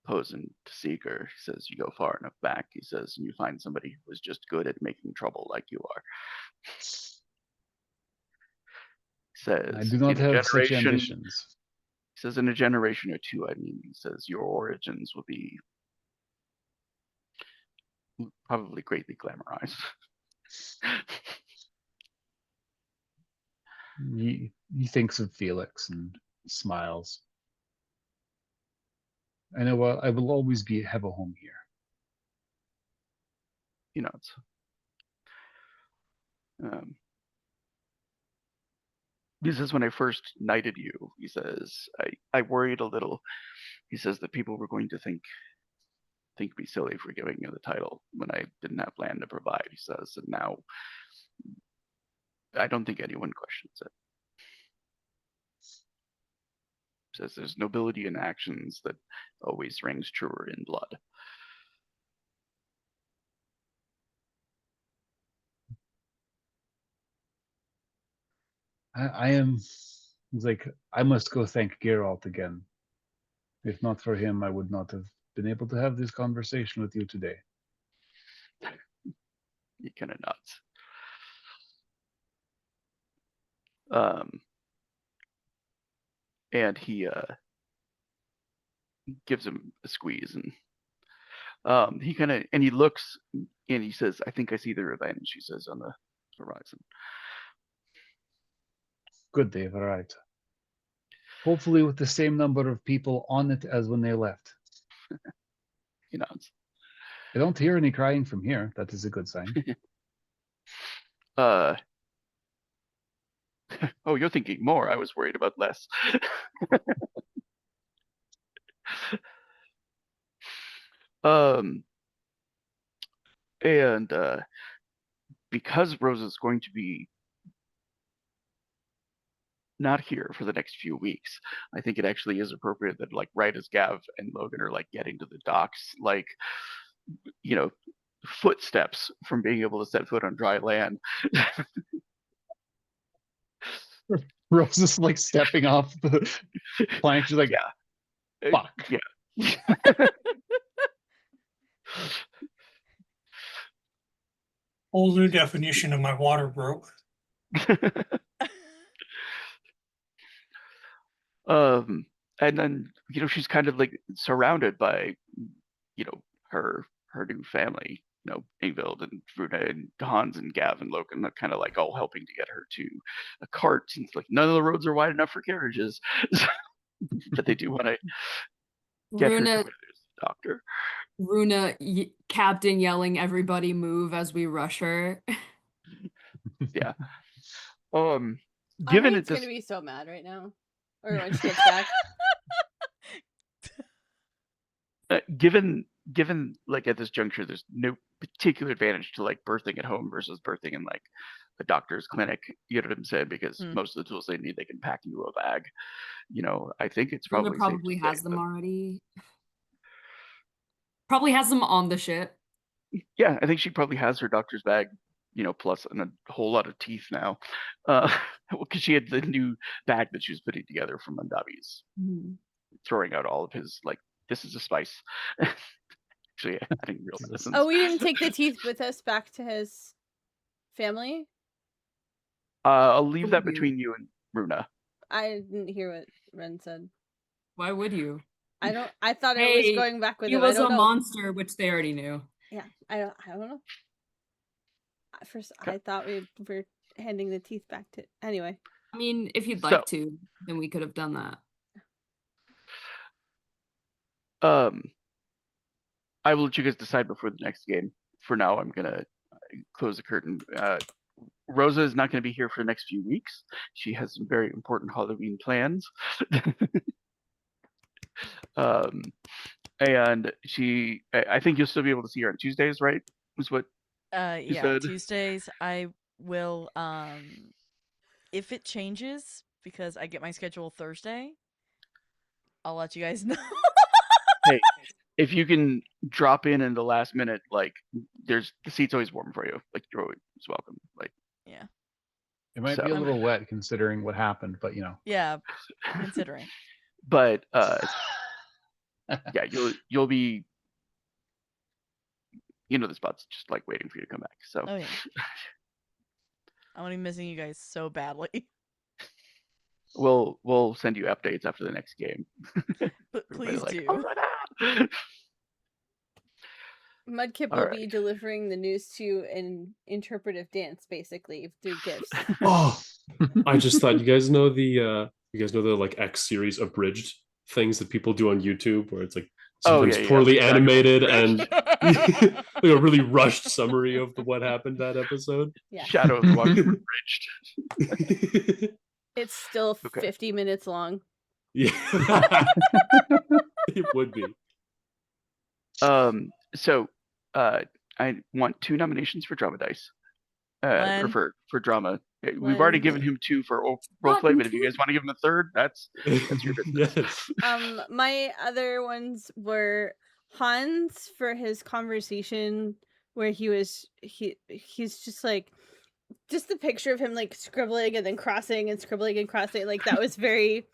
Posen to Seeker, he says you go far enough back, he says, and you find somebody who was just good at making trouble like you are. He says, I do not have such generation, ambitions. He says, in a generation or two, I mean, he says, your origins will be probably greatly glamorized. He thinks of Felix and smiles. I know I will always have a home here. He nods. He says, when I first knighted you, he says, I worried a little. He says that people were going to think me silly for giving you the title when I didn't have land to provide. He says, and now I don't think anyone questions it. He says there's nobility in actions that always rings truer in blood. I must go thank Geralt again. If not for him, I would not have been able to have this conversation with you today. He kind of nods. And he gives him a squeeze, and he looks and he says, I think I see the revenge, he says, on the horizon. Good day, right. Hopefully with the same number of people on it as when they left. He nods. I don't hear any crying from here. That is a good sign. Uh, oh, you're thinking more. I was worried about less. um, and because Rosa's going to be not here for the next few weeks, I think it actually is appropriate that, like, right as Gav and Logan are like getting to the docks, like, you know, footsteps from being able to set foot on dry land. Rose is like stepping off the plank. She's like, Yeah. fuck. Yeah. Whole new definition of my water broke. And then, she's kind of like surrounded by, her new family, Ingvild and Runa and Hans and Gav and Logan are kind of like all helping to get her to a cart. And it's like none of the roads are wide enough for carriages, but they do want to get her to Runa, where there's a doctor. Runa, Captain yelling, "Everybody move!" as we rush her. Yeah. Given Given it's it gonna be so mad right now, or when she gets back. given like at this juncture, there's no particular advantage to like birthing at home versus birthing in like a doctor's clinic. You know what I'm saying? Because most of the tools they need, they can pack into a bag. I think it's Runa probably probably safe to has say, them already. Probably has them on the ship. yeah, I think she probably has her doctor's bag, plus and a whole lot of teeth now, because she had the new bag that she was putting together from Mandavi's, throwing out all of his like, this is a spice. Actually, adding real medicines. Oh, we didn't take the teeth with us back to his family? I'll leave that between you and Runa. I didn't hear what Ren said. Why would you? I thought it was going back with he him. was I don't a know. monster, which they already knew. Yeah, I don't know. At first, I thought we were handing the teeth back to. Anyway. I mean, if you'd like to, then we could have done that. I will let you guys decide before the next game. For now, I'm gonna close the curtain. Rosa is not going to be here for the next few weeks. She has some very important Halloween plans. And I think you'll still be able to see her on Tuesdays, right? Was what you said? Tuesdays. I will, if it changes, because I get my schedule Thursday, I'll let you guys know. Hey, if you can drop in the last minute, like, the seat's always warm for you. Like, you're always welcome. Like, yeah. It might be a little wet considering what happened, but Yeah, considering. But yeah, you'll be, the spot's just like waiting for you to come back. So. Oh yeah. I'm gonna be missing you guys so badly. We'll send you updates after the next game. Please do. Oh my God. Mudkip will be delivering the news to an interpretive dance, basically, through gifts. Oh, I just thought, you guys know the like X series abridged things that people do on YouTube, where it's like sometimes poorly animated and like a really rushed summary of what happened that episode. Yeah. Shadow of the Wachtturm abridged. It's still 50 minutes long. Yeah. It would be. So I want 2 nominations for Drama Dice. Or for drama. We've already given him 2 for roleplay, but if you guys want to give him a third, that's your business. Yes. My other ones were Hans for his conversation where he's just like, just the picture of him like scribbling and then crossing and scribbling and crossing, like that was very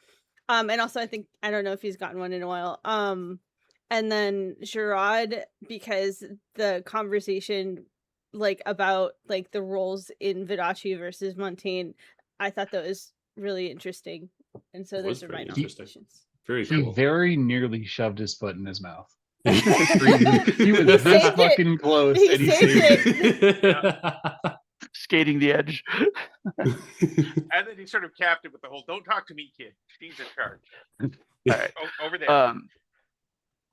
and also I don't know if he's gotten one in a while. And then Gerard, because the conversation like about like the roles in Vidachi versus Montaigne, I thought that was really interesting. And so those are my nominations. Very cool. He very nearly shoved his foot in his mouth. He was this fucking close, and he saved it. Skating the edge. And then he sort of capped it with the whole, "Don't talk to me, kid. She's in charge." All right. Over there.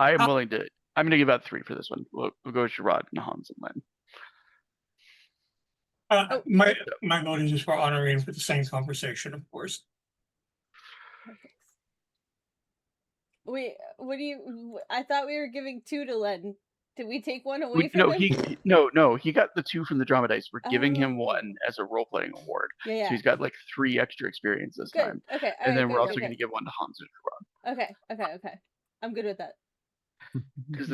I am willing to. I'm going to give out 3 for this one. We'll go with Gerard and Hans and Len. Oh. My vote is just for honoring for the same conversation, of course. Perfect. Wait, what do you? I thought we were giving 2 to Len. Did we take one away from No, him? no, he got the 2 from the drama dice. We're giving him Oh. 1 as a role playing award. Yeah. So he's got like 3 extra experience this Good. time. Okay. And then good, we're also good. going to give 1 to Hans and Ron. Okay. I'm good with that. Because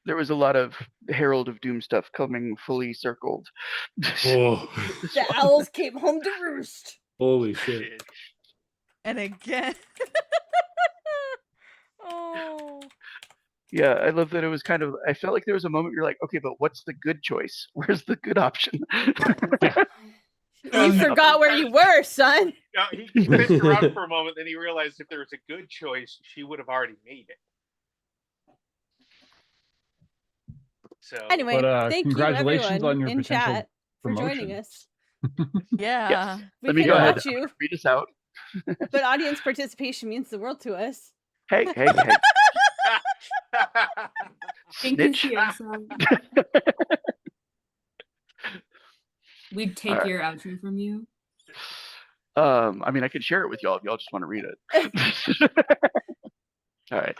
there was a lot of Herald of Doom stuff coming fully circled. Oh, The owls came home to roost. holy shit. And again. Oh. Yeah, I love that it was kind of. I felt like there was a moment you're like, okay, but what's the good choice? Where's the good option? You forgot where you were, son. No, he fished around for a moment, then he realized if there was a good choice, she would have already made it. So Anyway, thank congratulations you everyone on your in potential chat for joining promotion. us. Yeah. Yes. We Let me couldn't go ahead. watch you, Read us out. but audience participation means the world to us. Hey. Thank you, Snitch. Fiona. We'd take Alright. your outro from you. I mean, I could share it with y'all if y'all just want to read it. All right.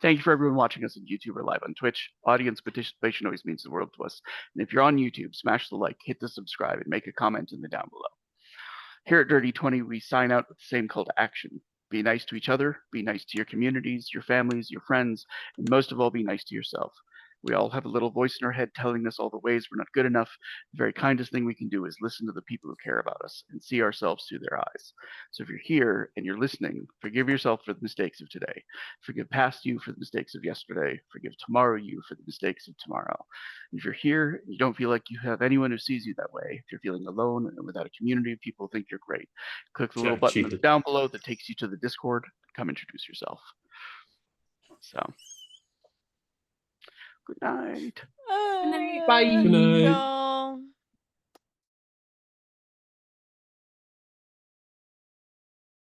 Thank you for everyone watching us on YouTube or live on Twitch. Audience participation always means the world to us. And if you're on YouTube, smash the like, hit the subscribe, and make a comment in the down below. Here at Dirty 20, we sign out with the same call to action. Be nice to each other, be nice to your communities, your families, your friends, and most of all, be nice to yourself. We all have a little voice in our head telling us all the ways we're not good enough. The very kindest thing we can do is listen to the people who care about us and see ourselves through their eyes. So if you're here and you're listening, forgive yourself for the mistakes of today. Forgive past you for the mistakes of yesterday. Forgive tomorrow you for the mistakes of tomorrow. And if you're here and you don't feel like you have anyone who sees you that way, if you're feeling alone and without a community of people who think you're great, click the little button down below that takes you to the Discord. Come introduce yourself. So. Good night. Good night. Bye. Good night. No.